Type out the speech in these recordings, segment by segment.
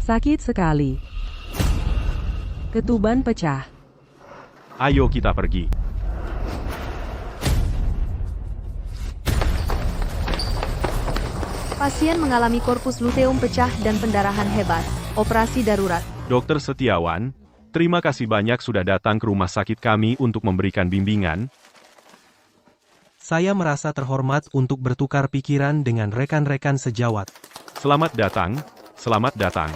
Sakit sekali. Ketuban pecah. Ayo kita pergi. Pasien mengalami korpus luteum pecah dan pendarahan hebat. Operasi darurat. Dokter Setiawan, terima kasih banyak sudah datang ke rumah sakit kami untuk memberikan bimbingan. Saya merasa terhormat untuk bertukar pikiran dengan rekan-rekan sejawat. Selamat datang, selamat datang.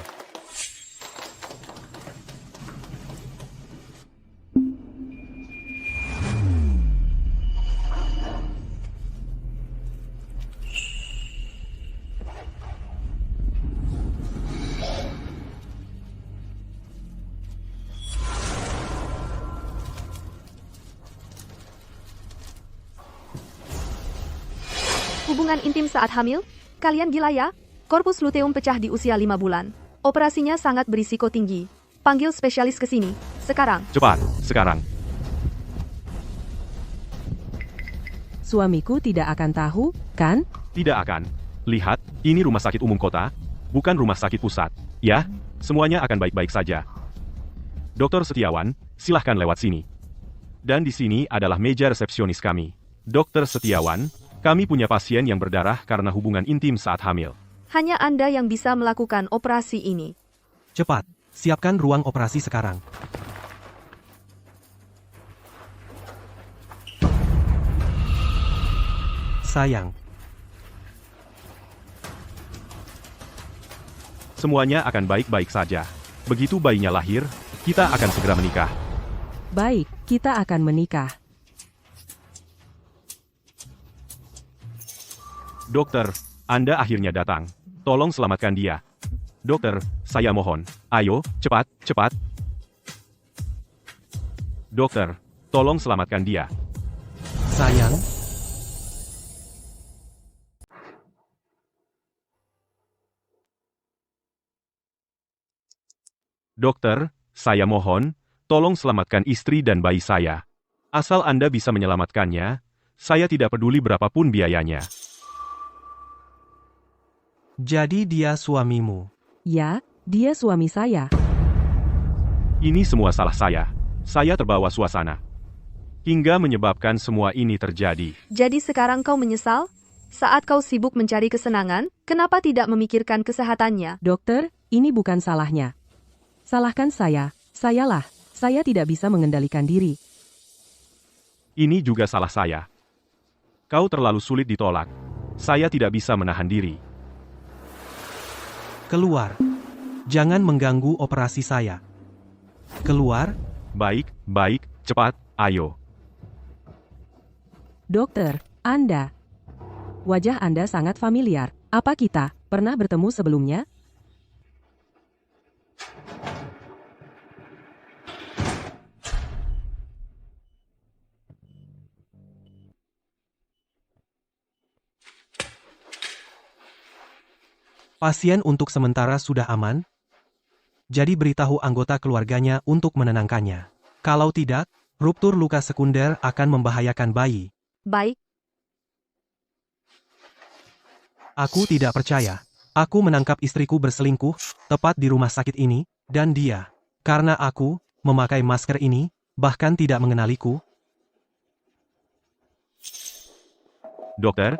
Hubungan intim saat hamil? Kalian gila ya? Korpus luteum pecah di usia 5 bulan. Operasinya sangat berisiko tinggi. Panggil spesialis ke sini. Sekarang. Cepat, sekarang. Suamiku tidak akan tahu, kan? Tidak akan. Lihat, ini rumah sakit umum kota, bukan rumah sakit pusat. Ya, semuanya akan baik-baik saja. Dokter Setiawan, silahkan lewat sini. Dan di sini adalah meja resepsionis kami. Dokter Setiawan, kami punya pasien yang berdarah karena hubungan intim saat hamil. Hanya Anda yang bisa melakukan operasi ini. Cepat, siapkan ruang operasi sekarang. Sayang, Semuanya akan baik-baik saja. Begitu bayinya lahir, kita akan segera menikah. Baik, kita akan menikah. Dokter, Anda akhirnya datang. Tolong selamatkan dia. Dokter, saya mohon. Ayo, cepat, cepat. Dokter, tolong selamatkan dia. sayang, Dokter, saya mohon, tolong selamatkan istri dan bayi saya. Asal Anda bisa menyelamatkannya, saya tidak peduli berapapun biayanya. jadi dia suamimu. Ya, dia suami saya. Ini semua salah saya. Saya terbawa suasana. Hingga menyebabkan semua ini terjadi. Jadi sekarang kau menyesal? Saat kau sibuk mencari kesenangan, kenapa tidak memikirkan kesehatannya? Dokter, ini bukan salahnya. Salahkan saya, sayalah. Saya tidak bisa mengendalikan diri. Ini juga salah saya. Kau terlalu sulit ditolak. Saya tidak bisa menahan diri. Keluar. Jangan mengganggu operasi saya. Keluar. Baik, baik, cepat, ayo. Dokter, Anda. Wajah Anda sangat familiar. Apa kita pernah bertemu sebelumnya? Pasien untuk sementara sudah aman. Jadi beritahu anggota keluarganya untuk menenangkannya. Kalau tidak, ruptur luka sekunder akan membahayakan bayi. Baik, Aku tidak percaya. Aku menangkap istriku berselingkuh, tepat di rumah sakit ini, dan dia, karena aku, memakai masker ini, bahkan tidak mengenaliku. Dokter,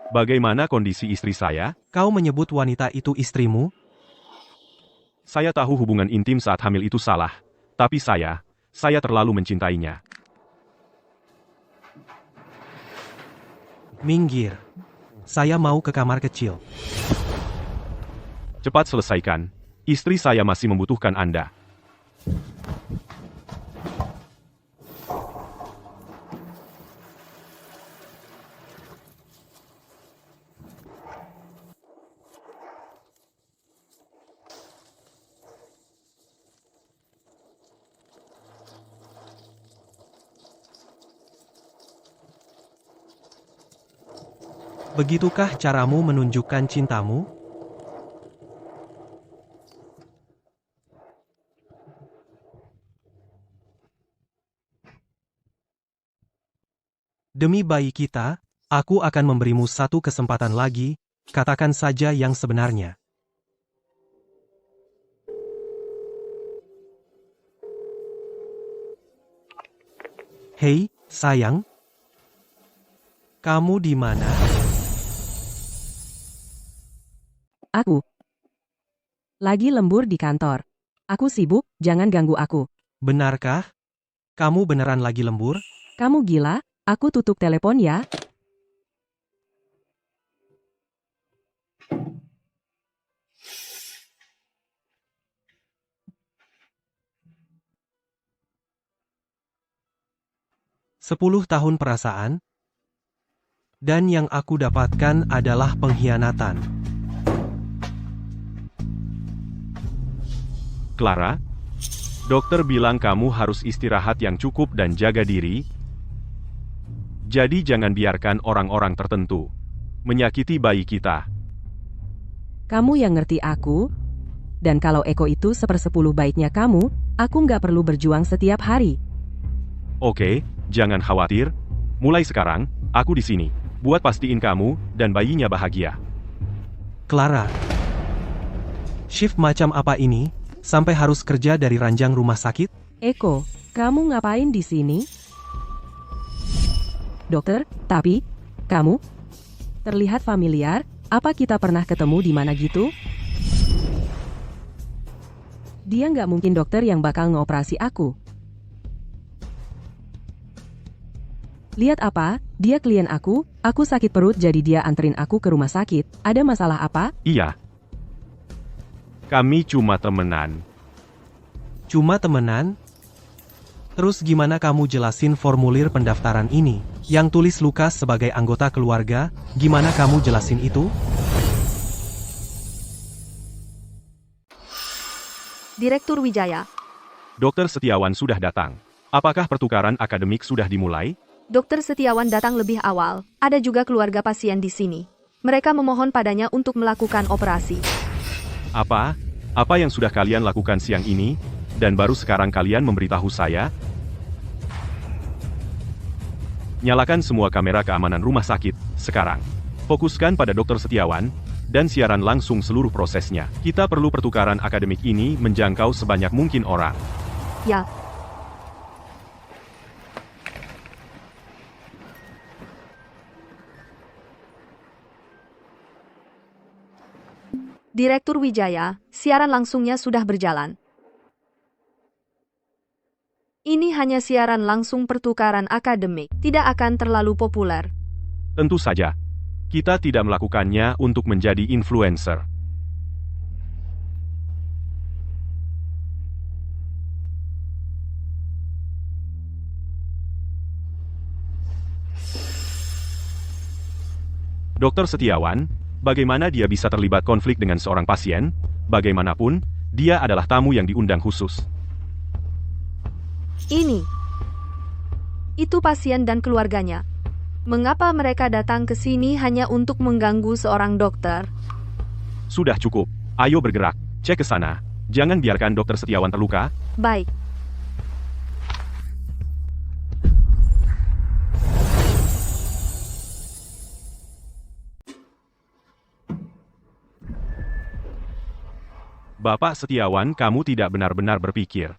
bagaimana kondisi istri saya? Kau menyebut wanita itu istrimu? Saya tahu hubungan intim saat hamil itu salah. Tapi saya terlalu mencintainya. Minggir. Saya mau ke kamar kecil. Cepat selesaikan. Istri saya masih membutuhkan Anda. Begitukah caramu menunjukkan cintamu? Demi bayi kita, aku akan memberimu satu kesempatan lagi, katakan saja yang sebenarnya. Hei, sayang. Kamu di mana? Aku lagi lembur di kantor. Aku sibuk, jangan ganggu aku. Benarkah? Kamu beneran lagi lembur? Kamu gila? Aku tutup telepon ya. Sepuluh tahun perasaan, dan yang aku dapatkan adalah pengkhianatan. Clara, dokter bilang kamu harus istirahat yang cukup dan jaga diri. Jadi jangan biarkan orang-orang tertentu menyakiti bayi kita. Kamu yang ngerti aku. Dan kalau Eko itu 1/10 baiknya kamu, aku nggak perlu berjuang setiap hari. Oke, jangan khawatir. Mulai sekarang, aku di sini buat pastiin kamu dan bayinya bahagia. Clara. Shift macam apa ini? Sampai harus kerja dari ranjang rumah sakit? Eko, kamu ngapain di sini? Dokter, tapi kamu terlihat familiar. Apa kita pernah ketemu di mana gitu? Dia nggak mungkin dokter yang bakal ngoperasi aku. Lihat apa? Dia klien aku sakit perut jadi dia anterin aku ke rumah sakit. Ada masalah apa? Iya. Kami cuma temenan. Cuma temenan? Terus gimana kamu jelasin formulir pendaftaran ini? Yang tulis Lukas sebagai anggota keluarga, gimana kamu jelasin itu? Direktur Wijaya. Dokter Setiawan sudah datang. Apakah pertukaran akademik sudah dimulai? Dokter Setiawan datang lebih awal. Ada juga keluarga pasien di sini. Mereka memohon padanya untuk melakukan operasi. Apa? Apa yang sudah kalian lakukan siang ini? Dan baru sekarang kalian memberitahu saya? Nyalakan semua kamera keamanan rumah sakit, sekarang. Fokuskan pada Dokter Setiawan, dan siaran langsung seluruh prosesnya. Kita perlu pertukaran akademik ini menjangkau sebanyak mungkin orang. Ya. Direktur Wijaya, siaran langsungnya sudah berjalan. Ini hanya siaran langsung pertukaran akademik, tidak akan terlalu populer. Tentu saja, kita tidak melakukannya untuk menjadi influencer. Dokter Setiawan, bagaimana dia bisa terlibat konflik dengan seorang pasien? Bagaimanapun, dia adalah tamu yang diundang khusus. Itu pasien dan keluarganya. Mengapa mereka datang ke sini hanya untuk mengganggu seorang dokter? Sudah cukup. Ayo bergerak. Cek ke sana. Jangan biarkan Dokter Setiawan terluka. Baik. Bapak Setiawan, kamu tidak benar-benar berpikir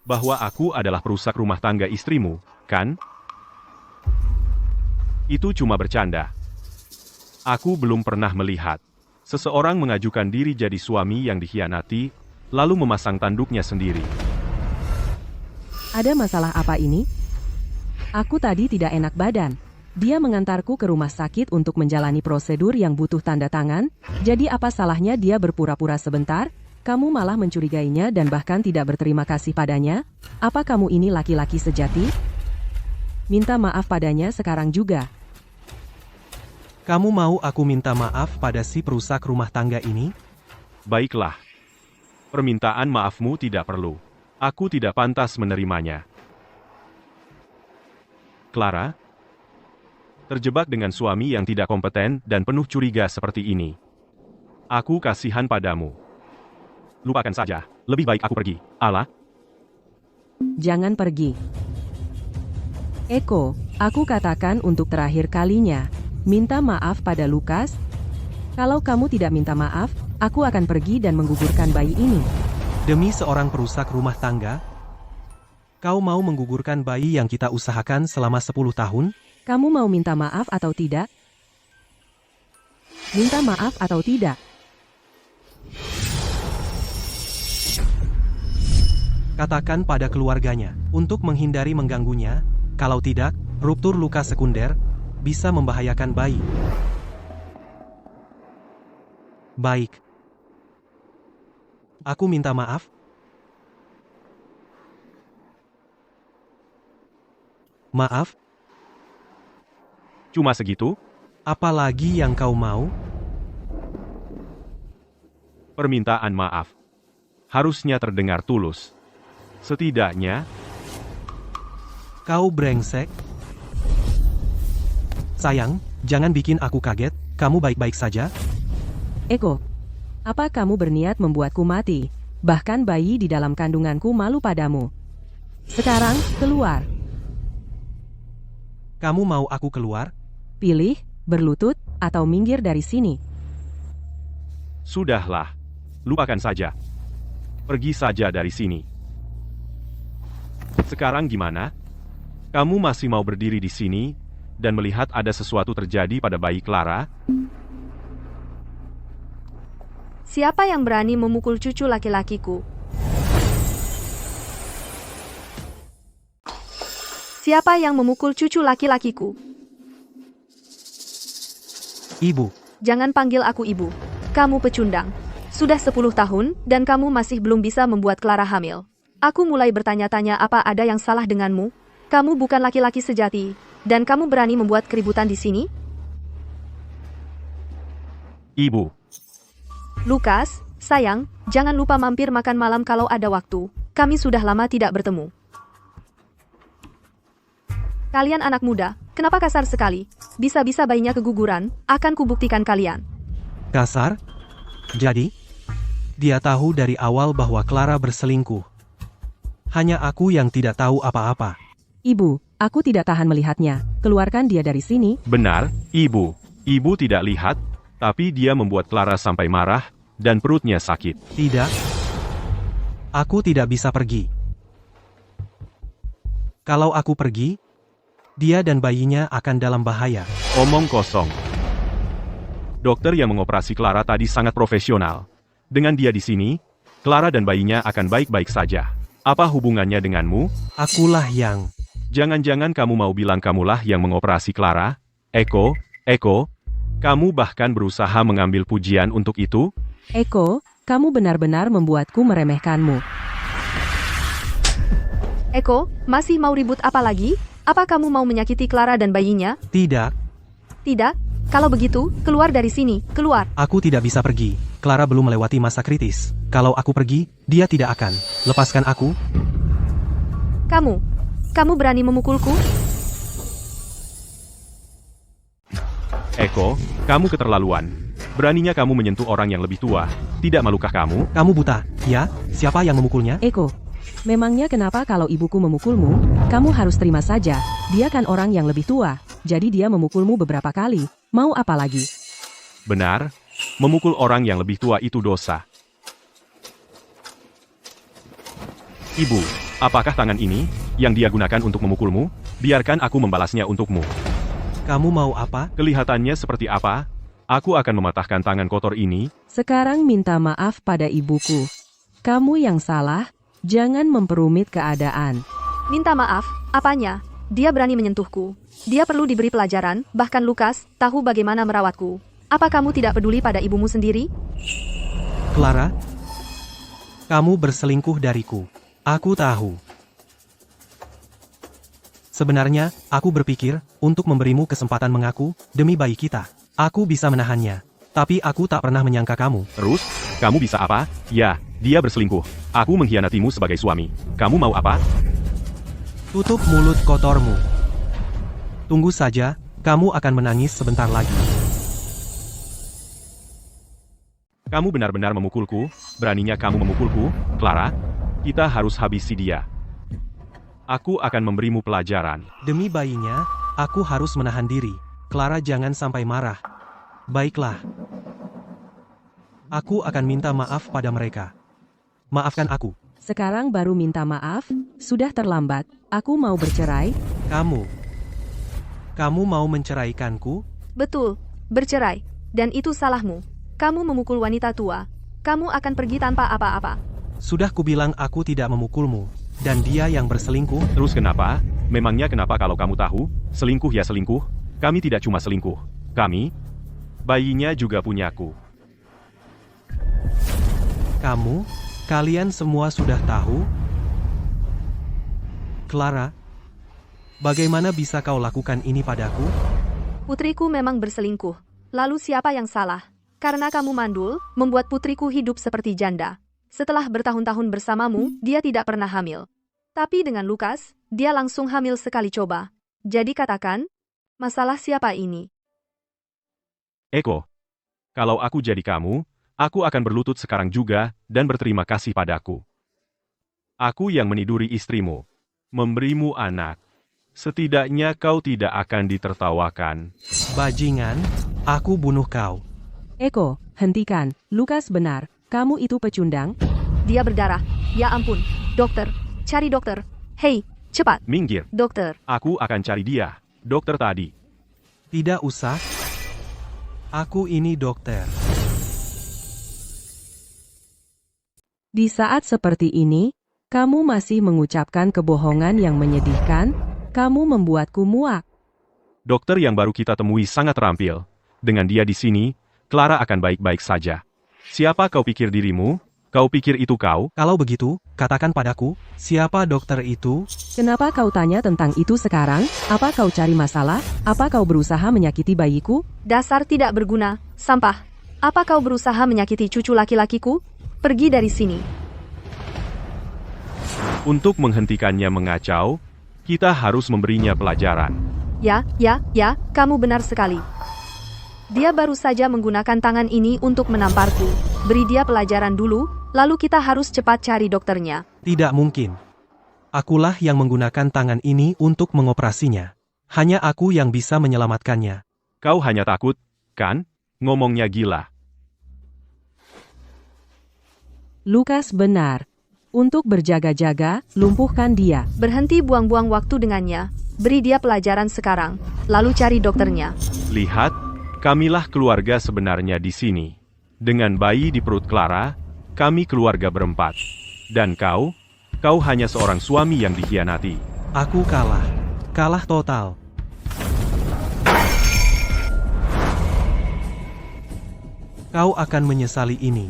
bahwa aku adalah perusak rumah tangga istrimu, kan? Itu cuma bercanda. Aku belum pernah melihat seseorang mengajukan diri jadi suami yang dikhianati, lalu memasang tanduknya sendiri. Ada masalah apa ini? Aku tadi tidak enak badan. Dia mengantarku ke rumah sakit untuk menjalani prosedur yang butuh tanda tangan, jadi apa salahnya dia berpura-pura sebentar? Kamu malah mencurigainya dan bahkan tidak berterima kasih padanya? Apa kamu ini laki-laki sejati? Minta maaf padanya sekarang juga. Kamu mau aku minta maaf pada si perusak rumah tangga ini? Baiklah. Permintaan maafmu tidak perlu. Aku tidak pantas menerimanya. Clara, terjebak dengan suami yang tidak kompeten dan penuh curiga seperti ini. Aku kasihan padamu. Lupakan saja, lebih baik aku pergi. Ala. Jangan pergi. Eko, aku katakan untuk terakhir kalinya. Minta maaf pada Lukas. Kalau kamu tidak minta maaf, aku akan pergi dan menggugurkan bayi ini. Demi seorang perusak rumah tangga? Kau mau menggugurkan bayi yang kita usahakan selama 10 tahun? Kamu mau minta maaf atau tidak? Minta maaf atau tidak? Katakan pada keluarganya, untuk menghindari mengganggunya, kalau tidak, ruptur luka sekunder, bisa membahayakan bayi. Baik. Aku minta maaf. Maaf, Cuma segitu? apalagi yang kau mau? Permintaan maaf. Harusnya terdengar tulus. Setidaknya, Kau brengsek. Sayang, jangan bikin aku kaget, kamu baik-baik saja? Eko, apa kamu berniat membuatku mati? Bahkan bayi di dalam kandunganku malu padamu. Sekarang, keluar. Kamu mau aku keluar? Pilih, berlutut, atau minggir dari sini. sudahlah. Lupakan saja. Pergi saja dari sini. Sekarang gimana? Kamu masih mau berdiri di sini dan melihat ada sesuatu terjadi pada bayi Clara? Siapa yang berani memukul cucu laki-lakiku? Siapa yang memukul cucu laki-lakiku? Ibu, Jangan panggil aku ibu. Kamu pecundang. Sudah 10 tahun, dan kamu masih belum bisa membuat Clara hamil. Aku mulai bertanya-tanya apa ada yang salah denganmu. Kamu bukan laki-laki sejati, dan kamu berani membuat keributan di sini? Ibu, Lukas, sayang, jangan lupa mampir makan malam kalau ada waktu. Kami sudah lama tidak bertemu. Kalian anak muda, kenapa kasar sekali? Bisa-bisa bayinya keguguran, akan kubuktikan kalian. kasar? Jadi, dia tahu dari awal bahwa Clara berselingkuh. Hanya aku yang tidak tahu apa-apa. Ibu, aku tidak tahan melihatnya. Keluarkan dia dari sini. benar, Ibu. Ibu tidak lihat, tapi dia membuat Clara sampai marah dan perutnya sakit. Tidak. Aku tidak bisa pergi. Kalau aku pergi, dia dan bayinya akan dalam bahaya. Omong kosong. Dokter yang mengoperasi Clara tadi sangat profesional. Dengan dia di sini, Clara dan bayinya akan baik-baik saja. Apa hubungannya denganmu? Akulah yang... Jangan-jangan kamu mau bilang kamulah yang mengoperasi Clara? Eko, kamu bahkan berusaha mengambil pujian untuk itu? Eko, kamu benar-benar membuatku meremehkanmu. Eko, masih mau ribut apa lagi? Apa kamu mau menyakiti Clara dan bayinya? Tidak, Tidak? Kalau begitu, keluar dari sini, keluar. aku tidak bisa pergi. Clara belum melewati masa kritis. Kalau aku pergi, dia tidak akan. Lepaskan aku. Kamu berani memukulku? Eko, kamu keterlaluan. Beraninya kamu menyentuh orang yang lebih tua. Tidak malukah kamu? Kamu buta, ya? Siapa yang memukulnya? Eko, memangnya kenapa kalau ibuku memukulmu? Kamu harus terima saja. Dia kan orang yang lebih tua. Jadi dia memukulmu beberapa kali. Mau apa lagi? Benar, memukul orang yang lebih tua itu dosa. Ibu, apakah tangan ini yang dia gunakan untuk memukulmu? Biarkan aku membalasnya untukmu. Kamu mau apa? Kelihatannya seperti apa? Aku akan mematahkan tangan kotor ini. Sekarang minta maaf pada ibuku. Kamu yang salah, jangan memperumit keadaan. Minta maaf, apanya? Dia berani menyentuhku. Dia perlu diberi pelajaran, bahkan Lukas, tahu bagaimana merawatku. Apa kamu tidak peduli pada ibumu sendiri? Clara? Kamu berselingkuh dariku. Aku tahu. Sebenarnya, aku berpikir, untuk memberimu kesempatan mengaku, demi bayi kita. Aku bisa menahannya. Tapi aku tak pernah menyangka kamu. Terus, kamu bisa apa? Ya, dia berselingkuh. Aku mengkhianatimu sebagai suami. Kamu mau apa? Tutup mulut kotormu. Tunggu saja, kamu akan menangis sebentar lagi. Kamu benar-benar memukulku? Beraninya kamu memukulku, Clara? Kita harus habisi dia. Aku akan memberimu pelajaran. Demi bayinya, aku harus menahan diri. Clara jangan sampai marah. Baiklah. Aku akan minta maaf pada mereka. Maafkan aku. Sekarang baru minta maaf, sudah terlambat, aku mau bercerai. Kamu mau menceraikanku? Betul, bercerai. Dan itu salahmu. Kamu memukul wanita tua. Kamu akan pergi tanpa apa-apa. Sudah kubilang aku tidak memukulmu. Dan dia yang berselingkuh? Terus kenapa? Memangnya kenapa kalau kamu tahu? Selingkuh ya selingkuh. Kami tidak cuma selingkuh. Kami, bayinya juga punyaku. Kalian semua sudah tahu? Clara, bagaimana bisa kau lakukan ini padaku? Putriku memang berselingkuh. Lalu siapa yang salah? Karena kamu mandul, membuat putriku hidup seperti janda. Setelah bertahun-tahun bersamamu, dia tidak pernah hamil. Tapi dengan Lukas, dia langsung hamil sekali coba. Jadi katakan, masalah siapa ini? Eko, kalau aku jadi kamu, aku akan berlutut sekarang juga dan berterima kasih padaku. Aku yang meniduri istrimu, memberimu anak. Setidaknya kau tidak akan ditertawakan. Bajingan, aku bunuh kau. Eko, hentikan, Lukas benar, kamu itu pecundang. Dia berdarah. Ya ampun, dokter, cari dokter. Hei, cepat. Minggir, Dokter, aku akan cari dia. Dokter tadi. Tidak usah. Aku ini dokter. Di saat seperti ini, kamu masih mengucapkan kebohongan yang menyedihkan, kamu membuatku muak. Dokter yang baru kita temui sangat terampil. Dengan dia di sini, Clara akan baik-baik saja. Siapa kau pikir dirimu? Kau pikir itu kau? Kalau begitu, katakan padaku, siapa dokter itu? Kenapa kau tanya tentang itu sekarang? Apa kau cari masalah? Apa kau berusaha menyakiti bayiku? dasar tidak berguna, sampah. Apa kau berusaha menyakiti cucu laki-lakiku? Pergi dari sini. Untuk menghentikannya mengacau, kita harus memberinya pelajaran. Ya, kamu benar sekali. Dia baru saja menggunakan tangan ini untuk menamparku. Beri dia pelajaran dulu, lalu kita harus cepat cari dokternya. Tidak mungkin. Akulah yang menggunakan tangan ini untuk mengoperasinya. Hanya aku yang bisa menyelamatkannya. Kau hanya takut, kan? Ngomongnya gila. Lukas benar. Untuk berjaga-jaga, lumpuhkan dia. Berhenti buang-buang waktu dengannya. Beri dia pelajaran sekarang, lalu cari dokternya. Lihat, kamilah keluarga sebenarnya di sini. Dengan bayi di perut Clara, kami keluarga berempat. Dan kau hanya seorang suami yang dikhianati. Aku kalah. Kalah total. Kau akan menyesali ini.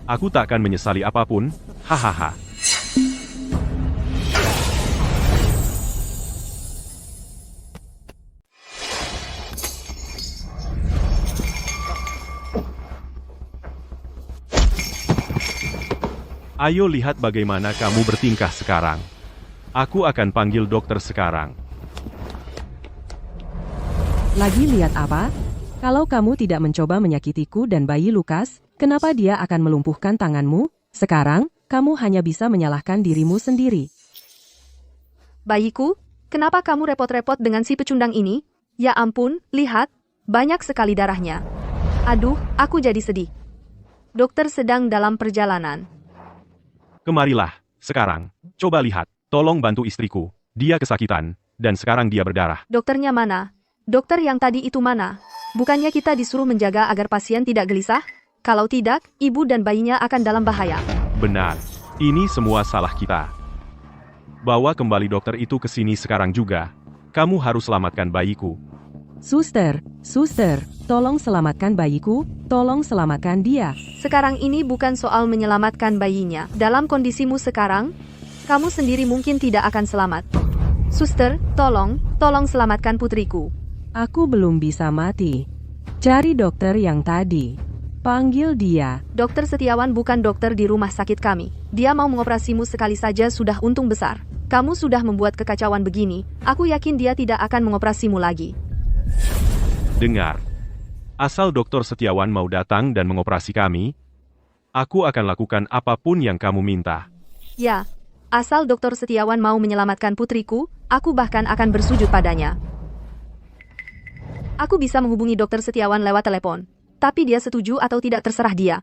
Aku tak akan menyesali apapun, hahaha. Ayo lihat bagaimana kamu bertingkah sekarang. Aku akan panggil dokter sekarang. Lagi lihat apa? Kalau kamu tidak mencoba menyakitiku dan bayi Lukas, kenapa dia akan melumpuhkan tanganmu? Sekarang, kamu hanya bisa menyalahkan dirimu sendiri. Bayiku, kenapa kamu repot-repot dengan si pecundang ini? Ya ampun, lihat, banyak sekali darahnya. Aduh, aku jadi sedih. Dokter sedang dalam perjalanan. Kemarilah, sekarang. Coba lihat, tolong bantu istriku. Dia kesakitan, dan sekarang dia berdarah. Dokternya mana? Dokter yang tadi itu mana? Bukannya kita disuruh menjaga agar pasien tidak gelisah? Kalau tidak, ibu dan bayinya akan dalam bahaya. Benar, ini semua salah kita. Bawa kembali dokter itu ke sini sekarang juga. Kamu harus selamatkan bayiku. Suster, tolong selamatkan bayiku, tolong selamatkan dia. Sekarang ini bukan soal menyelamatkan bayinya. Dalam kondisimu sekarang, kamu sendiri mungkin tidak akan selamat. Suster, tolong selamatkan putriku. Aku belum bisa mati. Cari dokter yang tadi. Panggil dia. Dokter Setiawan bukan dokter di rumah sakit kami. Dia mau mengoperasimu sekali saja sudah untung besar. Kamu sudah membuat kekacauan begini, aku yakin dia tidak akan mengoperasimu lagi. Dengar. Asal Dokter Setiawan mau datang dan mengoperasi kami, aku akan lakukan apapun yang kamu minta. Ya, asal Dokter Setiawan mau menyelamatkan putriku, aku bahkan akan bersujud padanya. Aku bisa menghubungi Dokter Setiawan lewat telepon, tapi dia setuju atau tidak terserah dia.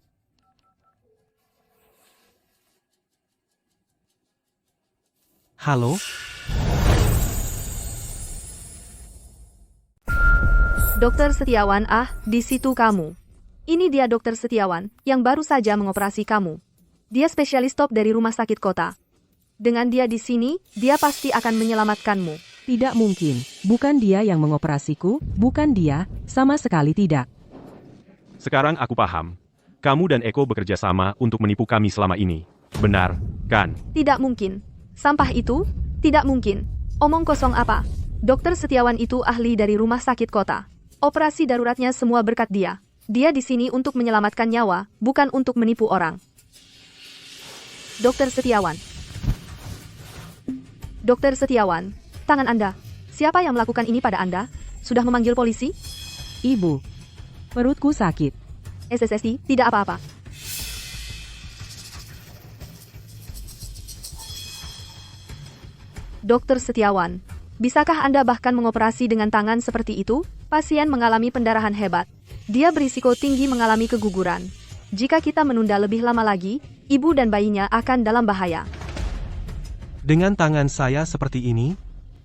Halo? Dokter Setiawan, di situ kamu. Ini dia Dokter Setiawan, yang baru saja mengoperasi kamu. Dia spesialis top dari rumah sakit kota. Dengan dia di sini, dia pasti akan menyelamatkanmu. Tidak mungkin. Bukan dia yang mengoperasiku, bukan dia, sama sekali tidak. Sekarang aku paham. Kamu dan Eko bekerja sama untuk menipu kami selama ini. Benar, kan? Tidak mungkin. Sampah itu? Tidak mungkin. Omong kosong apa? Dokter Setiawan itu ahli dari rumah sakit kota. Operasi daruratnya semua berkat dia. Dia di sini untuk menyelamatkan nyawa, bukan untuk menipu orang. Dokter Setiawan. Dokter Setiawan, tangan Anda. Siapa yang melakukan ini pada Anda? Sudah memanggil polisi? Ibu, perutku sakit. SSSI, tidak apa-apa. Dokter Setiawan, bisakah Anda bahkan mengoperasi dengan tangan seperti itu? Pasien mengalami pendarahan hebat. Dia berisiko tinggi mengalami keguguran. Jika kita menunda lebih lama lagi, ibu dan bayinya akan dalam bahaya. Dengan tangan saya seperti ini,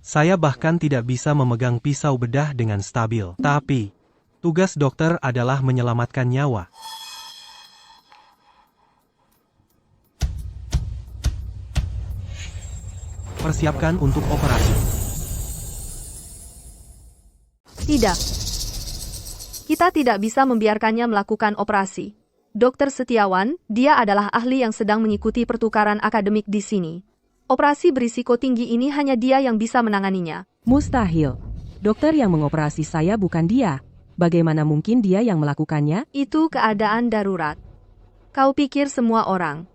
saya bahkan tidak bisa memegang pisau bedah dengan stabil. Tapi, tugas dokter adalah menyelamatkan nyawa. Persiapkan untuk operasi. Tidak. Kita tidak bisa membiarkannya melakukan operasi. Dokter Setiawan, dia adalah ahli yang sedang mengikuti pertukaran akademik di sini. Operasi berisiko tinggi ini hanya dia yang bisa menanganinya. Mustahil. Dokter yang mengoperasi saya bukan dia. Bagaimana mungkin dia yang melakukannya? Itu keadaan darurat. Kau pikir semua orang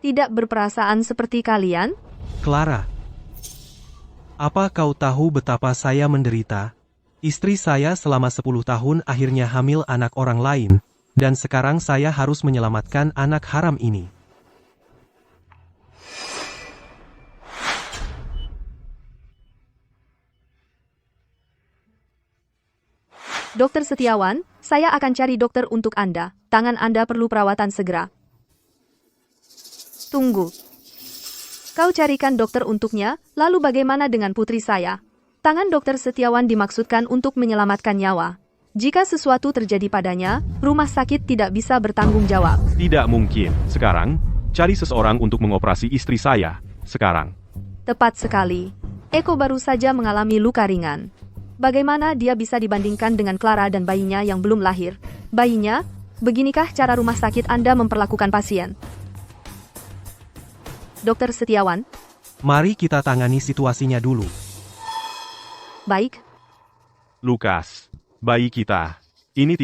tidak berperasaan seperti kalian? Clara, apa kau tahu betapa saya menderita? Istri saya selama 10 tahun akhirnya hamil anak orang lain, dan sekarang saya harus menyelamatkan anak haram ini. Dokter Setiawan, saya akan cari dokter untuk Anda. Tangan Anda perlu perawatan segera. Tunggu. Kau carikan dokter untuknya, lalu bagaimana dengan putri saya? Tangan Dokter Setiawan dimaksudkan untuk menyelamatkan nyawa. Jika sesuatu terjadi padanya, rumah sakit tidak bisa bertanggung jawab. Tidak mungkin. Sekarang, cari seseorang untuk mengoperasi istri saya. Sekarang. Tepat sekali. Eko baru saja mengalami luka ringan. Bagaimana dia bisa dibandingkan dengan Clara dan bayinya yang belum lahir? Bayinya? Beginikah cara rumah sakit Anda memperlakukan pasien? Dokter Setiawan? Mari kita tangani situasinya dulu. Baik. Lukas, bayi kita. Ini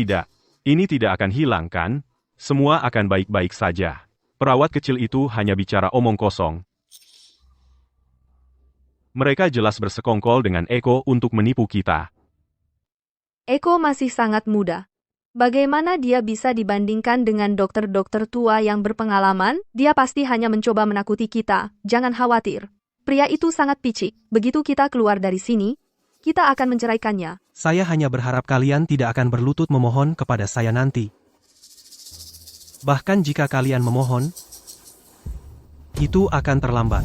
tidak akan hilang kan? Semua akan baik-baik saja. Perawat kecil itu hanya bicara omong kosong. Mereka jelas bersekongkol dengan Eko untuk menipu kita. Eko masih sangat muda. Bagaimana dia bisa dibandingkan dengan dokter-dokter tua yang berpengalaman? Dia pasti hanya mencoba menakuti kita. Jangan khawatir. Pria itu sangat picik. Begitu kita keluar dari sini, kita akan menceraikannya. Saya hanya berharap kalian tidak akan berlutut memohon kepada saya nanti. Bahkan jika kalian memohon, itu akan terlambat.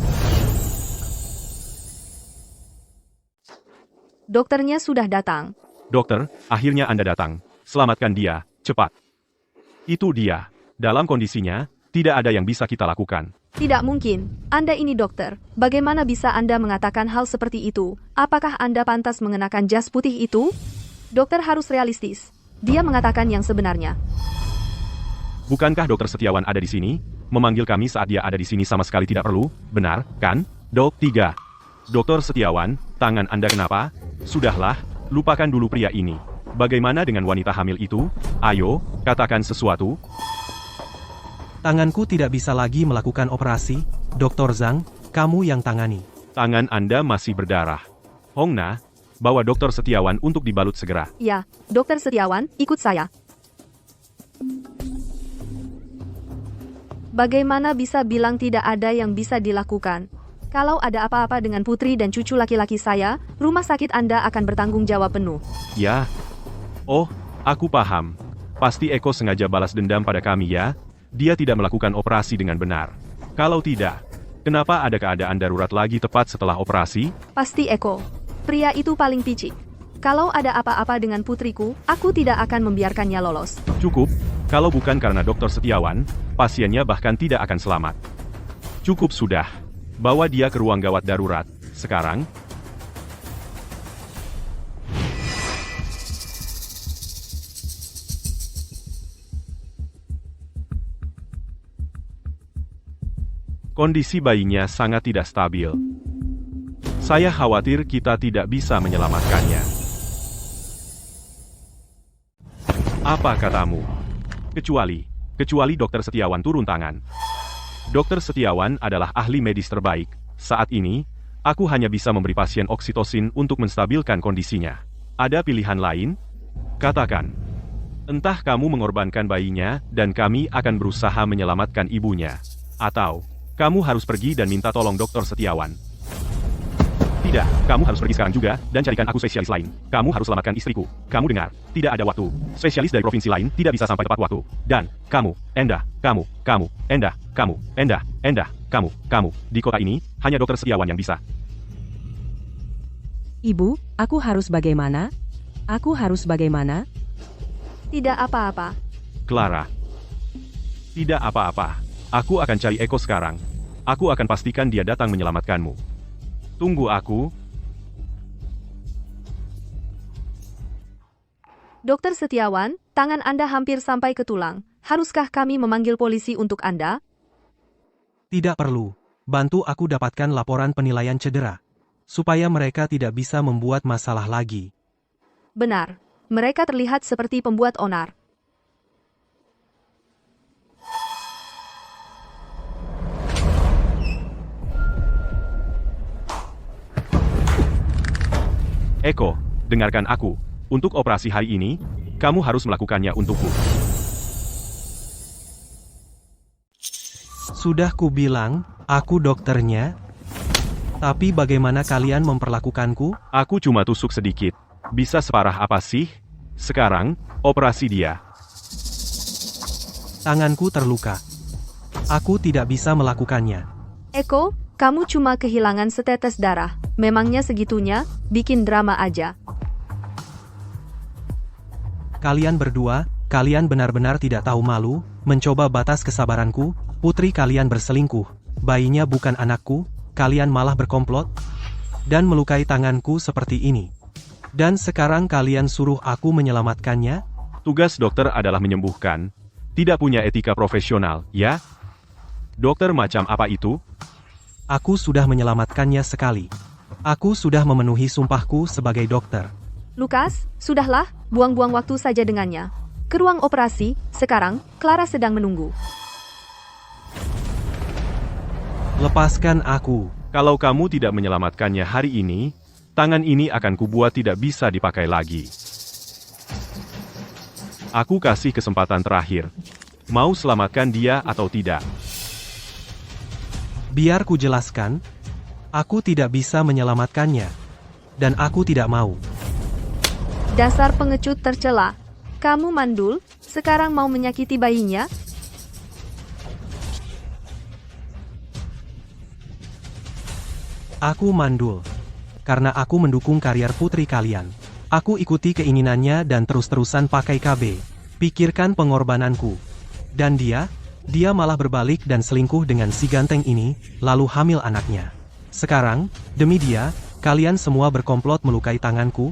Dokternya sudah datang. Dokter, akhirnya Anda datang. Selamatkan dia, cepat. Itu dia. Dalam kondisinya, tidak ada yang bisa kita lakukan. Tidak mungkin. Anda ini dokter. Bagaimana bisa Anda mengatakan hal seperti itu? Apakah Anda pantas mengenakan jas putih itu? Dokter harus realistis. Dia mengatakan yang sebenarnya. Bukankah Dokter Setiawan ada di sini? Memanggil kami saat dia ada di sini sama sekali tidak perlu, benar, kan? Dok 3. Dokter Setiawan, tangan Anda kenapa? Sudahlah, lupakan dulu pria ini. Bagaimana dengan wanita hamil itu? Ayo, katakan sesuatu. Tanganku tidak bisa lagi melakukan operasi. Dr. Zhang, kamu yang tangani. Tangan Anda masih berdarah. Hongna, bawa Dokter Setiawan untuk dibalut segera. Ya, Dokter Setiawan, ikut saya. Bagaimana bisa bilang tidak ada yang bisa dilakukan? Kalau ada apa-apa dengan putri dan cucu laki-laki saya, rumah sakit Anda akan bertanggung jawab penuh. Ya. Oh, aku paham. Pasti Eko sengaja balas dendam pada kami ya. Dia tidak melakukan operasi dengan benar. Kalau tidak, Kenapa ada keadaan darurat lagi tepat setelah operasi? Pasti Eko. Pria itu paling picik. Kalau ada apa-apa dengan putriku, aku tidak akan membiarkannya lolos. Cukup, kalau bukan karena Dokter Setiawan, pasiennya bahkan tidak akan selamat. Cukup sudah. Bawa dia ke ruang gawat darurat. Sekarang, kondisi bayinya sangat tidak stabil. Saya khawatir kita tidak bisa menyelamatkannya. Apa katamu? Kecuali Dokter Setiawan turun tangan. Dokter Setiawan adalah ahli medis terbaik. Saat ini, aku hanya bisa memberi pasien oksitosin untuk menstabilkan kondisinya. Ada pilihan lain? Katakan. Entah kamu mengorbankan bayinya, dan kami akan berusaha menyelamatkan ibunya. Atau, kamu harus pergi dan minta tolong Dokter Setiawan. Tidak, kamu harus pergi sekarang juga, dan carikan aku spesialis lain. Kamu harus selamatkan istriku. Kamu dengar, tidak ada waktu. Spesialis dari provinsi lain tidak bisa sampai tepat waktu. Dan, kamu, Endah, kamu, Endah, kamu. Di kota ini, hanya Dokter Setiawan yang bisa. Ibu, aku harus bagaimana? Aku harus bagaimana? Tidak apa-apa. Clara. Tidak apa-apa. Aku akan cari Eko sekarang. Aku akan pastikan dia datang menyelamatkanmu. Tunggu aku. Dokter Setiawan, tangan Anda hampir sampai ke tulang. Haruskah kami memanggil polisi untuk Anda? Tidak perlu. Bantu aku dapatkan laporan penilaian cedera. Supaya mereka tidak bisa membuat masalah lagi. Benar. Mereka terlihat seperti pembuat onar. Eko, dengarkan aku. Untuk operasi hari ini, kamu harus melakukannya untukku. Sudah kubilang, aku dokternya. Tapi bagaimana kalian memperlakukanku? Aku cuma tusuk sedikit. Bisa separah apa sih? Sekarang, operasi dia. Tanganku terluka. Aku tidak bisa melakukannya. Eko, kamu cuma kehilangan setetes darah. Memangnya segitunya, bikin drama aja. Kalian berdua, kalian benar-benar tidak tahu malu, mencoba batas kesabaranku, putri kalian berselingkuh, bayinya bukan anakku, kalian malah berkomplot, dan melukai tanganku seperti ini. Dan sekarang kalian suruh aku menyelamatkannya? Tugas dokter adalah menyembuhkan. Tidak punya etika profesional, ya? Dokter macam apa itu? Aku sudah menyelamatkannya sekali. Aku sudah memenuhi sumpahku sebagai dokter. Lukas, sudahlah, buang-buang waktu saja dengannya. Ke ruang operasi, sekarang, Clara sedang menunggu. Lepaskan aku. Kalau kamu tidak menyelamatkannya hari ini, tangan ini akan kubuat tidak bisa dipakai lagi. Aku kasih kesempatan terakhir. Mau selamatkan dia atau tidak? Biar ku jelaskan, aku tidak bisa menyelamatkannya. Dan aku tidak mau. Dasar pengecut tercela. Kamu mandul, sekarang mau menyakiti bayinya? Aku mandul. Karena aku mendukung karier putri kalian. Aku ikuti keinginannya dan terus-terusan pakai KB. Pikirkan pengorbananku. Dan dia malah berbalik dan selingkuh dengan si ganteng ini, lalu hamil anaknya. Sekarang, demi dia, kalian semua berkomplot melukai tanganku.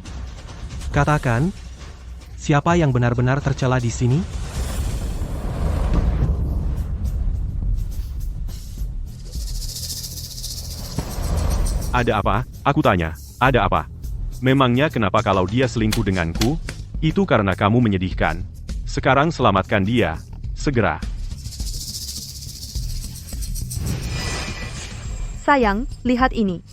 Katakan, siapa yang benar-benar tercela di sini? Ada apa? Aku tanya, ada apa? Memangnya kenapa kalau dia selingkuh denganku? Itu karena kamu menyedihkan. Sekarang selamatkan dia. Segera. Sayang, lihat ini.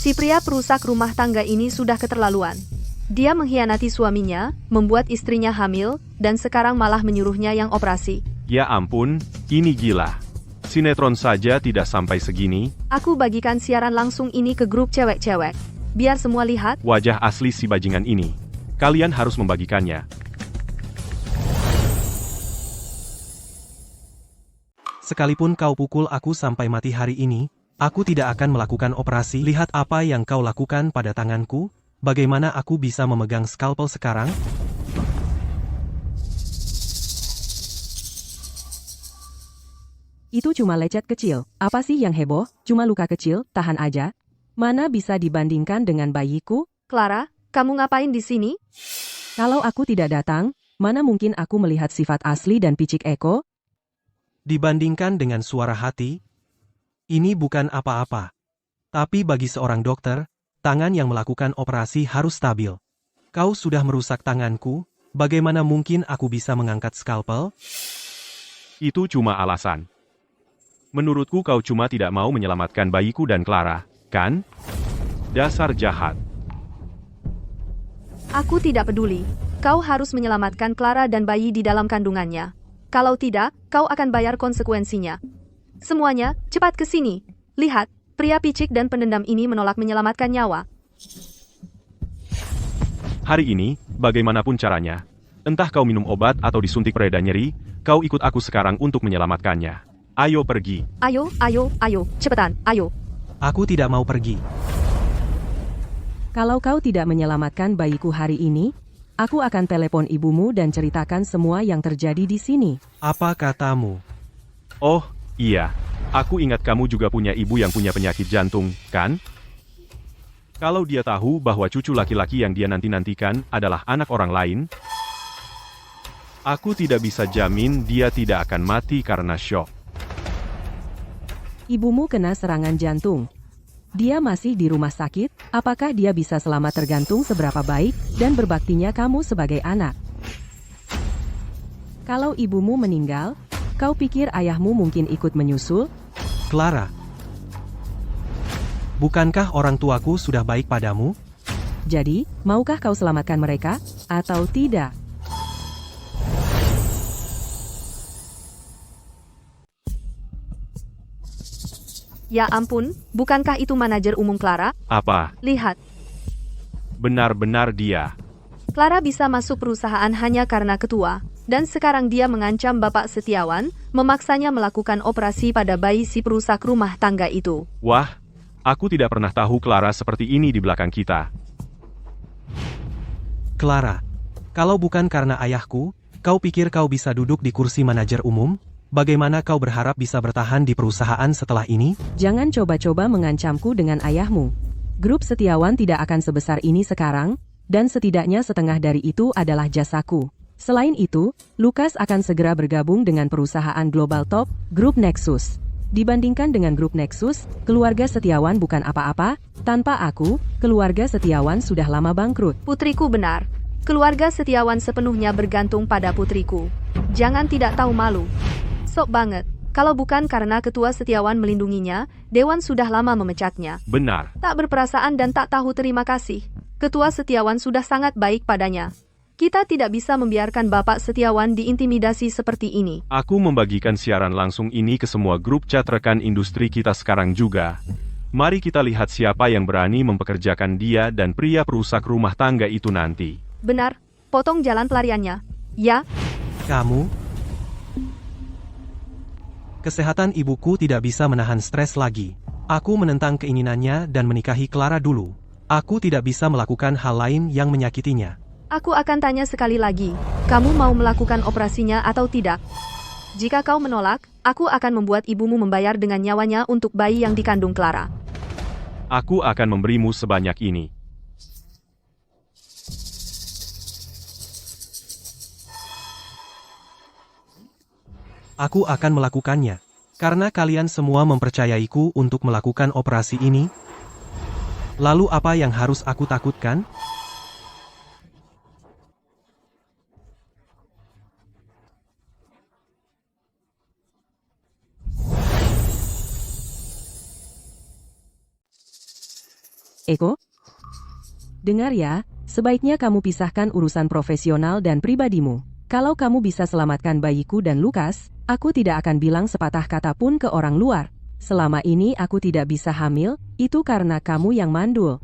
Si pria perusak rumah tangga ini sudah keterlaluan. Dia mengkhianati suaminya, membuat istrinya hamil, dan sekarang malah menyuruhnya yang operasi. Ya ampun, ini gila. Sinetron saja tidak sampai segini. Aku bagikan siaran langsung ini ke grup cewek-cewek. Biar semua lihat. Wajah asli si bajingan ini. Kalian harus membagikannya. Sekalipun kau pukul aku sampai mati hari ini, aku tidak akan melakukan operasi. Lihat apa yang kau lakukan pada tanganku. Bagaimana aku bisa memegang skalpel sekarang? Itu cuma lecet kecil. Apa sih yang heboh? Cuma luka kecil, tahan aja. Mana bisa dibandingkan dengan bayiku? Clara, kamu ngapain di sini? Kalau aku tidak datang, mana mungkin aku melihat sifat asli dan picik Eko? Dibandingkan dengan suara hati, ini bukan apa-apa. Tapi bagi seorang dokter, tangan yang melakukan operasi harus stabil. Kau sudah merusak tanganku, bagaimana mungkin aku bisa mengangkat skalpel? Itu cuma alasan. Menurutku kau cuma tidak mau menyelamatkan bayiku dan Clara, kan? Dasar jahat. Aku tidak peduli. Kau harus menyelamatkan Clara dan bayi di dalam kandungannya. Kalau tidak, kau akan bayar konsekuensinya. Semuanya, cepat ke sini. Lihat, pria picik dan pendendam ini menolak menyelamatkan nyawa. Hari ini, bagaimanapun caranya, entah kau minum obat atau disuntik pereda nyeri, kau ikut aku sekarang untuk menyelamatkannya. Ayo pergi. Ayo, cepetan, ayo. Aku tidak mau pergi. Kalau kau tidak menyelamatkan bayiku hari ini, aku akan telepon ibumu dan ceritakan semua yang terjadi di sini. Apa katamu? Oh, iya. Aku ingat kamu juga punya ibu yang punya penyakit jantung, kan? Kalau dia tahu bahwa cucu laki-laki yang dia nanti-nantikan adalah anak orang lain, aku tidak bisa jamin dia tidak akan mati karena syok. Ibumu kena serangan jantung. Dia masih di rumah sakit, apakah dia bisa selamat tergantung seberapa baik dan berbaktinya kamu sebagai anak. Kalau ibumu meninggal, kau pikir ayahmu mungkin ikut menyusul? Clara, bukankah orang tuaku sudah baik padamu? Jadi, maukah kau selamatkan mereka, atau tidak? Ya ampun, bukankah itu manajer umum Clara? Apa? Lihat, Benar-benar dia. Clara bisa masuk perusahaan hanya karena ketua, dan sekarang dia mengancam Bapak Setiawan, memaksanya melakukan operasi pada bayi si perusak rumah tangga itu. Wah, aku tidak pernah tahu Clara seperti ini di belakang kita. Clara, kalau bukan karena ayahku, kau pikir kau bisa duduk di kursi manajer umum? Bagaimana kau berharap bisa bertahan di perusahaan setelah ini? Jangan coba-coba mengancamku dengan ayahmu. Grup Setiawan tidak akan sebesar ini sekarang, dan setidaknya setengah dari itu adalah jasaku. Selain itu, Lukas akan segera bergabung dengan perusahaan global top, Grup Nexus. Dibandingkan dengan Grup Nexus, keluarga Setiawan bukan apa-apa. Tanpa aku, keluarga Setiawan sudah lama bangkrut. Putriku benar. Keluarga Setiawan sepenuhnya bergantung pada putriku. Jangan tidak tahu malu. Sok banget. Kalau bukan karena ketua Setiawan melindunginya, Dewan sudah lama memecatnya. Benar. Tak berperasaan dan tak tahu terima kasih. Ketua Setiawan sudah sangat baik padanya. Kita tidak bisa membiarkan Bapak Setiawan diintimidasi seperti ini. Aku membagikan siaran langsung ini ke semua grup chat rekan industri kita sekarang juga. Mari kita lihat siapa yang berani mempekerjakan dia dan pria perusak rumah tangga itu nanti. Benar, potong jalan pelariannya. Ya, Kamu? Kesehatan ibuku tidak bisa menahan stres lagi. Aku menentang keinginannya dan menikahi Clara dulu. Aku tidak bisa melakukan hal lain yang menyakitinya. aku akan tanya sekali lagi. Kamu mau melakukan operasinya atau tidak? Jika kau menolak, aku akan membuat ibumu membayar dengan nyawanya untuk bayi yang dikandung Clara. Aku akan memberimu sebanyak ini. Aku akan melakukannya. Karena kalian semua mempercayaiku untuk melakukan operasi ini. Lalu apa yang harus aku takutkan? Eko? Dengar ya, sebaiknya kamu pisahkan urusan profesional dan pribadimu. Kalau kamu bisa selamatkan bayiku dan Lukas, aku tidak akan bilang sepatah kata pun ke orang luar. Selama ini aku tidak bisa hamil, itu karena kamu yang mandul.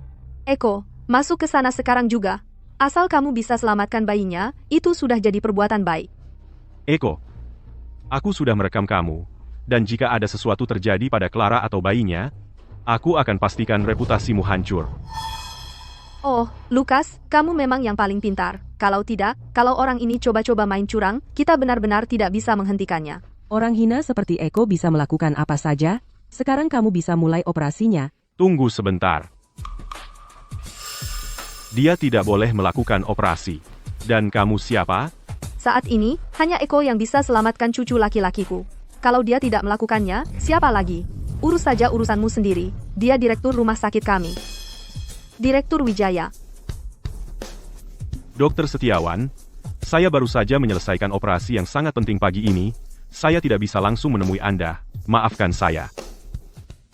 Eko, masuk ke sana sekarang juga. Asal kamu bisa selamatkan bayinya, itu sudah jadi perbuatan baik. Eko, aku sudah merekam kamu, Dan jika ada sesuatu terjadi pada Clara atau bayinya, aku akan pastikan reputasimu hancur. Oh, Lukas, kamu memang yang paling pintar. Kalau tidak, kalau orang ini coba-coba main curang, kita benar-benar tidak bisa menghentikannya. Orang hina seperti Eko bisa melakukan apa saja. Sekarang kamu bisa mulai operasinya. Tunggu sebentar. Dia tidak boleh melakukan operasi. Dan kamu siapa? Saat ini, hanya Eko yang bisa selamatkan cucu laki-lakiku. Kalau dia tidak melakukannya, siapa lagi? Urus saja urusanmu sendiri. Dia direktur rumah sakit kami. Direktur Wijaya. Dokter Setiawan, saya baru saja menyelesaikan operasi yang sangat penting pagi ini. Saya tidak bisa langsung menemui Anda. Maafkan saya.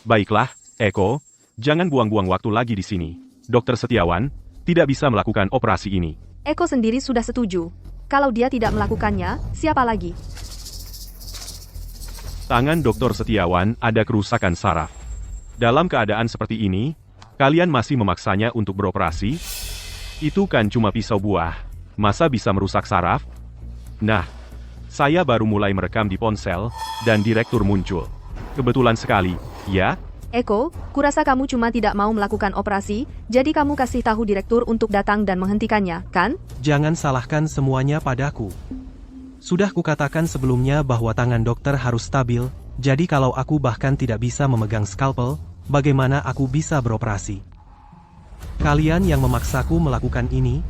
Baiklah, Eko, jangan buang-buang waktu lagi di sini. Dokter Setiawan tidak bisa melakukan operasi ini. Eko sendiri sudah setuju. Kalau dia tidak melakukannya, siapa lagi? Tangan Dokter Setiawan ada kerusakan saraf. Dalam keadaan seperti ini, kalian masih memaksanya untuk beroperasi? Itu kan cuma pisau buah. Masa bisa merusak saraf? Nah, saya baru mulai merekam di ponsel, dan direktur muncul. Kebetulan sekali, ya? Eko, kurasa kamu cuma tidak mau melakukan operasi, jadi kamu kasih tahu direktur untuk datang dan menghentikannya, kan? Jangan salahkan semuanya padaku. Sudah kukatakan sebelumnya bahwa tangan dokter harus stabil, jadi kalau aku bahkan tidak bisa memegang skalpel, bagaimana aku bisa beroperasi? Kalian yang memaksaku melakukan ini,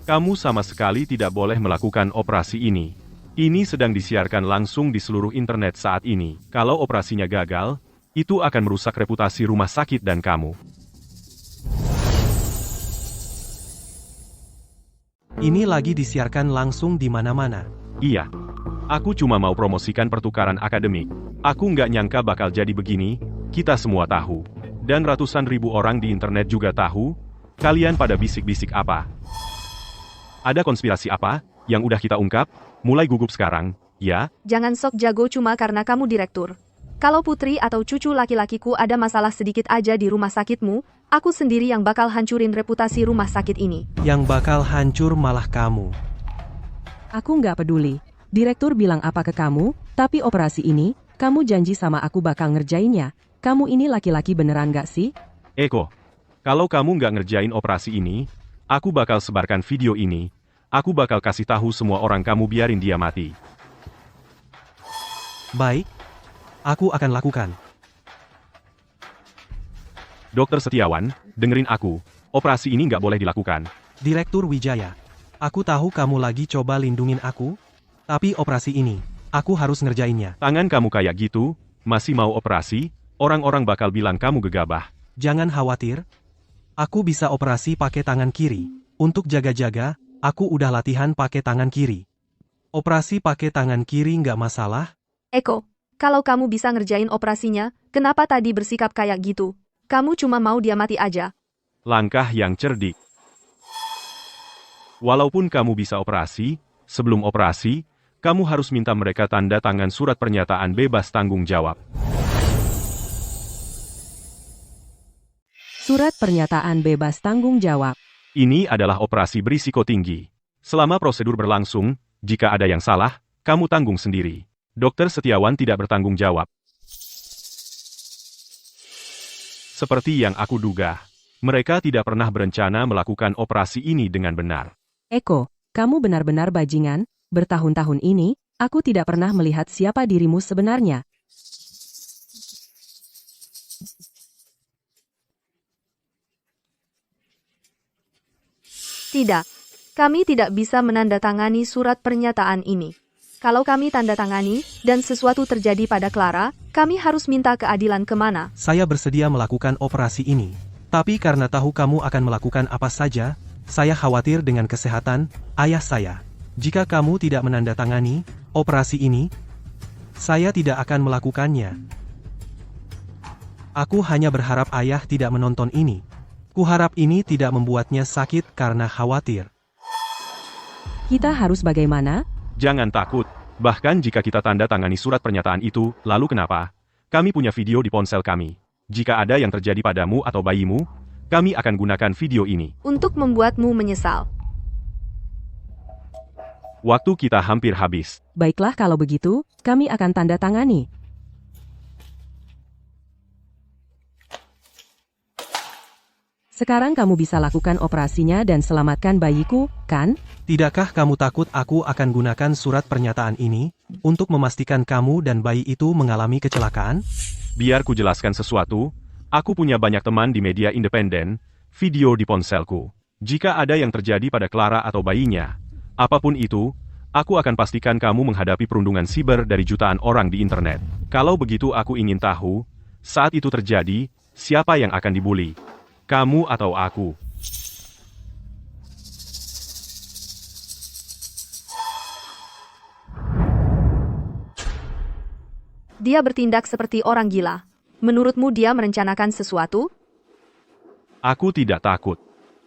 Kamu sama sekali tidak boleh melakukan operasi ini. Ini sedang disiarkan langsung di seluruh internet saat ini. Kalau operasinya gagal, itu akan merusak reputasi rumah sakit dan kamu. ini lagi disiarkan langsung di mana-mana. Iya. Aku cuma mau promosikan pertukaran akademik. Aku nggak nyangka bakal jadi begini, kita semua tahu. Dan ratusan ribu orang di internet juga tahu. Kalian pada bisik-bisik apa? Ada konspirasi apa yang udah kita ungkap? Mulai gugup sekarang, ya? Jangan sok jago cuma karena kamu direktur. Kalau putri atau cucu laki-lakiku ada masalah sedikit aja di rumah sakitmu, aku sendiri yang bakal hancurin reputasi rumah sakit ini. Yang bakal hancur malah kamu. Aku nggak peduli. Direktur bilang apa ke kamu, tapi operasi ini, kamu janji sama aku bakal ngerjainnya. Kamu ini laki-laki beneran nggak sih? Eko, kalau kamu nggak ngerjain operasi ini, aku bakal sebarkan video ini. Aku bakal kasih tahu semua orang kamu biarin dia mati. Baik, aku akan lakukan. Dokter Setiawan, dengerin aku. Operasi ini nggak boleh dilakukan. Direktur Wijaya, aku tahu kamu lagi coba lindungin aku, tapi operasi ini, aku harus ngerjainnya. Tangan kamu kayak gitu, masih mau operasi, orang-orang bakal bilang kamu gegabah. Jangan khawatir, aku bisa operasi pakai tangan kiri. Untuk jaga-jaga, aku udah latihan pakai tangan kiri. Operasi pakai tangan kiri nggak masalah. Eko, kalau kamu bisa ngerjain operasinya, kenapa tadi bersikap kayak gitu? Kamu cuma mau dia mati aja. Langkah yang cerdik. Walaupun kamu bisa operasi, sebelum operasi, kamu harus minta mereka tanda tangan surat pernyataan bebas tanggung jawab. Surat pernyataan bebas tanggung jawab. Ini adalah operasi berisiko tinggi. Selama prosedur berlangsung, jika ada yang salah, kamu tanggung sendiri. Dokter Setiawan tidak bertanggung jawab. Seperti yang aku duga, mereka tidak pernah berencana melakukan operasi ini dengan benar. Eko, kamu benar-benar bajingan. Bertahun-tahun ini, aku tidak pernah melihat siapa dirimu sebenarnya. Tidak. Kami tidak bisa menandatangani surat pernyataan ini. Kalau kami tanda tangani, dan sesuatu terjadi pada Clara, kami harus minta keadilan kemana? Saya bersedia melakukan operasi ini. Tapi karena tahu kamu akan melakukan apa saja, saya khawatir dengan kesehatan ayah saya. Jika kamu tidak menandatangani operasi ini, saya tidak akan melakukannya. Aku hanya berharap ayah tidak menonton ini. Kuharap ini tidak membuatnya sakit karena khawatir. Kita harus bagaimana? Jangan takut. Bahkan jika kita tanda tangani surat pernyataan itu, lalu kenapa? Kami punya video di ponsel kami. Jika ada yang terjadi padamu atau bayimu, kami akan gunakan video ini. Untuk membuatmu menyesal. Waktu kita hampir habis. Baiklah kalau begitu, kami akan tanda tangani. Sekarang kamu bisa lakukan operasinya dan selamatkan bayiku, kan? Tidakkah kamu takut aku akan gunakan surat pernyataan ini untuk memastikan kamu dan bayi itu mengalami kecelakaan? Biar ku jelaskan sesuatu, aku punya banyak teman di media independen, video di ponselku. Jika ada yang terjadi pada Clara atau bayinya, apapun itu, aku akan pastikan kamu menghadapi perundungan siber dari jutaan orang di internet. Kalau begitu aku ingin tahu, saat itu terjadi, siapa yang akan dibully? Kamu atau aku? Dia bertindak seperti orang gila. Menurutmu dia merencanakan sesuatu? Aku tidak takut.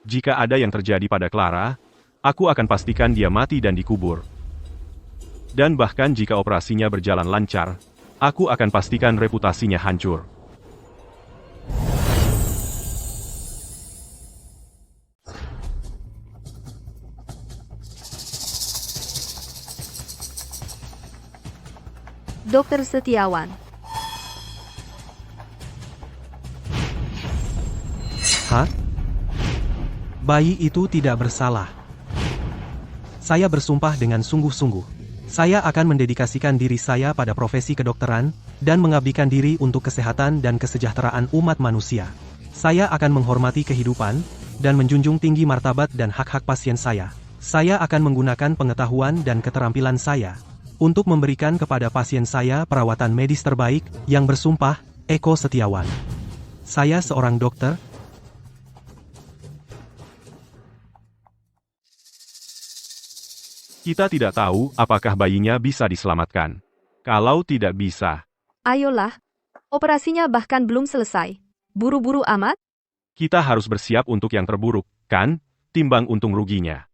Jika ada yang terjadi pada Clara, aku akan pastikan dia mati dan dikubur. Dan bahkan jika operasinya berjalan lancar, aku akan pastikan reputasinya hancur. Dokter Setiawan. Hah? Bayi itu tidak bersalah. Saya bersumpah dengan sungguh-sungguh. Saya akan mendedikasikan diri saya pada profesi kedokteran, dan mengabdikan diri untuk kesehatan dan kesejahteraan umat manusia. Saya akan menghormati kehidupan, dan menjunjung tinggi martabat dan hak-hak pasien saya. Saya akan menggunakan pengetahuan dan keterampilan saya untuk memberikan kepada pasien saya perawatan medis terbaik, yang bersumpah, Eko Setiawan. Saya seorang dokter. Kita tidak tahu apakah bayinya bisa diselamatkan. Kalau tidak bisa, Ayolah. Operasinya bahkan belum selesai. Buru-buru amat? kita harus bersiap untuk yang terburuk, kan? Timbang untung ruginya.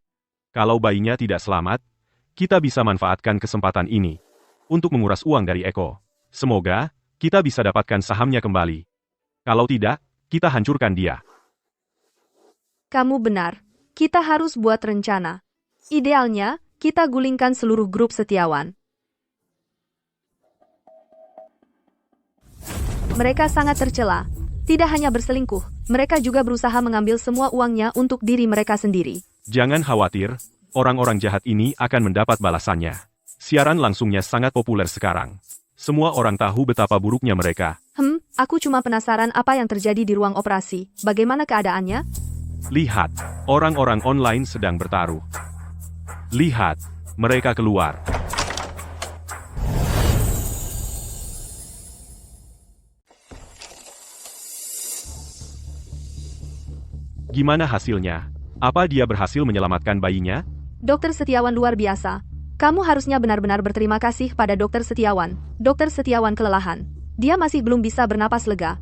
Kalau bayinya tidak selamat, kita bisa manfaatkan kesempatan ini untuk menguras uang dari Eko. Semoga kita bisa dapatkan sahamnya kembali. Kalau tidak, kita hancurkan dia. Kamu benar. Kita harus buat rencana. Idealnya, kita gulingkan seluruh grup Setiawan. Mereka sangat tercela. Tidak hanya berselingkuh, mereka juga berusaha mengambil semua uangnya untuk diri mereka sendiri. Jangan khawatir, orang-orang jahat ini akan mendapat balasannya. Siaran langsungnya sangat populer sekarang. Semua orang tahu betapa buruknya mereka. Aku cuma penasaran apa yang terjadi di ruang operasi. Bagaimana keadaannya? Lihat, orang-orang online sedang bertaruh. Lihat, mereka keluar. Gimana hasilnya? Apa dia berhasil menyelamatkan bayinya? Dokter Setiawan luar biasa. Kamu harusnya benar-benar berterima kasih pada Dokter Setiawan. Dokter Setiawan kelelahan. Dia masih belum bisa bernapas lega.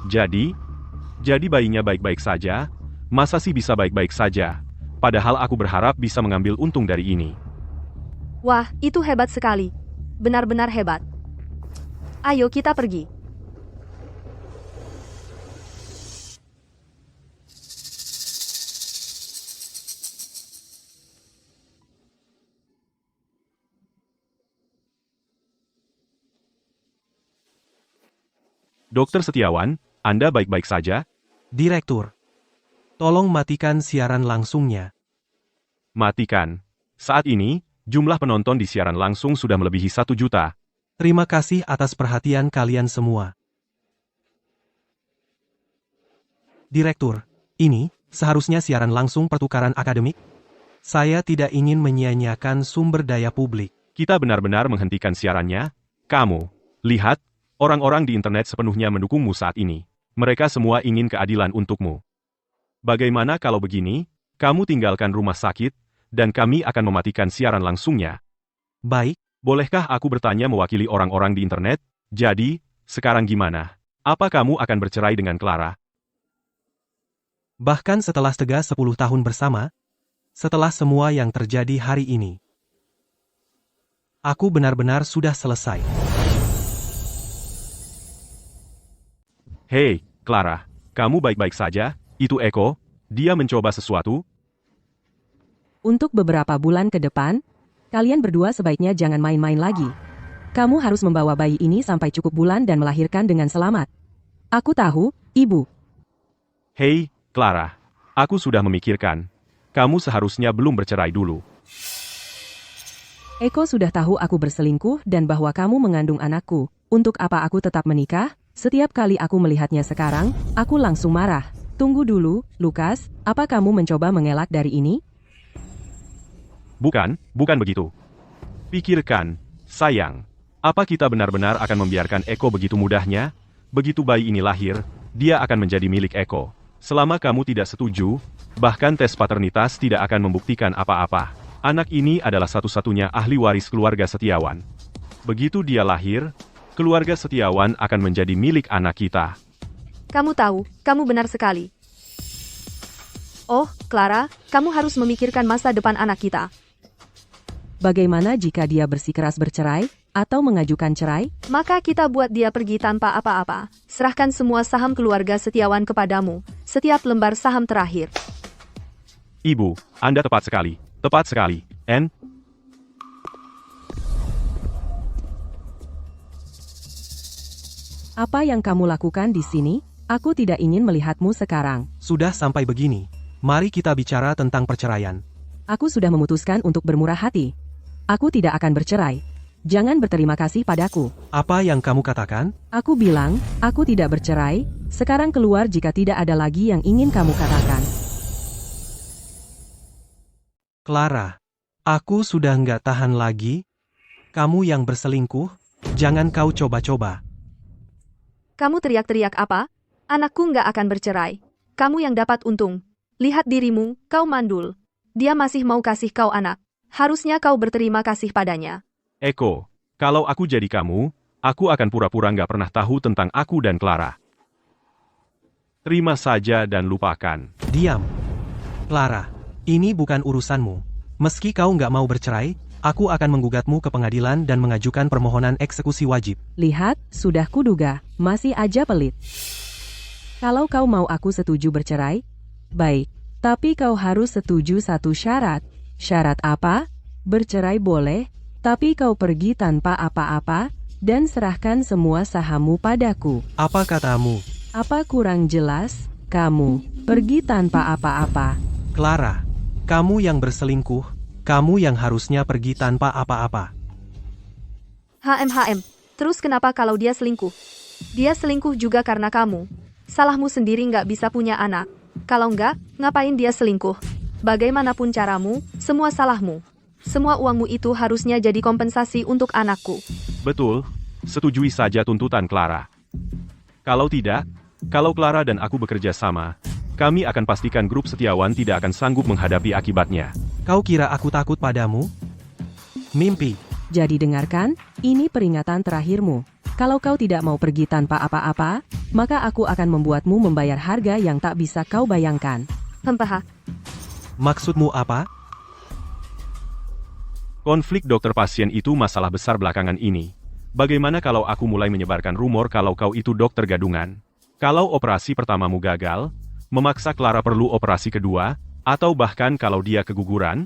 Jadi bayinya baik-baik saja? Masa sih bisa baik-baik saja? Padahal aku berharap bisa mengambil untung dari ini. Wah, itu hebat sekali. Benar-benar hebat. Ayo kita pergi. Dokter Setiawan, Anda baik-baik saja? Direktur, tolong matikan siaran langsungnya. Matikan. Saat ini, jumlah penonton di siaran langsung sudah melebihi 1 juta. Terima kasih atas perhatian kalian semua. Direktur, ini seharusnya siaran langsung pertukaran akademik. Saya tidak ingin menyia-nyiakan sumber daya publik. Kita benar-benar menghentikan siarannya. Kamu, lihat, orang-orang di internet sepenuhnya mendukungmu saat ini. Mereka semua ingin keadilan untukmu. Bagaimana kalau begini, kamu tinggalkan rumah sakit, dan kami akan mematikan siaran langsungnya. Baik, Bolehkah aku bertanya mewakili orang-orang di internet? Jadi, sekarang gimana? Apa kamu akan bercerai dengan Clara? bahkan setelah 10 tahun bersama, setelah semua yang terjadi hari ini, aku benar-benar sudah selesai. Hei, Clara, kamu baik-baik saja? Itu Eko, dia mencoba sesuatu? Untuk beberapa bulan ke depan, Kalian berdua sebaiknya jangan main-main lagi. Kamu harus membawa bayi ini sampai cukup bulan dan melahirkan dengan selamat. Aku tahu, Ibu. Hei, Clara. Aku sudah memikirkan. Kamu seharusnya belum bercerai dulu. Eko sudah tahu aku berselingkuh dan bahwa kamu mengandung anakku. Untuk apa aku tetap menikah? Setiap kali aku melihatnya sekarang, aku langsung marah. Tunggu dulu, Lukas, apa kamu mencoba mengelak dari ini? Bukan begitu. Pikirkan, sayang. Apa kita benar-benar akan membiarkan Eko begitu mudahnya? Begitu bayi ini lahir, dia akan menjadi milik Eko. Selama kamu tidak setuju, bahkan tes paternitas tidak akan membuktikan apa-apa. Anak ini adalah satu-satunya ahli waris keluarga Setiawan. Begitu dia lahir, keluarga Setiawan akan menjadi milik anak kita. Kamu tahu, kamu benar sekali. Oh, Clara, kamu harus memikirkan masa depan anak kita. Bagaimana jika dia bersikeras bercerai, atau mengajukan cerai? Maka kita buat dia pergi tanpa apa-apa. Serahkan semua saham keluarga Setiawan kepadamu, setiap lembar saham terakhir. Ibu, Anda tepat sekali. Tepat sekali, Anne. Apa yang kamu lakukan di sini? Aku tidak ingin melihatmu sekarang. Sudah sampai begini. Mari kita bicara tentang perceraian. Aku sudah memutuskan untuk bermurah hati. Aku tidak akan bercerai. Jangan berterima kasih padaku. Apa yang kamu katakan? Aku bilang, aku tidak bercerai. Sekarang keluar jika tidak ada lagi yang ingin kamu katakan. Clara, aku sudah nggak tahan lagi. Kamu yang berselingkuh, jangan kau coba-coba. Kamu teriak-teriak apa? Anakku nggak akan bercerai. Kamu yang dapat untung. Lihat dirimu, kau mandul. Dia masih mau kasih kau anak. Harusnya kau berterima kasih padanya. Eko, kalau aku jadi kamu, aku akan pura-pura nggak pernah tahu tentang aku dan Clara. Terima saja dan lupakan. Diam. Clara, ini bukan urusanmu. Meski kau nggak mau bercerai, aku akan menggugatmu ke pengadilan dan mengajukan permohonan eksekusi wajib. Lihat, sudah kuduga, masih aja pelit. Kalau kau mau aku setuju bercerai, baik. Tapi kau harus setuju satu syarat. Syarat apa? Bercerai boleh, tapi kau pergi tanpa apa-apa, dan serahkan semua sahammu padaku. Apa katamu? Apa kurang jelas? Kamu pergi tanpa apa-apa. Clara, kamu yang berselingkuh, kamu yang harusnya pergi tanpa apa-apa. Terus kenapa kalau dia selingkuh? Dia selingkuh juga karena kamu. Salahmu sendiri nggak bisa punya anak. Kalau nggak, ngapain dia selingkuh? Bagaimanapun caramu, semua salahmu. Semua uangmu itu harusnya jadi kompensasi untuk anakku. Betul, setujui saja tuntutan Clara. Kalau tidak, kalau Clara dan aku bekerja sama, kami akan pastikan grup Setiawan tidak akan sanggup menghadapi akibatnya. Kau kira aku takut padamu? Mimpi. Jadi dengarkan, ini peringatan terakhirmu. Kalau kau tidak mau pergi tanpa apa-apa, maka aku akan membuatmu membayar harga yang tak bisa kau bayangkan. Hempah. Maksudmu apa? Konflik dokter-pasien itu masalah besar belakangan ini. Bagaimana kalau aku mulai menyebarkan rumor kalau kau itu dokter gadungan? Kalau operasi pertamamu gagal, memaksa Clara perlu operasi kedua, atau bahkan kalau dia keguguran?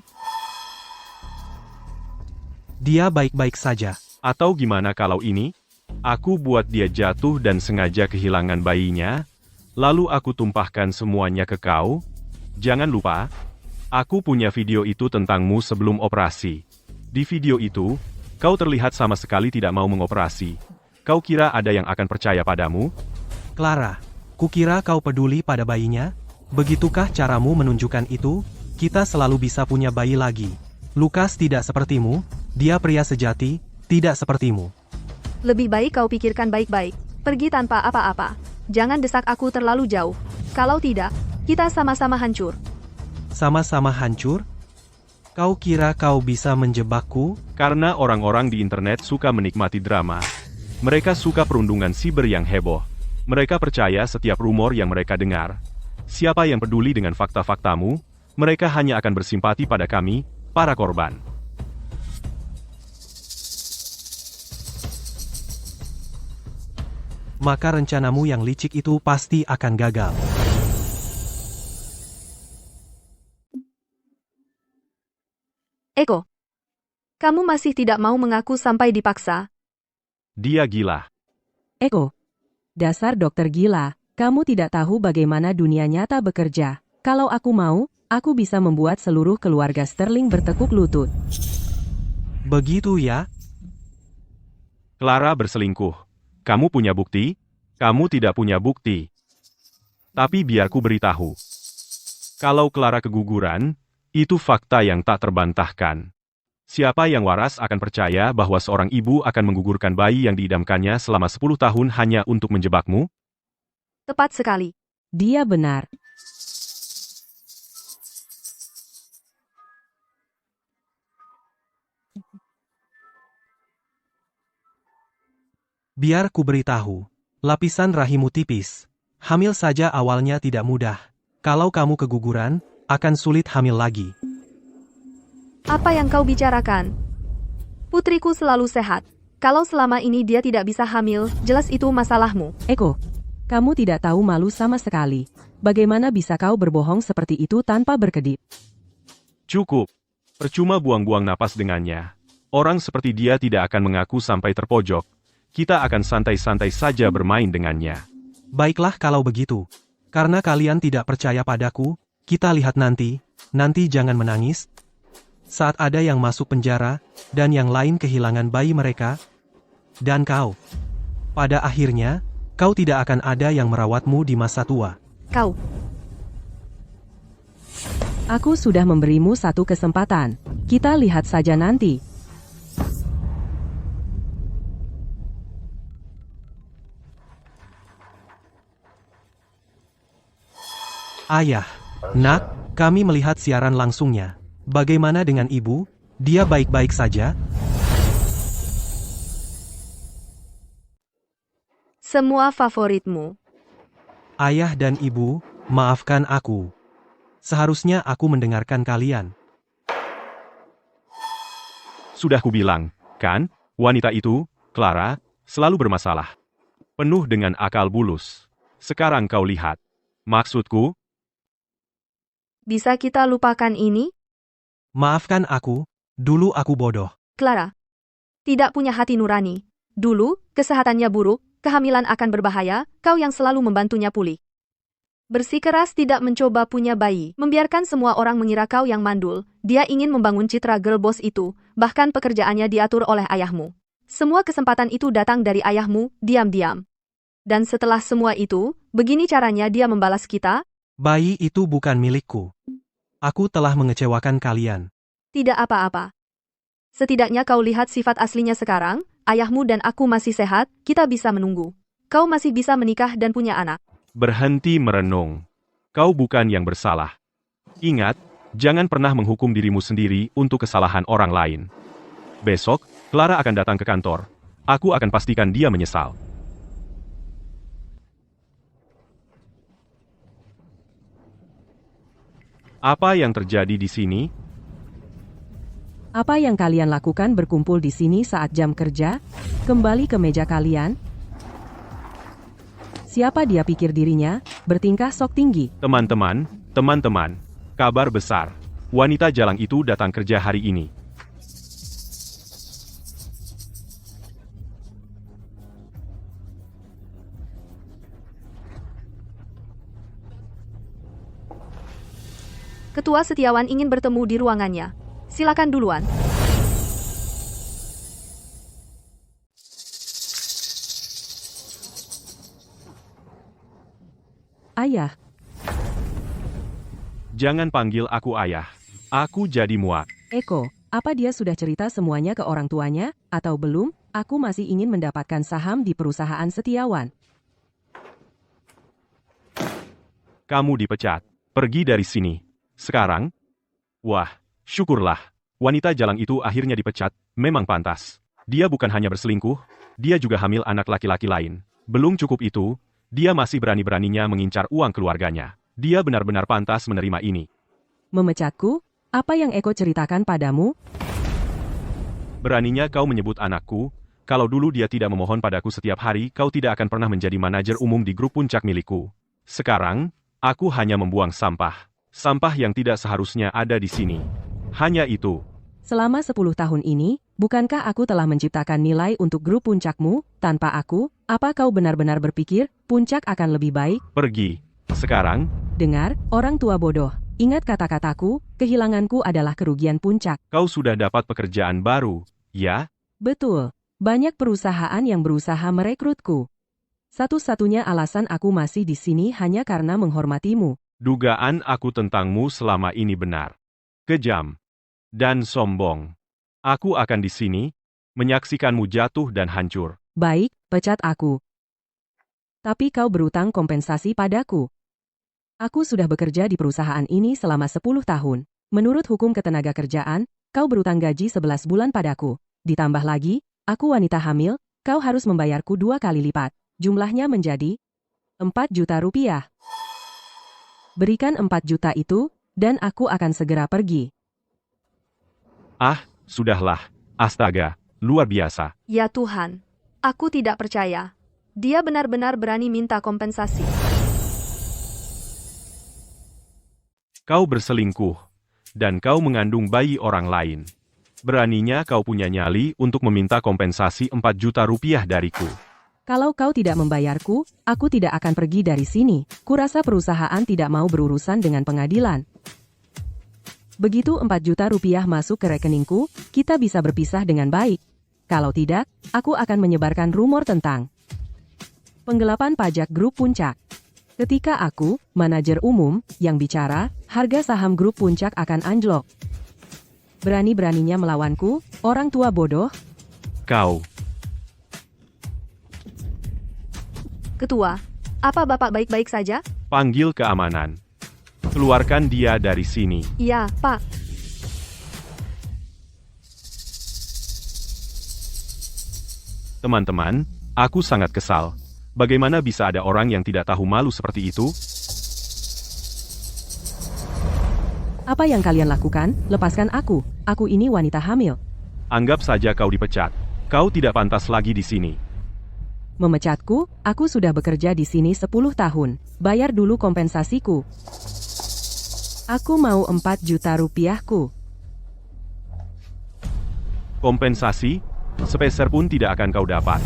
Dia baik-baik saja. Atau gimana kalau ini? Aku buat dia jatuh dan sengaja kehilangan bayinya, lalu aku tumpahkan semuanya ke kau? Jangan lupa, aku punya video itu tentangmu sebelum operasi. Di video itu, kau terlihat sama sekali tidak mau mengoperasi. Kau kira ada yang akan percaya padamu? Clara, kukira kau peduli pada bayinya? Begitukah caramu menunjukkan itu? Kita selalu bisa punya bayi lagi. Lukas tidak sepertimu, dia pria sejati, tidak sepertimu. Lebih baik kau pikirkan baik-baik. Pergi tanpa apa-apa. Jangan desak aku terlalu jauh. Kalau tidak, kita sama-sama hancur. Sama-sama hancur? Kau kira kau bisa menjebakku? Karena orang-orang di internet suka menikmati drama. Mereka suka perundungan siber yang heboh. Mereka percaya setiap rumor yang mereka dengar. Siapa yang peduli dengan fakta-faktamu, mereka hanya akan bersimpati pada kami, para korban. Maka rencanamu yang licik itu pasti akan gagal. Eko, Kamu masih tidak mau mengaku sampai dipaksa. Dia gila. Eko, dasar dokter gila, kamu tidak tahu bagaimana dunia nyata bekerja. Kalau aku mau, aku bisa membuat seluruh keluarga Sterling bertekuk lutut. Begitu ya? Clara berselingkuh. Kamu punya bukti? Kamu tidak punya bukti. Tapi biar ku beritahu. Kalau Clara keguguran, itu fakta yang tak terbantahkan. Siapa yang waras akan percaya bahwa seorang ibu akan menggugurkan bayi yang diidamkannya selama 10 tahun hanya untuk menjebakmu? Tepat sekali. Dia benar. Biar ku beritahu. Lapisan rahimmu tipis. Hamil saja awalnya tidak mudah. Kalau kamu keguguran, akan sulit hamil lagi. Apa yang kau bicarakan? Putriku selalu sehat. Kalau selama ini dia tidak bisa hamil, jelas itu masalahmu. Eko, kamu tidak tahu malu sama sekali. Bagaimana bisa kau berbohong seperti itu tanpa berkedip? Cukup. Percuma buang-buang napas dengannya. Orang seperti dia tidak akan mengaku sampai terpojok. Kita akan santai-santai saja bermain dengannya. Baiklah kalau begitu. Karena kalian tidak percaya padaku, kita lihat nanti. Nanti jangan menangis. Saat ada yang masuk penjara, dan yang lain kehilangan bayi mereka, dan kau. Pada akhirnya, kau tidak akan ada yang merawatmu di masa tua. Kau. Aku sudah memberimu satu kesempatan. Kita lihat saja nanti. Ayah, nak, kami melihat siaran langsungnya. Bagaimana dengan ibu? Dia baik-baik saja? Semua favoritmu. Ayah dan ibu, maafkan aku. Seharusnya aku mendengarkan kalian. Sudah kubilang, kan? Wanita itu, Clara, selalu bermasalah. Penuh dengan akal bulus. Sekarang kau lihat. Maksudku, Bisa kita lupakan ini? Maafkan aku, dulu aku bodoh. Clara. Tidak punya hati nurani. Dulu, kesehatannya buruk, kehamilan akan berbahaya, kau yang selalu membantunya pulih. Bersikeras tidak mencoba punya bayi, membiarkan semua orang mengira kau yang mandul. Dia ingin membangun citra girl boss itu, bahkan pekerjaannya diatur oleh ayahmu. Semua kesempatan itu datang dari ayahmu, diam-diam. Dan setelah semua itu, begini caranya dia membalas kita? Bayi itu bukan milikku. Aku telah mengecewakan kalian. Tidak apa-apa. Setidaknya kau lihat sifat aslinya sekarang, ayahmu dan aku masih sehat, kita bisa menunggu. Kau masih bisa menikah dan punya anak. berhenti merenung. Kau bukan yang bersalah. Ingat, jangan pernah menghukum dirimu sendiri untuk kesalahan orang lain. Besok, Clara akan datang ke kantor. Aku akan pastikan dia menyesal. Apa yang terjadi di sini? Apa yang kalian lakukan berkumpul di sini saat jam kerja? Kembali ke meja kalian. Siapa dia pikir dirinya? Bertingkah sok tinggi. Teman-teman, kabar besar. Wanita jalang itu datang kerja hari ini. Ketua Setiawan ingin bertemu di ruangannya. Silakan duluan. Ayah, Jangan panggil aku ayah. Aku jadi muak. Eko, apa dia sudah cerita semuanya ke orang tuanya, atau belum? Aku masih ingin mendapatkan saham di perusahaan Setiawan. Kamu dipecat. Pergi dari sini. Sekarang? Wah, syukurlah. Wanita jalang itu akhirnya dipecat. Memang pantas. Dia bukan hanya berselingkuh, dia juga hamil anak laki-laki lain. Belum cukup itu, dia masih berani-beraninya mengincar uang keluarganya. Dia benar-benar pantas menerima ini. Memecatku? Apa yang Eko ceritakan padamu? Beraninya kau menyebut anakku, kalau dulu dia tidak memohon padaku setiap hari, kau tidak akan pernah menjadi manajer umum di grup puncak milikku. Sekarang, aku hanya membuang sampah. Sampah yang tidak seharusnya ada di sini. Hanya itu. Selama 10 tahun ini, bukankah aku telah menciptakan nilai untuk grup puncakmu? Tanpa aku, apa kau benar-benar berpikir puncak akan lebih baik? Pergi. Sekarang, Dengar, orang tua bodoh. Ingat kata-kataku, kehilanganku adalah kerugian puncak. kau sudah dapat pekerjaan baru, ya? Betul. Banyak perusahaan yang berusaha merekrutku. Satu-satunya alasan aku masih di sini hanya karena menghormatimu. Dugaan aku tentangmu selama ini benar. Kejam. Dan sombong. Aku akan di sini, menyaksikanmu jatuh dan hancur. Baik, pecat aku. Tapi kau berutang kompensasi padaku. Aku sudah bekerja di perusahaan ini selama 10 tahun. Menurut hukum ketenagakerjaan, kau berutang gaji 11 bulan padaku. Ditambah lagi, aku wanita hamil, kau harus membayarku 2 kali lipat. Jumlahnya menjadi 4 juta rupiah. Berikan 4 juta itu, dan aku akan segera pergi. Ah, sudahlah. Astaga, luar biasa. Ya Tuhan, aku tidak percaya. Dia benar-benar berani minta kompensasi. Kau berselingkuh, dan kau mengandung bayi orang lain. Beraninya kau punya nyali untuk meminta kompensasi 4 juta rupiah dariku. Kalau kau tidak membayarku, aku tidak akan pergi dari sini. Kurasa perusahaan tidak mau berurusan dengan pengadilan. Begitu 4 juta rupiah masuk ke rekeningku, kita bisa berpisah dengan baik. Kalau tidak, aku akan menyebarkan rumor tentang penggelapan pajak grup puncak. Ketika aku, manajer umum, yang bicara, harga saham grup puncak akan anjlok. Berani-beraninya melawanku, orang tua bodoh. Kau, Ketua, apa Bapak baik-baik saja? panggil keamanan. Keluarkan dia dari sini. Iya, Pak. Teman-teman, aku sangat kesal. Bagaimana bisa ada orang yang tidak tahu malu seperti itu? Apa yang kalian lakukan? Lepaskan aku. Aku ini wanita hamil. Anggap saja kau dipecat. Kau tidak pantas lagi di sini. Memecatku? Aku sudah bekerja di sini 10 tahun. Bayar dulu kompensasiku. Aku mau 4 juta rupiahku. Kompensasi? Sepeser pun tidak akan kau dapat.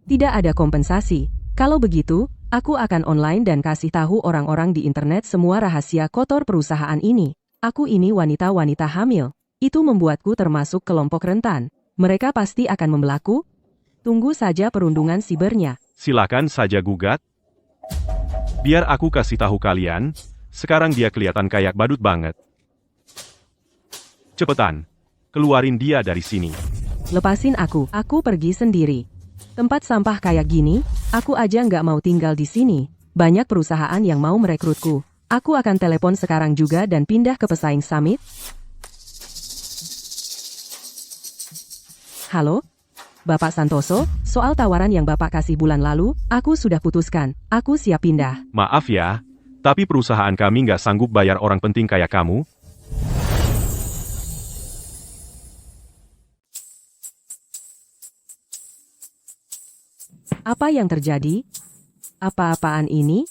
Tidak ada kompensasi. Kalau begitu, aku akan online dan kasih tahu orang-orang di internet semua rahasia kotor perusahaan ini. Aku ini wanita-wanita hamil. Itu membuatku termasuk kelompok rentan. Mereka pasti akan membelaku. Tunggu saja perundungan sibernya. Silakan saja gugat. Biar aku kasih tahu kalian, sekarang dia kelihatan kayak badut banget. Cepetan, keluarin dia dari sini. Lepasin aku pergi sendiri. Tempat sampah kayak gini, aku aja nggak mau tinggal di sini. Banyak perusahaan yang mau merekrutku. Aku akan telepon sekarang juga dan pindah ke pesaing summit. Halo? Bapak Santoso, soal tawaran yang Bapak kasih bulan lalu, aku sudah putuskan. Aku siap pindah. Maaf ya, tapi perusahaan kami nggak sanggup bayar orang penting kayak kamu. Apa yang terjadi? Apa-apaan ini?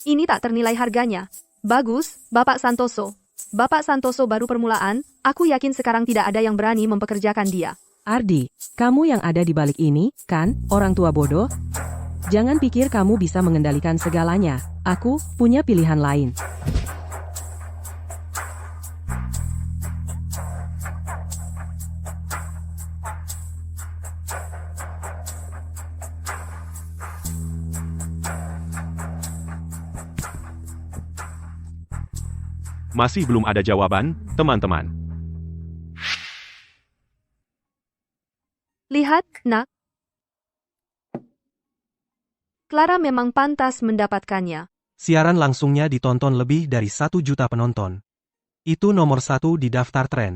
Ini tak ternilai harganya. Bagus, Bapak Santoso. Bapak Santoso baru permulaan, aku yakin sekarang tidak ada yang berani mempekerjakan dia. Ardi, kamu yang ada di balik ini, kan, orang tua bodoh? Jangan pikir kamu bisa mengendalikan segalanya. Aku punya pilihan lain. Masih belum ada jawaban, teman-teman. Lihat, nak. Clara memang pantas mendapatkannya. Siaran langsungnya ditonton lebih dari 1 juta penonton. Itu nomor 1 di daftar tren.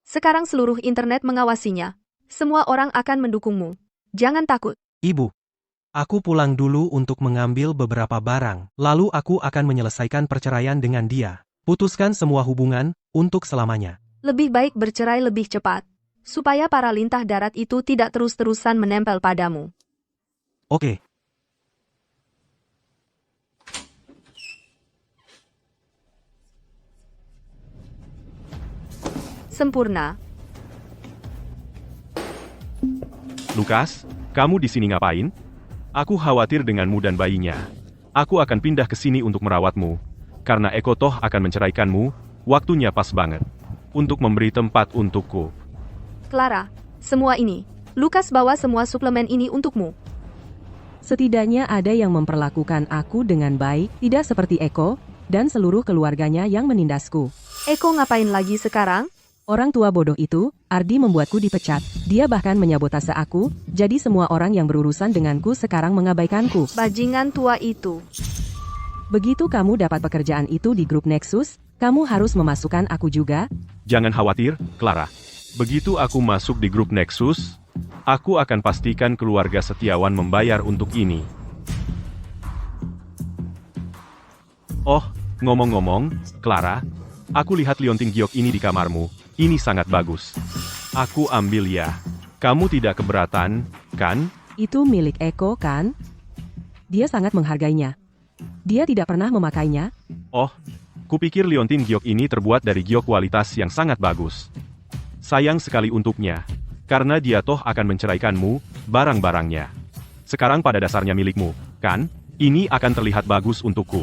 Sekarang seluruh internet mengawasinya. Semua orang akan mendukungmu. Jangan takut. Ibu, aku pulang dulu untuk mengambil beberapa barang. Lalu aku akan menyelesaikan perceraian dengan dia. Putuskan semua hubungan, untuk selamanya. Lebih baik bercerai lebih cepat. Supaya para lintah darat itu tidak terus-terusan menempel padamu. Oke. Sempurna. Lukas, kamu di sini ngapain? Aku khawatir denganmu dan bayinya. Aku akan pindah ke sini untuk merawatmu. Karena Eko toh akan menceraikanmu, waktunya pas banget. Untuk memberi tempat untukku. Clara, semua ini. Lukas bawa semua suplemen ini untukmu. Setidaknya ada yang memperlakukan aku dengan baik, tidak seperti Eko, dan seluruh keluarganya yang menindasku. Eko ngapain lagi sekarang? Orang tua bodoh itu, Ardi membuatku dipecat. Dia bahkan menyabotase aku, jadi semua orang yang berurusan denganku sekarang mengabaikanku. Bajingan tua itu. Begitu kamu dapat pekerjaan itu di grup Nexus, kamu harus memasukkan aku juga. Jangan khawatir, Clara. Begitu aku masuk di grup Nexus, aku akan pastikan keluarga Setiawan membayar untuk ini. Oh, ngomong-ngomong, Clara, aku lihat liontin giok ini di kamarmu. Ini sangat bagus. Aku ambil ya. Kamu tidak keberatan, kan? Itu milik Eko kan? Dia sangat menghargainya. Dia tidak pernah memakainya. Oh, kupikir liontin giok ini terbuat dari giok kualitas yang sangat bagus. Sayang sekali untuknya. Karena dia toh akan menceraikanmu, barang-barangnya. Sekarang pada dasarnya milikmu, kan? Ini akan terlihat bagus untukku.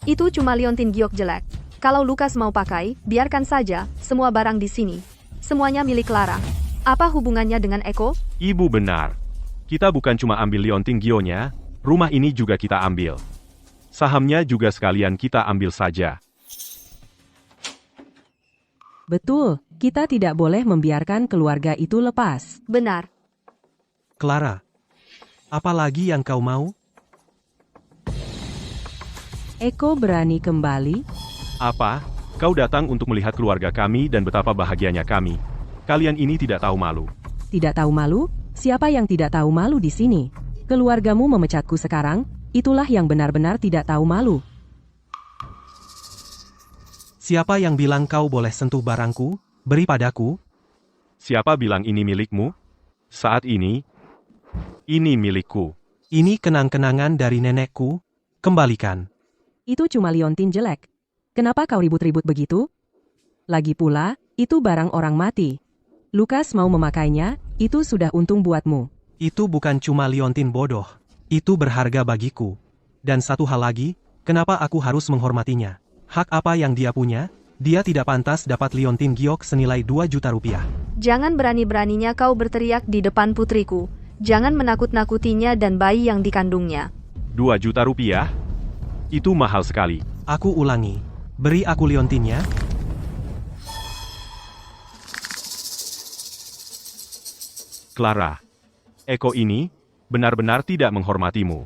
Itu cuma liontin giok jelek. Kalau Lukas mau pakai, biarkan saja, semua barang di sini. Semuanya milik Clara. Apa hubungannya dengan Eko? Ibu benar. Kita bukan cuma ambil liontin gionya, rumah ini juga kita ambil. Sahamnya juga sekalian kita ambil saja. Betul, kita tidak boleh membiarkan keluarga itu lepas. Benar. Clara, apa lagi yang kau mau? Eko berani kembali? Apa? Kau datang untuk melihat keluarga kami dan betapa bahagianya kami. Kalian ini tidak tahu malu. Tidak tahu malu? Siapa yang tidak tahu malu di sini? Keluargamu memecatku sekarang, itulah yang benar-benar tidak tahu malu. Siapa yang bilang kau boleh sentuh barangku? Beri padaku. Siapa bilang ini milikmu? Saat ini milikku. Ini kenang-kenangan dari nenekku. Kembalikan. Itu cuma liontin jelek. Kenapa kau ribut-ribut begitu? Lagi pula, itu barang orang mati. Lukas mau memakainya, itu sudah untung buatmu. Itu bukan cuma liontin bodoh. Itu berharga bagiku. Dan satu hal lagi, kenapa aku harus menghormatinya? Hak apa yang dia punya? Dia tidak pantas dapat liontin giok senilai 2 juta rupiah. Jangan berani-beraninya kau berteriak di depan putriku. Jangan menakut-nakutinya dan bayi yang dikandungnya. 2 juta rupiah? Itu mahal sekali. Aku ulangi. Beri aku liontinnya. Clara, Eko ini benar-benar tidak menghormatimu.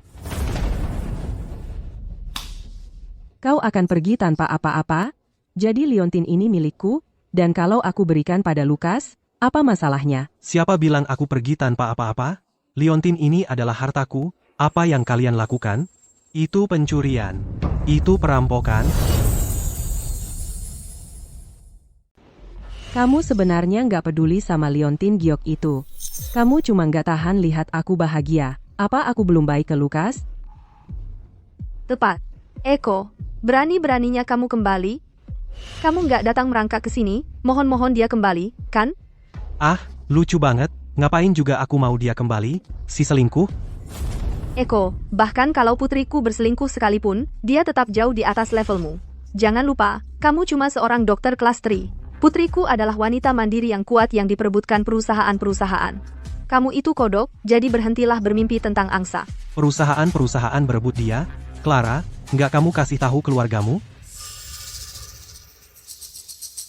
Kau akan pergi tanpa apa-apa? Jadi liontin ini milikku, dan kalau aku berikan pada Lukas, apa masalahnya? Siapa bilang aku pergi tanpa apa-apa? Liontin ini adalah hartaku. Apa yang kalian lakukan? Itu pencurian. Itu perampokan. Kamu sebenarnya nggak peduli sama liontin giok itu. Kamu cuma nggak tahan lihat aku bahagia. Apa aku belum baik ke Lukas? Tepat. Eko, berani-beraninya kamu kembali? Kamu nggak datang merangkak ke sini, mohon-mohon dia kembali, kan? Ah, lucu banget. Ngapain juga aku mau dia kembali? Si selingkuh? Eko, bahkan kalau putriku berselingkuh sekalipun, dia tetap jauh di atas levelmu. Jangan lupa, kamu cuma seorang dokter kelas 3. Putriku adalah wanita mandiri yang kuat yang diperebutkan perusahaan-perusahaan. Kamu itu kodok, jadi berhentilah bermimpi tentang angsa. Perusahaan-perusahaan berebut dia? Clara, nggak kamu kasih tahu keluargamu?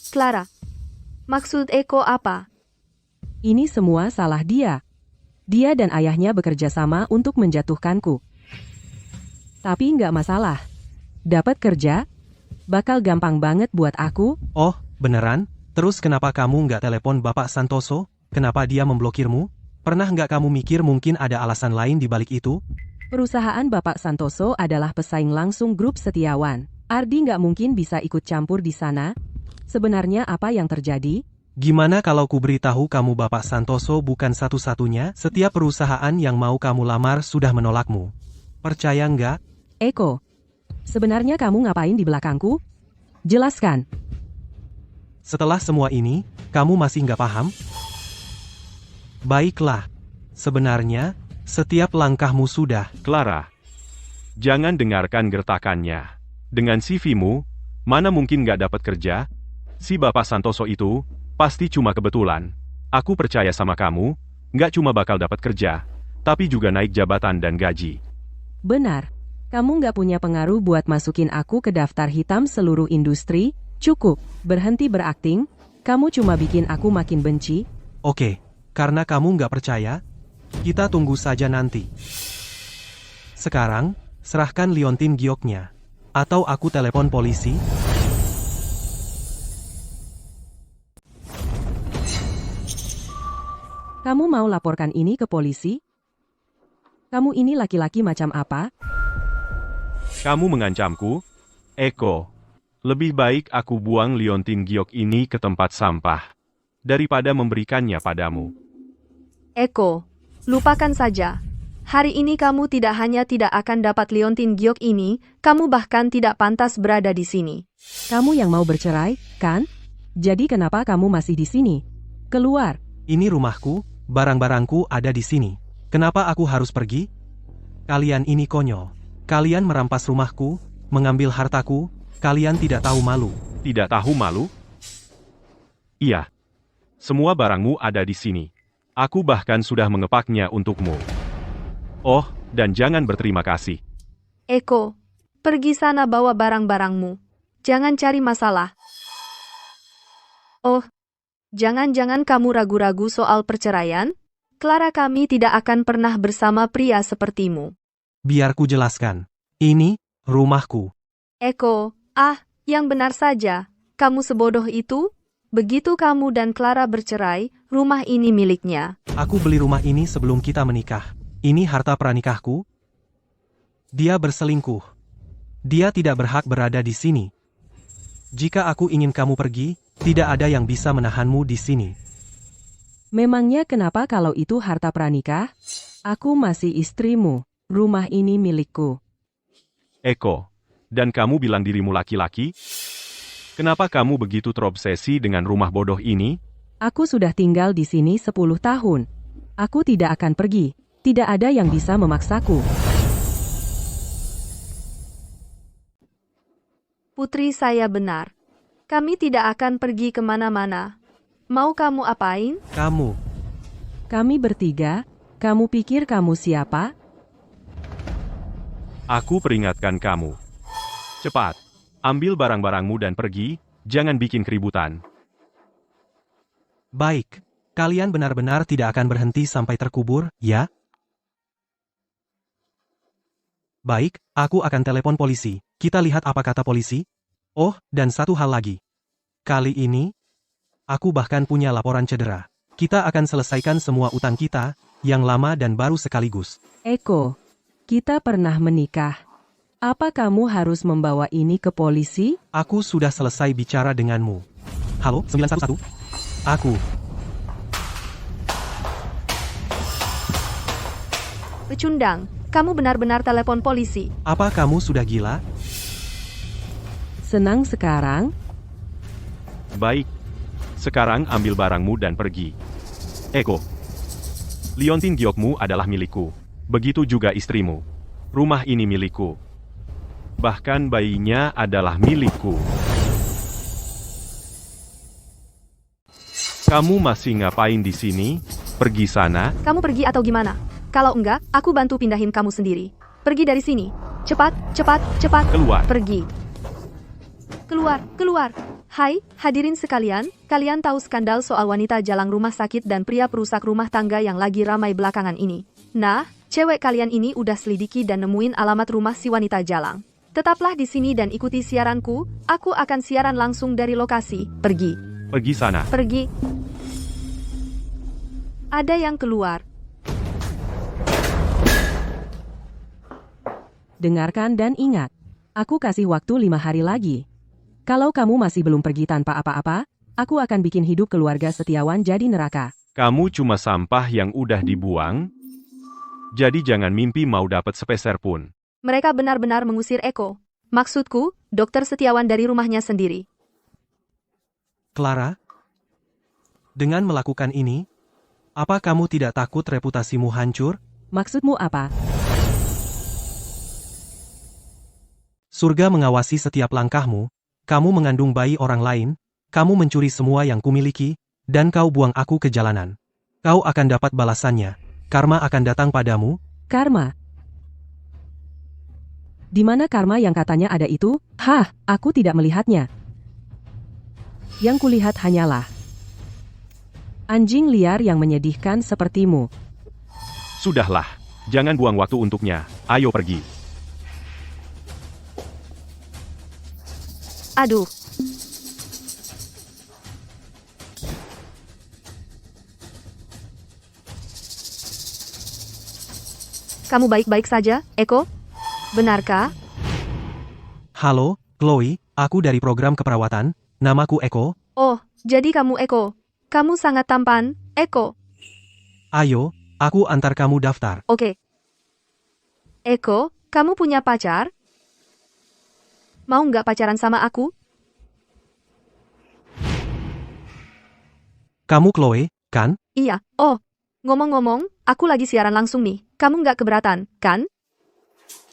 Clara, maksud Eko apa? Ini semua salah dia. Dia dan ayahnya bekerja sama untuk menjatuhkanku. Tapi nggak masalah. Dapat kerja, bakal gampang banget buat aku. Oh, beneran? Terus kenapa kamu nggak telepon Bapak Santoso? Kenapa dia memblokirmu? Pernah nggak kamu mikir mungkin ada alasan lain di balik itu? Perusahaan Bapak Santoso adalah pesaing langsung grup Setiawan. Ardi nggak mungkin bisa ikut campur di sana. Sebenarnya apa yang terjadi? Gimana kalau ku beritahu kamu Bapak Santoso bukan satu-satunya? Setiap perusahaan yang mau kamu lamar sudah menolakmu. Percaya nggak? Eko, Sebenarnya kamu ngapain di belakangku? Jelaskan. Setelah semua ini, kamu masih nggak paham? Baiklah. Sebenarnya, setiap langkahmu sudah. Clara, jangan dengarkan gertakannya. Dengan CV-mu, mana mungkin nggak dapat kerja? Si Bapak Santoso itu, pasti cuma kebetulan. Aku percaya sama kamu, nggak cuma bakal dapat kerja, tapi juga naik jabatan dan gaji. Benar. Kamu nggak punya pengaruh buat masukin aku ke daftar hitam seluruh industri. Cukup. Berhenti berakting. Kamu cuma bikin aku makin benci. Oke, karena kamu nggak percaya, kita tunggu saja nanti. Sekarang, serahkan liontin gioknya. Atau aku telepon polisi. Kamu mau laporkan ini ke polisi? Kamu ini laki-laki macam apa? Kamu mengancamku? Eko, lebih baik aku buang liontin giok ini ke tempat sampah, daripada memberikannya padamu. Eko, lupakan saja. Hari ini kamu tidak hanya tidak akan dapat liontin giok ini, kamu bahkan tidak pantas berada di sini. Kamu yang mau bercerai, kan? Jadi kenapa kamu masih di sini? Keluar. Ini rumahku, barang-barangku ada di sini. Kenapa aku harus pergi? Kalian ini konyol. Kalian merampas rumahku, mengambil hartaku, kalian tidak tahu malu. Tidak tahu malu? Iya. Semua barangmu ada di sini. Aku bahkan sudah mengepaknya untukmu. Oh, dan jangan berterima kasih. Eko, pergi sana bawa barang-barangmu. Jangan cari masalah. Oh, jangan-jangan kamu ragu-ragu soal perceraian? Clara, kami tidak akan pernah bersama pria sepertimu. Biar ku jelaskan. Ini, rumahku. Eko, yang benar saja. Kamu sebodoh itu? Begitu kamu dan Clara bercerai, rumah ini miliknya. Aku beli rumah ini sebelum kita menikah. Ini harta pranikahku. Dia berselingkuh. Dia tidak berhak berada di sini. Jika aku ingin kamu pergi, tidak ada yang bisa menahanmu di sini. Memangnya kenapa kalau itu harta pranikah? Aku masih istrimu. Rumah ini milikku. Eko, dan kamu bilang dirimu laki-laki? Kenapa kamu begitu terobsesi dengan rumah bodoh ini? Aku sudah tinggal di sini 10 tahun. Aku tidak akan pergi. Tidak ada yang bisa memaksaku. Putri saya benar. Kami tidak akan pergi kemana-mana. Mau kamu apain? Kamu. Kami bertiga. Kamu pikir kamu siapa? Aku peringatkan kamu. Cepat, ambil barang-barangmu dan pergi, jangan bikin keributan. Baik. Kalian benar-benar tidak akan berhenti sampai terkubur, ya? Baik, aku akan telepon polisi. Kita lihat apa kata polisi. Oh, dan satu hal lagi. Kali ini, aku bahkan punya laporan cedera. Kita akan selesaikan semua utang kita, yang lama dan baru sekaligus. Eko, kita pernah menikah. Apa kamu harus membawa ini ke polisi? Aku sudah selesai bicara denganmu. Halo, 911? Aku. Pecundang, kamu benar-benar telepon polisi. Apa kamu sudah gila? Senang sekarang? Baik. Sekarang ambil barangmu dan pergi. Eko. Liontin giokmu adalah milikku. Begitu juga istrimu. Rumah ini milikku. Bahkan bayinya adalah milikku. Kamu masih ngapain di sini? Pergi sana. Kamu pergi atau gimana? Kalau enggak, aku bantu pindahin kamu sendiri. Pergi dari sini. Cepat, cepat, cepat. Keluar. Pergi. Keluar, keluar. Hai, hadirin sekalian, kalian tahu skandal soal wanita jalang rumah sakit dan pria perusak rumah tangga yang lagi ramai belakangan ini. Nah, cewek kalian ini udah selidiki dan nemuin alamat rumah si wanita jalang. Tetaplah di sini dan ikuti siaranku, aku akan siaran langsung dari lokasi. Pergi. Pergi sana. Pergi. Ada yang keluar. Dengarkan dan ingat. Aku kasih waktu 5 hari lagi. Kalau kamu masih belum pergi tanpa apa-apa, aku akan bikin hidup keluarga Setiawan jadi neraka. Kamu cuma sampah yang udah dibuang? Jadi jangan mimpi mau dapat sepeser pun. Mereka benar-benar mengusir Eko. Maksudku, Dokter Setiawan dari rumahnya sendiri. Clara? Dengan melakukan ini, apa kamu tidak takut reputasimu hancur? Maksudmu apa? Surga mengawasi setiap langkahmu, kamu mengandung bayi orang lain, kamu mencuri semua yang kumiliki, dan kau buang aku ke jalanan. Kau akan dapat balasannya. Karma akan datang padamu. Karma? Di mana karma yang katanya ada itu? Hah, aku tidak melihatnya. Yang kulihat hanyalah anjing liar yang menyedihkan sepertimu. Sudahlah, jangan buang waktu untuknya. Ayo pergi. Aduh. Kamu baik-baik saja, Eko? Benarkah? Halo, Chloe, aku dari program keperawatan, namaku Eko. Oh, jadi kamu Eko. Kamu sangat tampan, Eko. Ayo, aku antar kamu daftar. Oke. Eko, kamu punya pacar? Mau nggak pacaran sama aku? Kamu Chloe, kan? Iya. Oh, ngomong-ngomong, aku lagi siaran langsung nih. Kamu nggak keberatan, kan?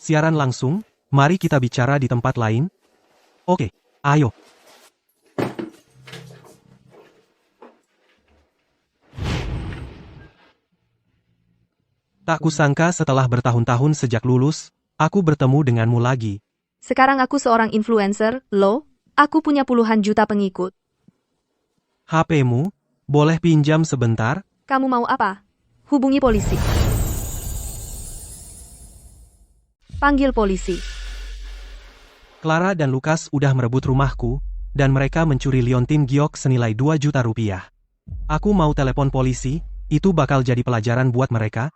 Siaran langsung, mari kita bicara di tempat lain. Oke, ayo. Tak kusangka setelah bertahun-tahun sejak lulus, aku bertemu denganmu lagi. Sekarang aku seorang influencer, loh. Aku punya puluhan juta pengikut. HP-mu, boleh pinjam sebentar? Kamu mau apa? Hubungi polisi. Panggil polisi. Clara dan Lukas udah merebut rumahku, dan mereka mencuri liontin giok senilai 2 juta rupiah. Aku mau telepon polisi, itu bakal jadi pelajaran buat mereka.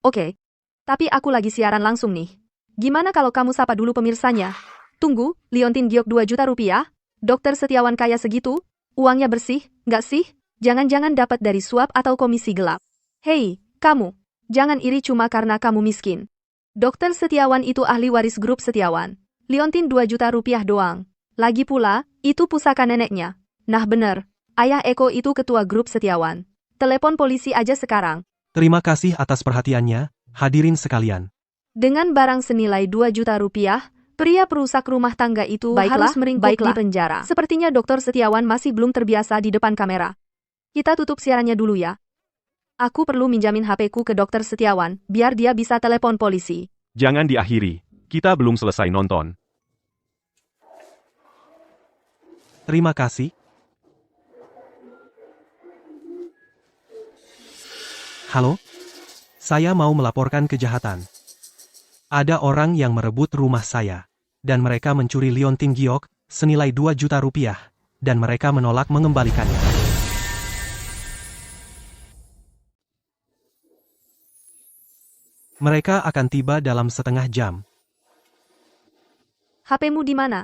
Oke. Tapi aku lagi siaran langsung nih. Gimana kalau kamu sapa dulu pemirsanya? Tunggu, liontin giok 2 juta rupiah? Dokter Setiawan kaya segitu? Uangnya bersih, nggak sih? Jangan-jangan dapat dari suap atau komisi gelap. Hei, kamu. Jangan iri cuma karena kamu miskin. Dokter Setiawan itu ahli waris grup Setiawan. Liontin 2 juta rupiah doang. Lagi pula, itu pusaka neneknya. Nah bener, ayah Eko itu ketua grup Setiawan. Telepon polisi aja sekarang. Terima kasih atas perhatiannya, hadirin sekalian. Dengan barang senilai 2 juta rupiah, pria perusak rumah tangga itu harus meringkuk di penjara. Sepertinya Dokter Setiawan masih belum terbiasa di depan kamera. Kita tutup siarannya dulu ya. Aku perlu minjamin HP-ku ke Dokter Setiawan, biar dia bisa telepon polisi. Jangan diakhiri. Kita belum selesai nonton. Terima kasih. Halo? Saya mau melaporkan kejahatan. Ada orang yang merebut rumah saya, dan mereka mencuri liontin giok senilai 2 juta rupiah, dan mereka menolak mengembalikannya. Mereka akan tiba dalam setengah jam. HP-mu di mana?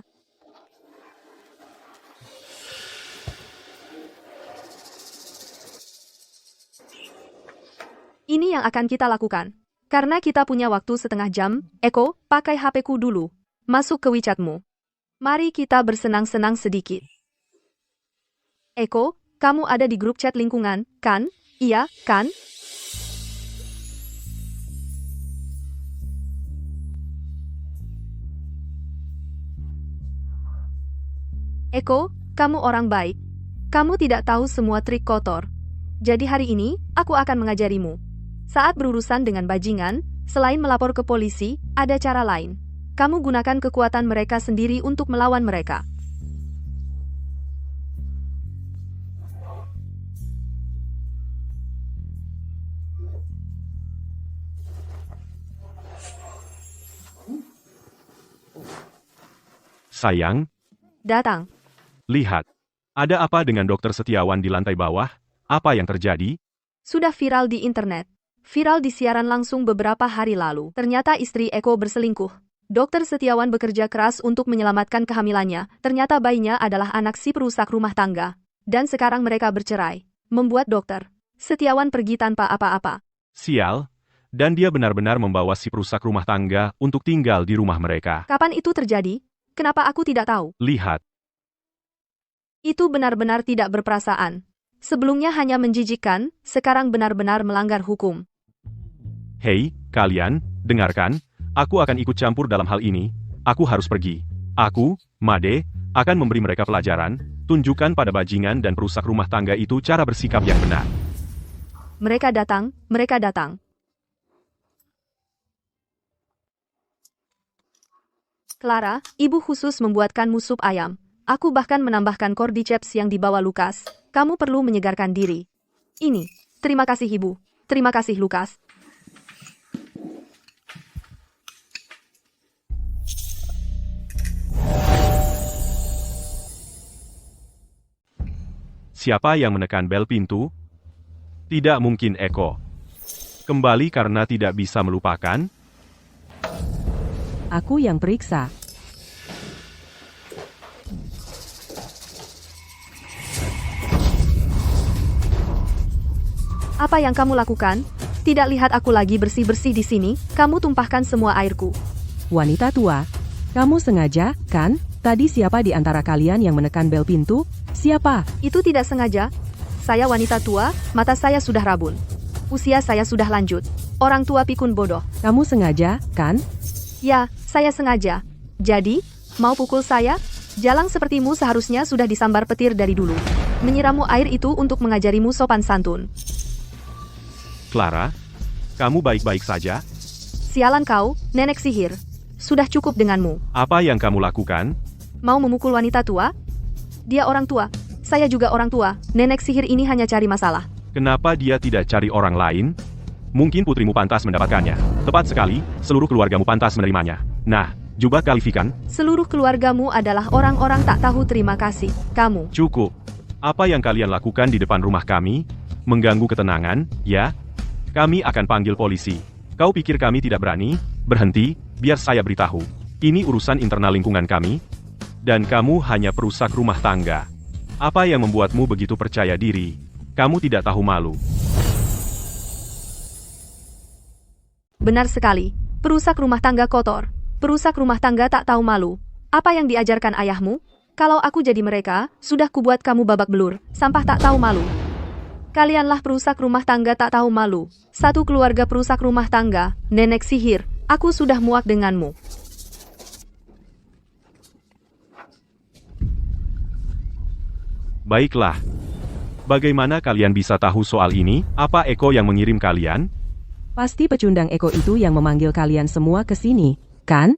Ini yang akan kita lakukan. Karena kita punya waktu setengah jam, Eko, pakai HP-ku dulu. Masuk ke WeChat-mu. Mari kita bersenang-senang sedikit. Eko, kamu ada di grup chat lingkungan, kan? Iya, kan? Eko, kamu orang baik. Kamu tidak tahu semua trik kotor. Jadi hari ini, aku akan mengajarimu. Saat berurusan dengan bajingan, selain melapor ke polisi, ada cara lain. Kamu gunakan kekuatan mereka sendiri untuk melawan mereka. Sayang, Datang. lihat. Ada apa dengan Dokter Setiawan di lantai bawah? Apa yang terjadi? Sudah viral di internet. Viral di siaran langsung beberapa hari lalu. Ternyata istri Eko berselingkuh. Dokter Setiawan bekerja keras untuk menyelamatkan kehamilannya. Ternyata bayinya adalah anak si perusak rumah tangga. Dan sekarang mereka bercerai. Membuat Dokter Setiawan pergi tanpa apa-apa. Sial, Dan dia benar-benar membawa si perusak rumah tangga untuk tinggal di rumah mereka. Kapan itu terjadi? Kenapa aku tidak tahu? Lihat, Itu benar-benar tidak berperasaan. Sebelumnya hanya menjijikkan, sekarang benar-benar melanggar hukum. hei, kalian, dengarkan, aku akan ikut campur dalam hal ini, aku harus pergi. Aku, Made, akan memberi mereka pelajaran, tunjukkan pada bajingan dan perusak rumah tangga itu cara bersikap yang benar. Mereka datang, mereka datang. Clara, ibu khusus membuatkanmu sup ayam. Aku bahkan menambahkan cordyceps yang dibawa Lukas. Kamu perlu menyegarkan diri. Ini. Terima kasih ibu. Terima kasih Lukas. Siapa yang menekan bel pintu? Tidak mungkin Eko. Kembali karena tidak bisa melupakan? Aku yang periksa. Apa yang kamu lakukan? Tidak lihat aku lagi bersih-bersih di sini, kamu tumpahkan semua airku. Wanita tua, kamu sengaja, kan? Tadi siapa di antara kalian yang menekan bel pintu? Siapa? Itu tidak sengaja. Saya wanita tua, mata saya sudah rabun. Usia saya sudah lanjut. Orang tua pikun bodoh. Kamu sengaja, kan? Ya, saya sengaja. Jadi, mau pukul saya? Jalang sepertimu seharusnya sudah disambar petir dari dulu. Menyirammu air itu untuk mengajarimu sopan santun. Clara, kamu baik-baik saja? Sialan kau, nenek sihir. Sudah cukup denganmu. Apa yang kamu lakukan? Mau memukul wanita tua? Dia orang tua. Saya juga orang tua. Nenek sihir ini hanya cari masalah. Kenapa dia tidak cari orang lain? Mungkin putrimu pantas mendapatkannya. Tepat sekali, seluruh keluargamu pantas menerimanya. Nah, jubah kalifikan? Seluruh keluargamu adalah orang-orang tak tahu terima kasih. Kamu. Cukup. Apa yang kalian lakukan di depan rumah kami? Mengganggu ketenangan, ya? Kami akan panggil polisi. Kau pikir kami tidak berani? Berhenti, biar saya beritahu. Ini urusan internal lingkungan kami. Dan kamu hanya perusak rumah tangga. Apa yang membuatmu begitu percaya diri? Kamu tidak tahu malu. Benar sekali. Perusak rumah tangga kotor. Perusak rumah tangga tak tahu malu. Apa yang diajarkan ayahmu? Kalau aku jadi mereka, sudah kubuat kamu babak belur. Sampah tak tahu malu. Kalianlah perusak rumah tangga tak tahu malu. Satu keluarga perusak rumah tangga. Nenek sihir. Aku sudah muak denganmu. Baiklah. Bagaimana kalian bisa tahu soal ini? Apa Eko yang mengirim kalian? Pasti pecundang Eko itu yang memanggil kalian semua ke sini, kan?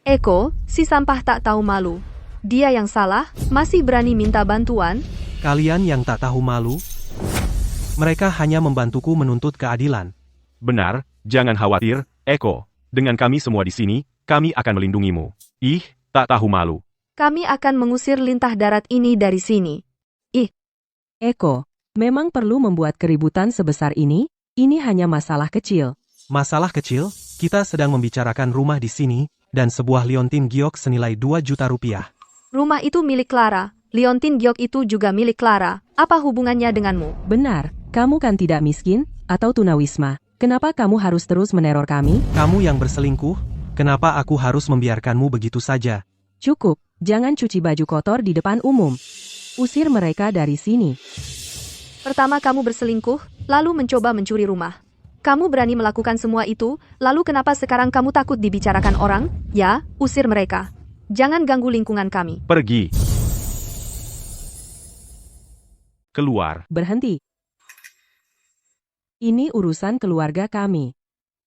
Eko, si sampah tak tahu malu. Dia yang salah, masih berani minta bantuan. Kalian yang tak tahu malu? Mereka hanya membantuku menuntut keadilan. Benar, jangan khawatir, Eko. Dengan kami semua di sini, kami akan melindungimu. Ih, tak tahu malu. Kami akan mengusir lintah darat ini dari sini. Eko, memang perlu membuat keributan sebesar ini? Ini hanya masalah kecil. Masalah kecil, kita sedang membicarakan rumah di sini, dan sebuah liontin giok senilai 2 juta rupiah. Rumah itu milik Clara. Liontin giok itu juga milik Clara. Apa hubungannya denganmu? Benar, kamu kan tidak miskin, atau tunawisma. Kenapa kamu harus terus meneror kami? Kamu yang berselingkuh, kenapa aku harus membiarkanmu begitu saja? Cukup, jangan cuci baju kotor di depan umum. Usir mereka dari sini. Pertama kamu berselingkuh, lalu mencoba mencuri rumah. Kamu berani melakukan semua itu, lalu kenapa sekarang kamu takut dibicarakan orang? Ya, usir mereka. Jangan ganggu lingkungan kami. Pergi. Keluar. Berhenti. Ini urusan keluarga kami.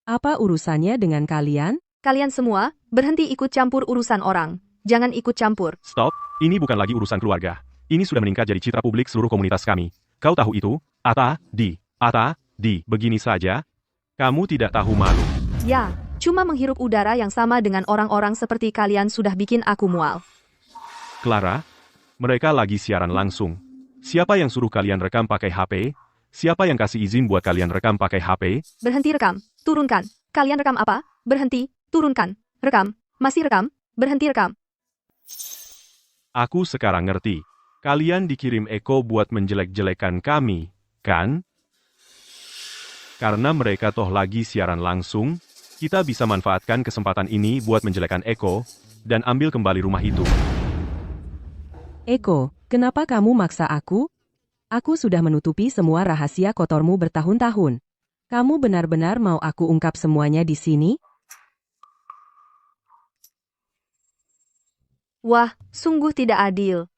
Apa urusannya dengan kalian? Kalian semua, berhenti ikut campur urusan orang. Jangan ikut campur. Stop, ini bukan lagi urusan keluarga. Ini sudah meningkat jadi citra publik seluruh komunitas kami. Kau tahu itu? Ata, di, begini saja. Kamu tidak tahu malu. Ya, cuma menghirup udara yang sama dengan orang-orang seperti kalian sudah bikin aku mual. Clara, mereka lagi siaran langsung. Siapa yang suruh kalian rekam pakai HP? Siapa yang kasih izin buat kalian rekam pakai HP? Berhenti rekam, turunkan. Kalian rekam apa? Berhenti, turunkan. Rekam, masih rekam, berhenti rekam. Aku sekarang ngerti. Kalian dikirim Eko buat menjelek-jelekan kami, kan? Karena mereka toh lagi siaran langsung, kita bisa manfaatkan kesempatan ini buat menjelekkan Eko, dan ambil kembali rumah itu. Eko, kenapa kamu maksa aku? Aku sudah menutupi semua rahasia kotormu bertahun-tahun. Kamu benar-benar mau aku ungkap semuanya di sini? Wah, sungguh tidak adil.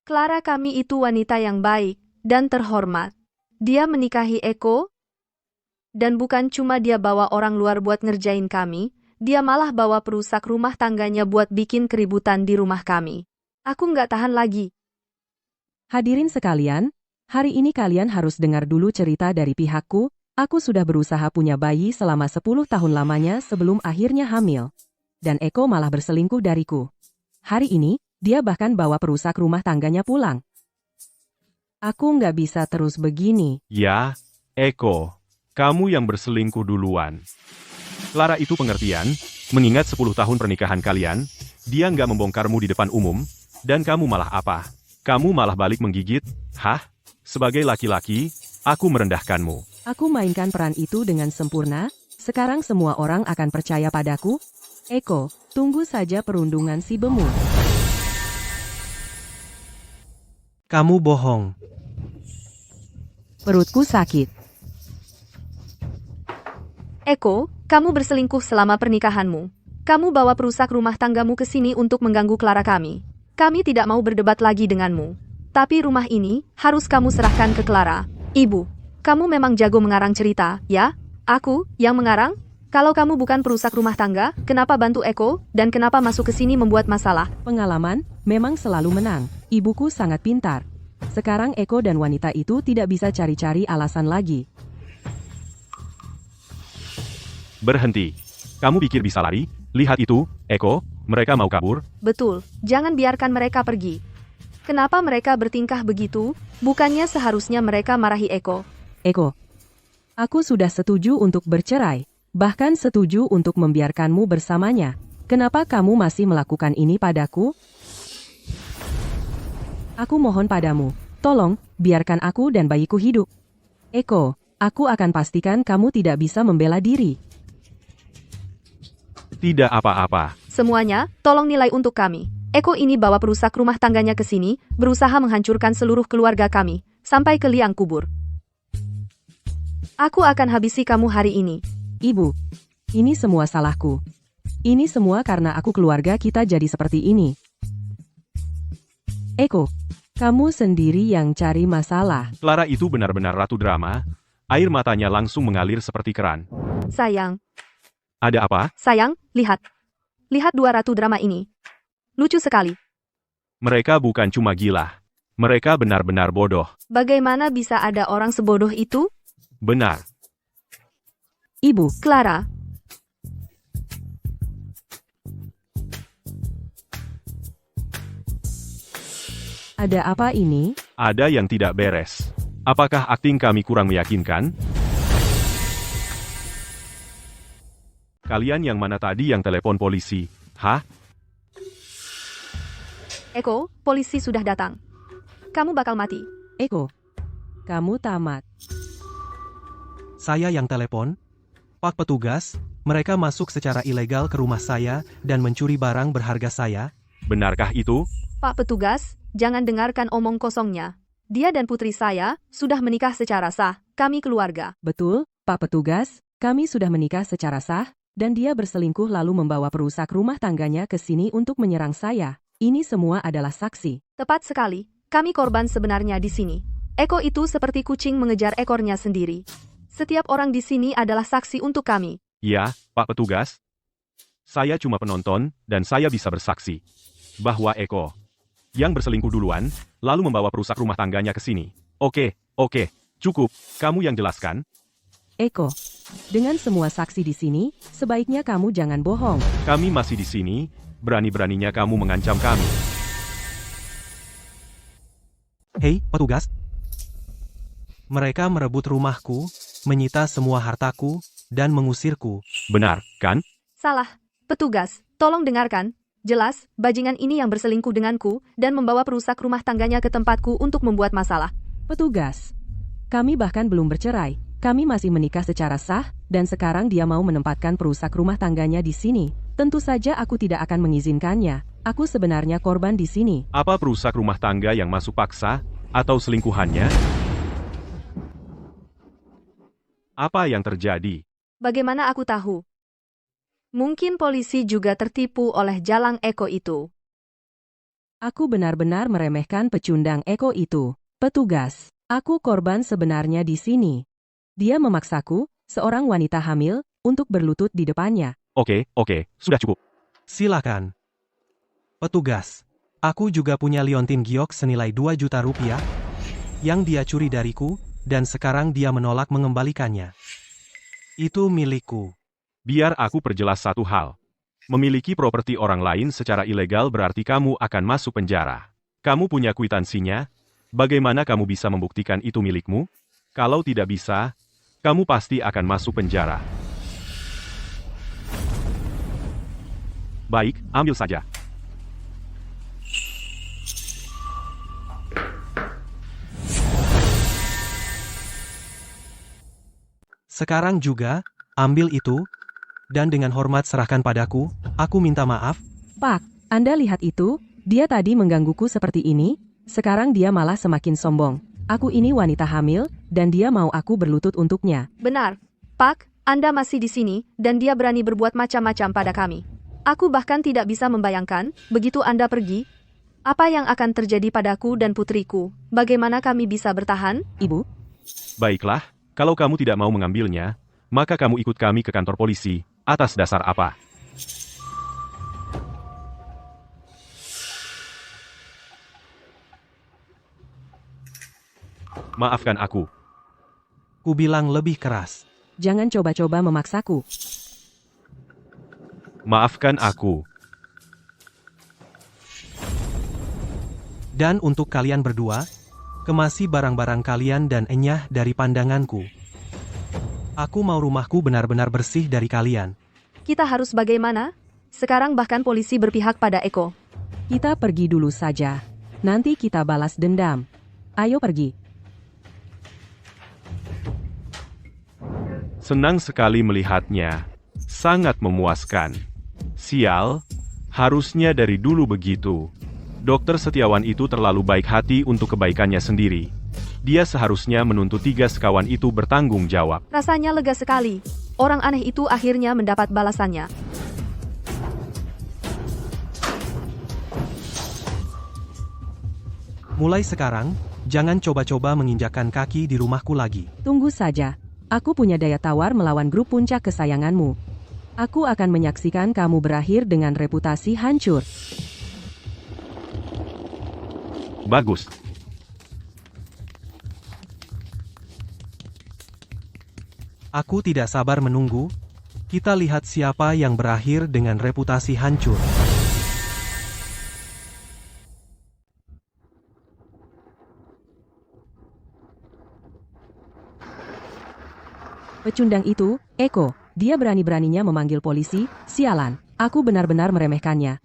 Clara kami itu wanita yang baik dan terhormat. Dia menikahi Eko, dan bukan cuma dia bawa orang luar buat ngerjain kami, dia malah bawa perusak rumah tangganya buat bikin keributan di rumah kami. Aku nggak tahan lagi. Hadirin sekalian, hari ini kalian harus dengar dulu cerita dari pihakku. Aku sudah berusaha punya bayi selama 10 tahun lamanya sebelum akhirnya hamil. Dan Eko malah berselingkuh dariku. Hari ini, dia bahkan bawa perusak rumah tangganya pulang. Aku nggak bisa terus begini. Ya, Eko, kamu yang berselingkuh duluan. Clara itu pengertian, mengingat 10 tahun pernikahan kalian, dia nggak membongkarmu di depan umum, dan kamu malah apa? Kamu malah balik menggigit? Hah? Sebagai laki-laki, aku merendahkanmu. Aku mainkan peran itu dengan sempurna, sekarang semua orang akan percaya padaku. Eko, tunggu saja perundungan si bemu. Kamu bohong. Perutku sakit. Eko, kamu berselingkuh selama pernikahanmu. Kamu bawa perusak rumah tanggamu ke sini untuk mengganggu Clara kami. Kami tidak mau berdebat lagi denganmu. Tapi rumah ini harus kamu serahkan ke Clara. Ibu, kamu memang jago mengarang cerita, ya? Aku yang mengarang? Kalau kamu bukan perusak rumah tangga, kenapa bantu Eko, dan kenapa masuk ke sini membuat masalah? Pengalaman memang selalu menang. Ibuku sangat pintar. Sekarang Eko dan wanita itu tidak bisa cari-cari alasan lagi. Berhenti. Kamu pikir bisa lari? Lihat itu, Eko, mereka mau kabur. Betul, jangan biarkan mereka pergi. Kenapa mereka bertingkah begitu? Bukannya seharusnya mereka marahi Eko. Eko, aku sudah setuju untuk bercerai. Bahkan setuju untuk membiarkanmu bersamanya. Kenapa kamu masih melakukan ini padaku? Aku mohon padamu, tolong, biarkan aku dan bayiku hidup. Eko, aku akan pastikan kamu tidak bisa membela diri. Tidak apa-apa. Semuanya, tolong nilai untuk kami. Eko ini bawa perusak rumah tangganya ke sini, berusaha menghancurkan seluruh keluarga kami, sampai ke liang kubur. Aku akan habisi kamu hari ini. Ibu, ini semua salahku. Ini semua karena aku keluarga kita jadi seperti ini. Eko, kamu sendiri yang cari masalah. Clara itu benar-benar ratu drama. Air matanya langsung mengalir seperti keran. Sayang, Ada apa? sayang, lihat. Lihat dua ratu drama ini. Lucu sekali. Mereka bukan cuma gila. Mereka benar-benar bodoh. Bagaimana bisa ada orang sebodoh itu? Benar. Ibu, Clara. Ada apa ini? Ada yang tidak beres. Apakah akting kami kurang meyakinkan? Kalian yang mana tadi yang telepon polisi? Hah? Eko, polisi sudah datang. Kamu bakal mati. Eko, kamu tamat. Saya yang telepon. Pak petugas, mereka masuk secara ilegal ke rumah saya dan mencuri barang berharga saya. Benarkah itu? Pak petugas, jangan dengarkan omong kosongnya. Dia dan putri saya sudah menikah secara sah. Kami keluarga. Betul, Pak Petugas, kami sudah menikah secara sah, dan dia berselingkuh lalu membawa perusak rumah tangganya ke sini untuk menyerang saya. Ini semua adalah saksi. Tepat sekali. Kami korban sebenarnya di sini. Eko itu seperti kucing mengejar ekornya sendiri. Setiap orang di sini adalah saksi untuk kami. Ya, Pak Petugas. Saya cuma penonton, dan saya bisa bersaksi bahwa Eko yang berselingkuh duluan, lalu membawa perusak rumah tangganya ke sini. Oke, cukup. Kamu yang jelaskan. Eko, dengan semua saksi di sini, sebaiknya kamu jangan bohong. Kami masih di sini, berani-beraninya kamu mengancam kami. Hei, petugas. Mereka merebut rumahku, menyita semua hartaku, dan mengusirku. Benar, kan? Salah. Petugas, tolong dengarkan. Jelas, bajingan ini yang berselingkuh denganku dan membawa perusak rumah tangganya ke tempatku untuk membuat masalah. Petugas, kami bahkan belum bercerai. Kami masih menikah secara sah, dan sekarang dia mau menempatkan perusak rumah tangganya di sini. Tentu saja aku tidak akan mengizinkannya. Aku sebenarnya korban di sini. Apa perusak rumah tangga yang masuk paksa, atau selingkuhannya? Apa yang terjadi? Bagaimana aku tahu? Mungkin polisi juga tertipu oleh jalang Eko itu. Aku benar-benar meremehkan pecundang Eko itu. Petugas, aku korban sebenarnya di sini. Dia memaksaku, seorang wanita hamil, untuk berlutut di depannya. Oke, sudah cukup. Silakan. Petugas, aku juga punya liontin giok senilai 2 juta rupiah yang dia curi dariku, dan sekarang dia menolak mengembalikannya. Itu milikku. Biar aku perjelas satu hal. Memiliki properti orang lain secara ilegal berarti kamu akan masuk penjara. Kamu punya kwitansinya? Bagaimana kamu bisa membuktikan itu milikmu? Kalau tidak bisa, kamu pasti akan masuk penjara. Baik, ambil saja. Sekarang juga, ambil itu, dan dengan hormat serahkan padaku. Aku minta maaf. Pak, Anda lihat itu? Dia tadi menggangguku seperti ini, sekarang dia malah semakin sombong. Aku ini wanita hamil, dan dia mau aku berlutut untuknya. Benar, Pak, Anda masih di sini, dan dia berani berbuat macam-macam pada kami. Aku bahkan tidak bisa membayangkan, begitu Anda pergi, apa yang akan terjadi padaku dan putriku. Bagaimana kami bisa bertahan? Ibu? Baiklah, kalau kamu tidak mau mengambilnya, maka kamu ikut kami ke kantor polisi. Atas dasar apa? Maafkan aku. Ku bilang lebih keras. Jangan coba-coba memaksaku. Maafkan aku. Dan untuk kalian berdua, kemasi barang-barang kalian dan enyah dari pandanganku. Aku mau rumahku benar-benar bersih dari kalian. Kita harus bagaimana? Sekarang bahkan polisi berpihak pada Eko. Kita pergi dulu saja. Nanti kita balas dendam. Ayo pergi. Senang sekali melihatnya. Sangat memuaskan. Sial, harusnya dari dulu begitu. Dokter Setiawan itu terlalu baik hati untuk kebaikannya sendiri. Dia seharusnya menuntut 3 sekawan itu bertanggung jawab. Rasanya lega sekali. Orang aneh itu akhirnya mendapat balasannya. Mulai sekarang, jangan coba-coba menginjakkan kaki di rumahku lagi. Tunggu saja. Aku punya daya tawar melawan grup puncak kesayanganmu. Aku akan menyaksikan kamu berakhir dengan reputasi hancur. Bagus. Aku tidak sabar menunggu. Kita lihat siapa yang berakhir dengan reputasi hancur. Pecundang itu, Eko, dia berani-beraninya memanggil polisi, sialan. Aku benar-benar meremehkannya.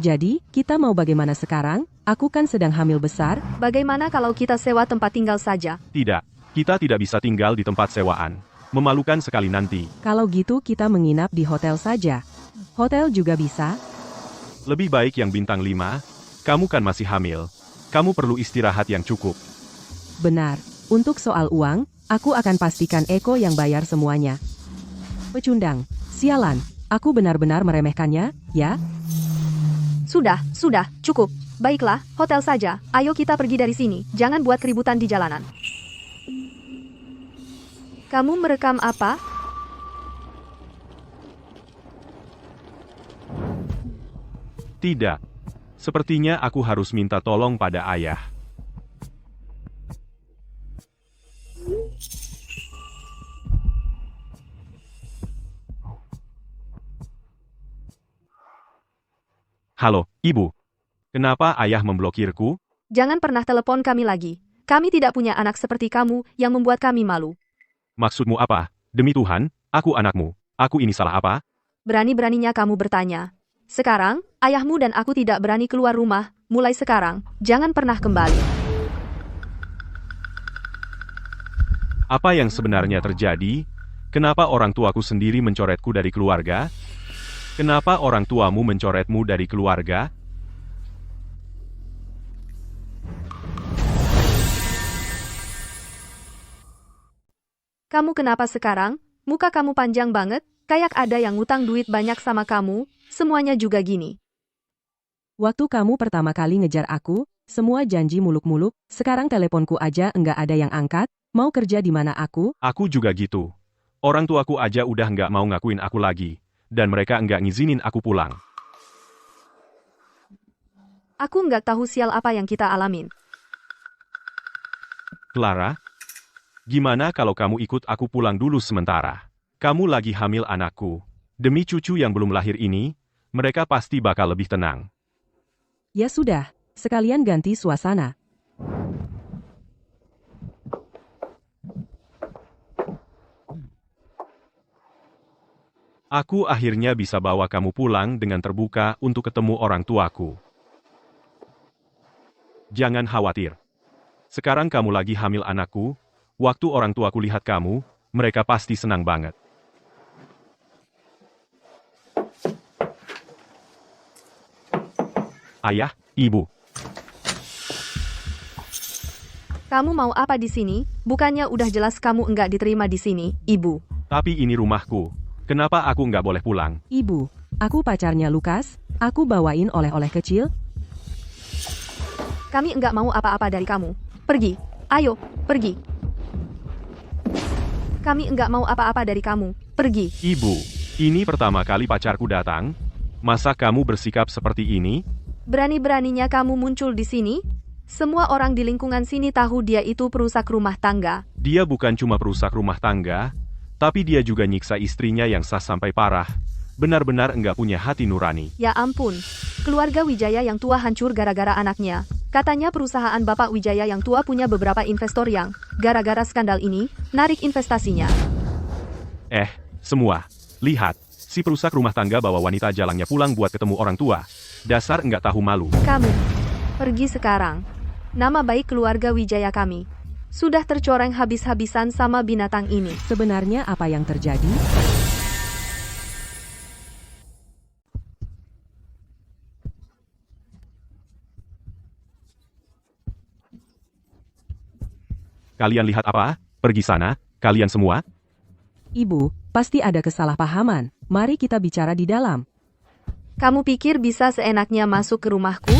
Jadi, kita mau bagaimana sekarang? Aku kan sedang hamil besar. Bagaimana kalau kita sewa tempat tinggal saja? Tidak, kita tidak bisa tinggal di tempat sewaan. Memalukan sekali nanti. Kalau gitu kita menginap di hotel saja. Hotel juga bisa. Lebih baik yang bintang 5. Kamu kan masih hamil. Kamu perlu istirahat yang cukup. Benar. Untuk soal uang, aku akan pastikan Eko yang bayar semuanya. Pecundang, sialan. Aku benar-benar meremehkannya, ya? Sudah, cukup. Baiklah, hotel saja. Ayo kita pergi dari sini. Jangan buat keributan di jalanan. Kamu merekam apa? Tidak. Sepertinya aku harus minta tolong pada ayah. Halo, Ibu. Kenapa ayah memblokirku? Jangan pernah telepon kami lagi. Kami tidak punya anak seperti kamu yang membuat kami malu. Maksudmu apa? Demi Tuhan, aku anakmu. Aku ini salah apa? Berani-beraninya kamu bertanya. Sekarang, ayahmu dan aku tidak berani keluar rumah. Mulai sekarang, jangan pernah kembali. Apa yang sebenarnya terjadi? Kenapa orang tuaku sendiri mencoretku dari keluarga? Kenapa orang tuamu mencoretmu dari keluarga? Kamu kenapa sekarang? Muka kamu panjang banget, kayak ada yang ngutang duit banyak sama kamu, semuanya juga gini. Waktu kamu pertama kali ngejar aku, semua janji muluk-muluk, sekarang teleponku aja enggak ada yang angkat, mau kerja di mana aku? Aku juga gitu. Orang tuaku aja udah nggak mau ngakuin aku lagi. Dan mereka nggak ngizinin aku pulang. Aku nggak tahu sial apa yang kita alamin. Clara, gimana kalau kamu ikut aku pulang dulu sementara? Kamu lagi hamil anakku. Demi cucu yang belum lahir ini, mereka pasti bakal lebih tenang. Ya sudah, sekalian ganti suasana. Aku akhirnya bisa bawa kamu pulang dengan terbuka untuk ketemu orang tuaku. Jangan khawatir. Sekarang kamu lagi hamil anakku, waktu orang tuaku lihat kamu, mereka pasti senang banget. Ayah, Ibu. Kamu mau apa di sini? Bukannya udah jelas kamu enggak diterima di sini, Ibu. Tapi ini rumahku. Kenapa aku nggak boleh pulang? Ibu, aku pacarnya Lukas, aku bawain oleh-oleh kecil. Kami enggak mau apa-apa dari kamu. Pergi. Ayo, pergi. Kami enggak mau apa-apa dari kamu. Pergi. Ibu, ini pertama kali pacarku datang. Masa kamu bersikap seperti ini? Berani-beraninya kamu muncul di sini? Semua orang di lingkungan sini tahu dia itu perusak rumah tangga. Dia bukan cuma perusak rumah tangga, tapi dia juga nyiksa istrinya yang sah sampai parah. Benar-benar enggak punya hati nurani. Ya ampun, keluarga Wijaya yang tua hancur gara-gara anaknya. Katanya perusahaan Bapak Wijaya yang tua punya beberapa investor yang, gara-gara skandal ini, narik investasinya. Semua. Lihat, si perusak rumah tangga bawa wanita jalangnya pulang buat ketemu orang tua. Dasar enggak tahu malu. Kamu, pergi sekarang. Nama baik keluarga Wijaya kami sudah tercoreng habis-habisan sama binatang ini. Sebenarnya apa yang terjadi? Kalian lihat apa? Pergi sana, kalian semua. Ibu, pasti ada kesalahpahaman. Mari kita bicara di dalam. Kamu pikir bisa seenaknya masuk ke rumahku?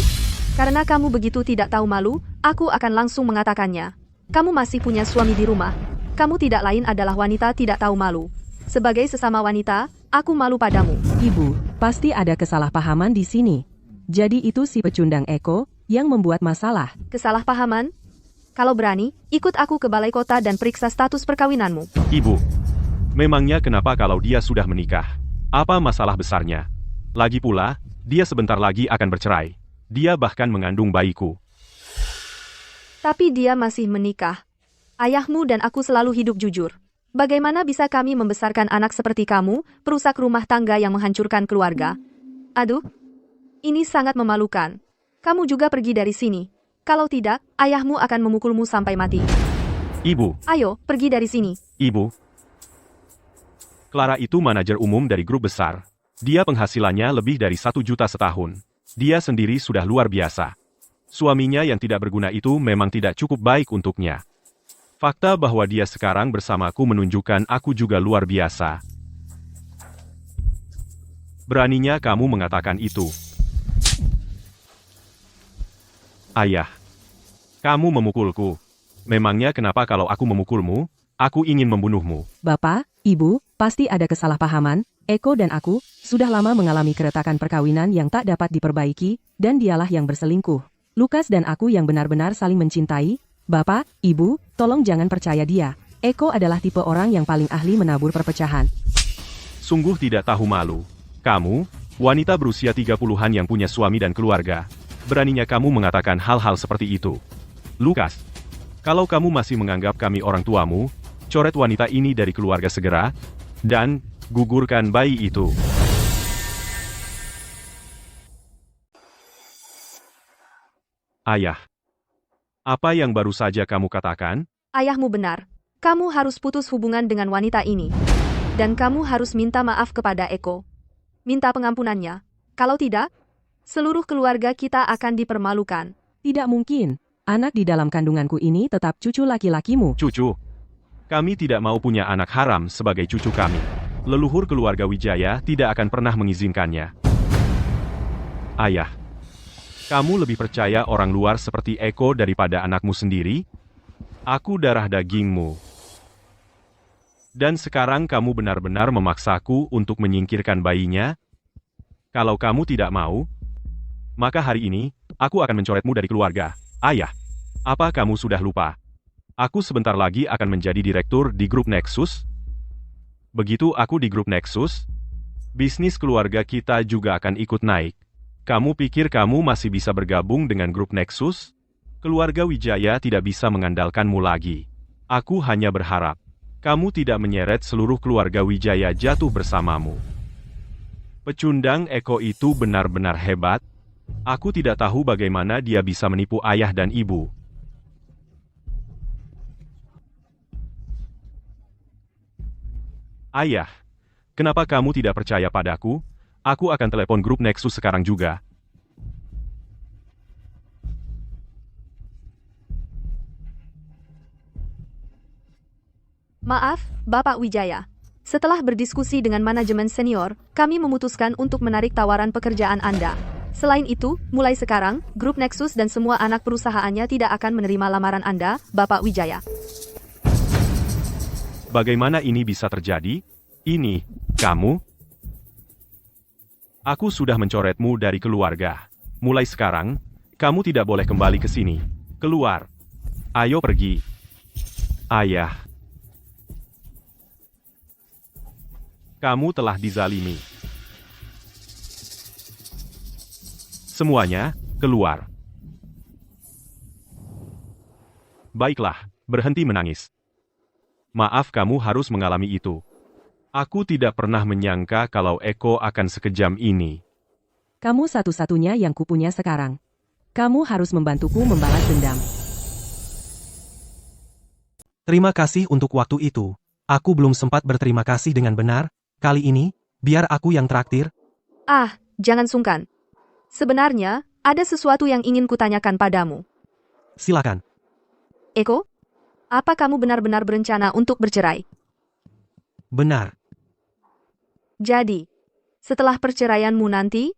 Karena kamu begitu tidak tahu malu, aku akan langsung mengatakannya. Kamu masih punya suami di rumah. Kamu tidak lain adalah wanita tidak tahu malu. Sebagai sesama wanita, aku malu padamu. Ibu, pasti ada kesalahpahaman di sini. Jadi itu si pecundang Eko yang membuat masalah. Kesalahpahaman? Kalau berani, ikut aku ke balai kota dan periksa status perkawinanmu. Ibu, memangnya kenapa kalau dia sudah menikah? Apa masalah besarnya? Lagi pula, dia sebentar lagi akan bercerai. Dia bahkan mengandung bayiku. Tapi dia masih menikah. Ayahmu dan aku selalu hidup jujur. Bagaimana bisa kami membesarkan anak seperti kamu, perusak rumah tangga yang menghancurkan keluarga? Aduh, ini sangat memalukan. Kamu juga pergi dari sini. Kalau tidak, ayahmu akan memukulmu sampai mati. Ibu, Ayo, pergi dari sini. Ibu. Clara itu manajer umum dari grup besar. Dia penghasilannya lebih dari 1 juta setahun. Dia sendiri sudah luar biasa. Suaminya yang tidak berguna itu memang tidak cukup baik untuknya. Fakta bahwa dia sekarang bersamaku menunjukkan aku juga luar biasa. Beraninya kamu mengatakan itu. Ayah, kamu memukulku. Memangnya kenapa kalau aku memukulmu, aku ingin membunuhmu? Bapak, Ibu, pasti ada kesalahpahaman. Eko dan aku sudah lama mengalami keretakan perkawinan yang tak dapat diperbaiki, dan dialah yang berselingkuh. Lukas dan aku yang benar-benar saling mencintai. Bapak, Ibu, tolong jangan percaya dia. Eko adalah tipe orang yang paling ahli menabur perpecahan. Sungguh tidak tahu malu. Kamu, wanita berusia 30-an yang punya suami dan keluarga. Beraninya kamu mengatakan hal-hal seperti itu. Lukas, kalau kamu masih menganggap kami orang tuamu, coret wanita ini dari keluarga segera, dan gugurkan bayi itu. Ayah, apa yang baru saja kamu katakan? Ayahmu benar. Kamu harus putus hubungan dengan wanita ini. Dan kamu harus minta maaf kepada Eko. Minta pengampunannya. Kalau tidak, seluruh keluarga kita akan dipermalukan. Tidak mungkin. Anak di dalam kandunganku ini tetap cucu laki-lakimu. Cucu. Kami tidak mau punya anak haram sebagai cucu kami. Leluhur keluarga Wijaya tidak akan pernah mengizinkannya. Ayah, kamu lebih percaya orang luar seperti Eko daripada anakmu sendiri? Aku darah dagingmu. Dan sekarang kamu benar-benar memaksaku untuk menyingkirkan bayinya? Kalau kamu tidak mau, maka hari ini, aku akan mencoretmu dari keluarga. Ayah, apa kamu sudah lupa? Aku sebentar lagi akan menjadi direktur di grup Nexus. Begitu aku di grup Nexus, bisnis keluarga kita juga akan ikut naik. Kamu pikir kamu masih bisa bergabung dengan grup Nexus? Keluarga Wijaya tidak bisa mengandalkanmu lagi. Aku hanya berharap kamu tidak menyeret seluruh keluarga Wijaya jatuh bersamamu. Pecundang Eko itu benar-benar hebat. Aku tidak tahu bagaimana dia bisa menipu ayah dan ibu. Ayah, kenapa kamu tidak percaya padaku? Aku akan telepon grup Nexus sekarang juga. Maaf, Bapak Wijaya. Setelah berdiskusi dengan manajemen senior, kami memutuskan untuk menarik tawaran pekerjaan Anda. Selain itu, mulai sekarang, grup Nexus dan semua anak perusahaannya tidak akan menerima lamaran Anda, Bapak Wijaya. Bagaimana ini bisa terjadi? Ini, kamu? Aku sudah mencoretmu dari keluarga. Mulai sekarang, kamu tidak boleh kembali ke sini. Keluar. Ayo pergi. Ayah. Kamu telah dizalimi. Semuanya, keluar. Baiklah, berhenti menangis. Maaf kamu harus mengalami itu. Aku tidak pernah menyangka kalau Eko akan sekejam ini. Kamu satu-satunya yang kupunya sekarang. Kamu harus membantuku membalas dendam. Terima kasih untuk waktu itu. Aku belum sempat berterima kasih dengan benar. Kali ini, biar aku yang traktir. Ah, jangan sungkan. Sebenarnya, ada sesuatu yang ingin kutanyakan padamu. Silakan. Eko, apa kamu benar-benar berencana untuk bercerai? Benar. Jadi, setelah perceraianmu nanti,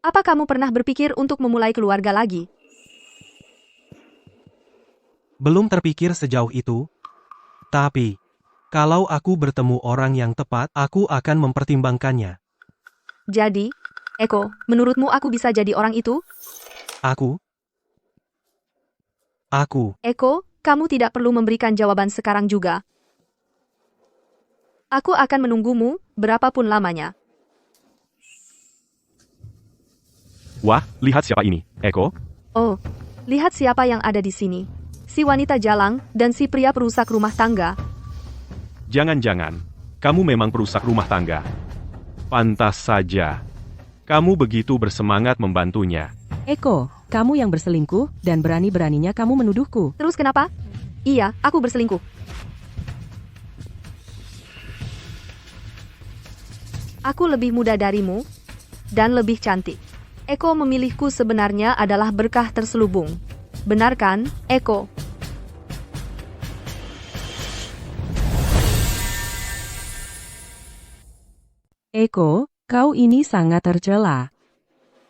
apa kamu pernah berpikir untuk memulai keluarga lagi? Belum terpikir sejauh itu. Tapi, kalau aku bertemu orang yang tepat, aku akan mempertimbangkannya. Jadi, Eko, menurutmu aku bisa jadi orang itu? Aku? Eko, kamu tidak perlu memberikan jawaban sekarang juga. Aku akan menunggumu, berapapun lamanya. Wah, lihat siapa ini, Eko. Oh, lihat siapa yang ada di sini. Si wanita jalang, dan si pria perusak rumah tangga. Jangan-jangan, kamu memang perusak rumah tangga. Pantas saja. Kamu begitu bersemangat membantunya. Eko, kamu yang berselingkuh, dan berani-beraninya kamu menuduhku. Terus kenapa? Iya, aku berselingkuh. Aku lebih muda darimu, dan lebih cantik. Eko memilihku sebenarnya adalah berkah terselubung. Benar kan, Eko? Eko, kau ini sangat tercela.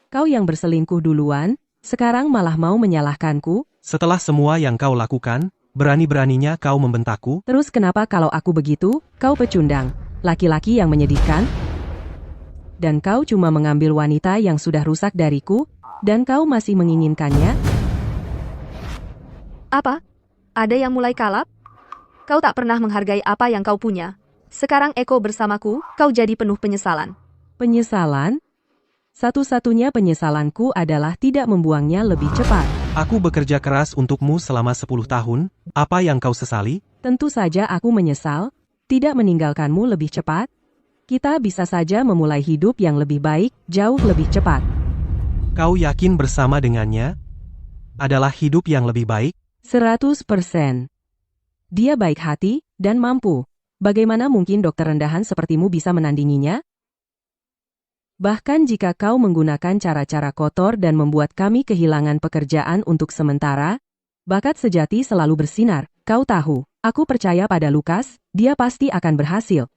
Kau yang berselingkuh duluan, sekarang malah mau menyalahkanku? Setelah semua yang kau lakukan, berani-beraninya kau membentakku? Terus kenapa kalau aku begitu, kau pecundang, laki-laki yang menyedihkan? Dan kau cuma mengambil wanita yang sudah rusak dariku, dan kau masih menginginkannya? Apa? Ada yang mulai kalap? Kau tak pernah menghargai apa yang kau punya. Sekarang Eko bersamaku, kau jadi penuh penyesalan. Penyesalan? Satu-satunya penyesalanku adalah tidak membuangnya lebih cepat. Aku bekerja keras untukmu selama 10 tahun, apa yang kau sesali? Tentu saja aku menyesal, tidak meninggalkanmu lebih cepat. Kita bisa saja memulai hidup yang lebih baik, jauh lebih cepat. Kau yakin bersama dengannya? Adalah hidup yang lebih baik? 100%. Dia baik hati dan mampu. Bagaimana mungkin dokter rendahan sepertimu bisa menandinginya? Bahkan jika kau menggunakan cara-cara kotor dan membuat kami kehilangan pekerjaan untuk sementara, bakat sejati selalu bersinar. Kau tahu, aku percaya pada Lukas, dia pasti akan berhasil.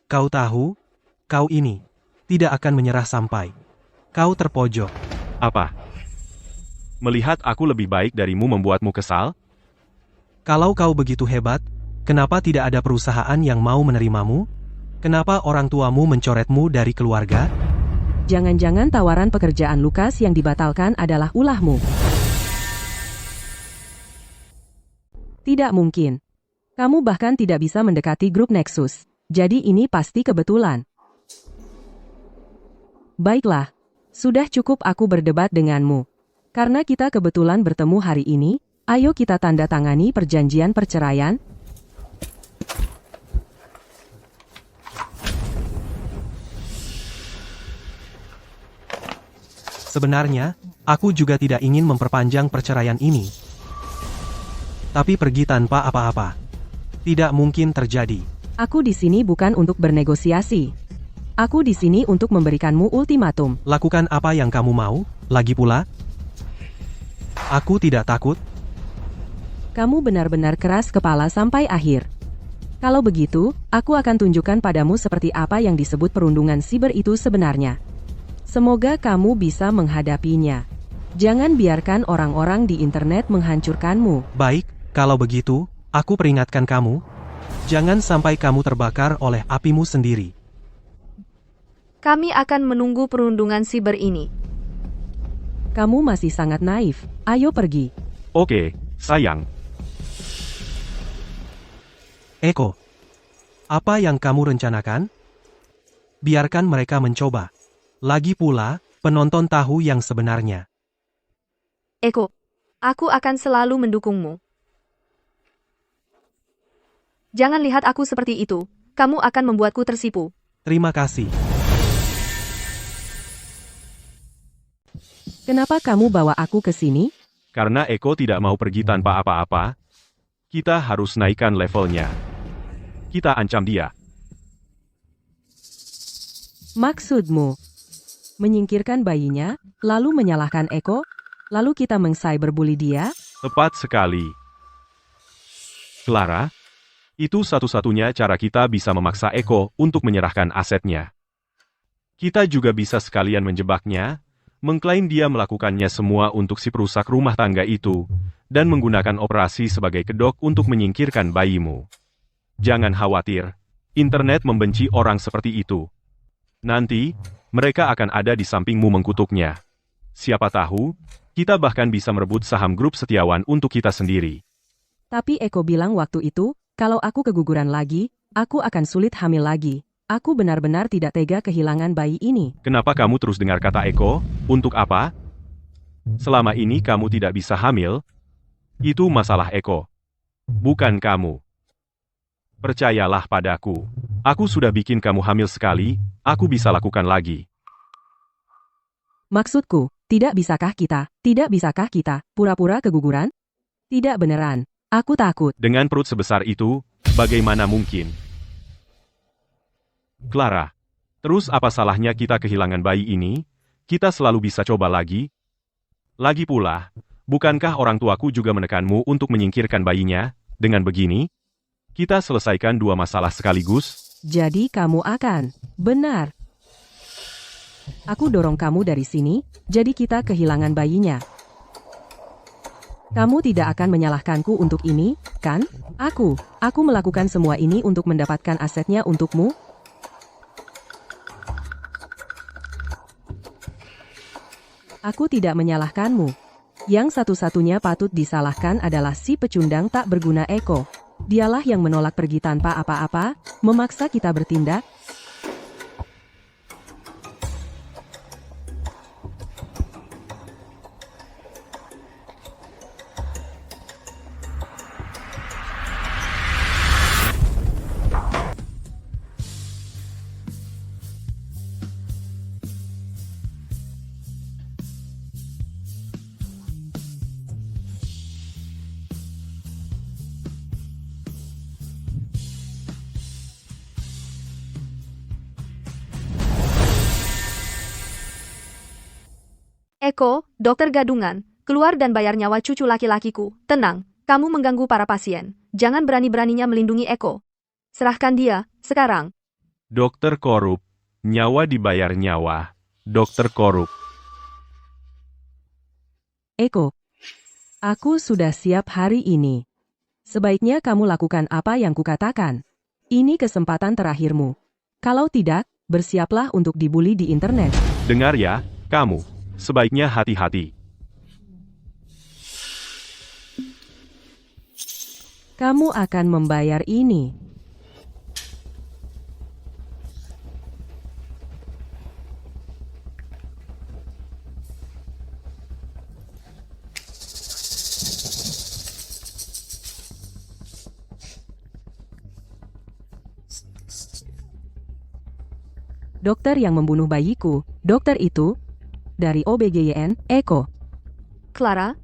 Kau tahu, kau ini tidak akan menyerah sampai kau terpojok. Apa? Melihat aku lebih baik darimu membuatmu kesal? Kalau kau begitu hebat, kenapa tidak ada perusahaan yang mau menerimamu? Kenapa orang tuamu mencoretmu dari keluarga? Jangan-jangan tawaran pekerjaan Lukas yang dibatalkan adalah ulahmu. Tidak mungkin. Kamu bahkan tidak bisa mendekati grup Nexus. Jadi ini pasti kebetulan. Baiklah, sudah cukup aku berdebat denganmu. Karena kita kebetulan bertemu hari ini, ayo kita tanda tangani perjanjian perceraian. Sebenarnya, aku juga tidak ingin memperpanjang perceraian ini. Tapi pergi tanpa apa-apa. Tidak mungkin terjadi. Aku di sini bukan untuk bernegosiasi. Aku di sini untuk memberikanmu ultimatum. Lakukan apa yang kamu mau, lagi pula. Aku tidak takut. Kamu benar-benar keras kepala sampai akhir. Kalau begitu, aku akan tunjukkan padamu seperti apa yang disebut perundungan siber itu sebenarnya. Semoga kamu bisa menghadapinya. Jangan biarkan orang-orang di internet menghancurkanmu. Baik, kalau begitu, aku peringatkan kamu. Jangan sampai kamu terbakar oleh apimu sendiri. Kami akan menunggu perundungan siber ini. Kamu masih sangat naif. Ayo pergi. Oke, sayang. Eko, apa yang kamu rencanakan? Biarkan mereka mencoba. Lagi pula, penonton tahu yang sebenarnya. Eko, aku akan selalu mendukungmu. Jangan lihat aku seperti itu. Kamu akan membuatku tersipu. Terima kasih. Kenapa kamu bawa aku ke sini? Karena Eko tidak mau pergi tanpa apa-apa, kita harus naikkan levelnya. Kita ancam dia. Maksudmu? Menyingkirkan bayinya, lalu menyalahkan Eko? Lalu kita meng-cyberbully dia? Tepat sekali. Clara, itu satu-satunya cara kita bisa memaksa Eko untuk menyerahkan asetnya. Kita juga bisa sekalian menjebaknya, mengklaim dia melakukannya semua untuk si perusak rumah tangga itu, dan menggunakan operasi sebagai kedok untuk menyingkirkan bayimu. Jangan khawatir, internet membenci orang seperti itu. Nanti, mereka akan ada di sampingmu mengkutuknya. Siapa tahu, kita bahkan bisa merebut saham grup Setiawan untuk kita sendiri. Tapi Eko bilang waktu itu, kalau aku keguguran lagi, aku akan sulit hamil lagi. Aku benar-benar tidak tega kehilangan bayi ini. Kenapa kamu terus dengar kata Eko? Untuk apa? Selama ini kamu tidak bisa hamil? Itu masalah Eko. Bukan kamu. Percayalah padaku. Aku sudah bikin kamu hamil sekali, aku bisa lakukan lagi. Maksudku, tidak bisakah kita, pura-pura keguguran? Tidak beneran. Aku takut. Dengan perut sebesar itu, bagaimana mungkin? Clara, terus apa salahnya kita kehilangan bayi ini? Kita selalu bisa coba lagi. Lagi pula, bukankah orang tuaku juga menekanmu untuk menyingkirkan bayinya? Dengan begini, kita selesaikan dua masalah sekaligus. Jadi kamu akan. Benar. Aku dorong kamu dari sini, jadi kita kehilangan bayinya. Kamu tidak akan menyalahkanku untuk ini, kan? Aku melakukan semua ini untuk mendapatkan asetnya untukmu. Aku tidak menyalahkanmu. Yang satu-satunya patut disalahkan adalah si pecundang tak berguna Eko. Dialah yang menolak pergi tanpa apa-apa, memaksa kita bertindak. Eko, dokter gadungan, keluar dan bayar nyawa cucu laki-lakiku. Tenang, kamu mengganggu para pasien. Jangan berani-beraninya melindungi Eko. Serahkan dia, sekarang. Dokter korup. Nyawa dibayar nyawa. Dokter korup. Eko, aku sudah siap hari ini. Sebaiknya kamu lakukan apa yang kukatakan. Ini kesempatan terakhirmu. Kalau tidak, bersiaplah untuk dibully di internet. Dengar ya, kamu. Sebaiknya hati-hati. Kamu akan membayar ini. Dokter yang membunuh bayiku, dokter itu, dari OBGYN, Eko. Clara,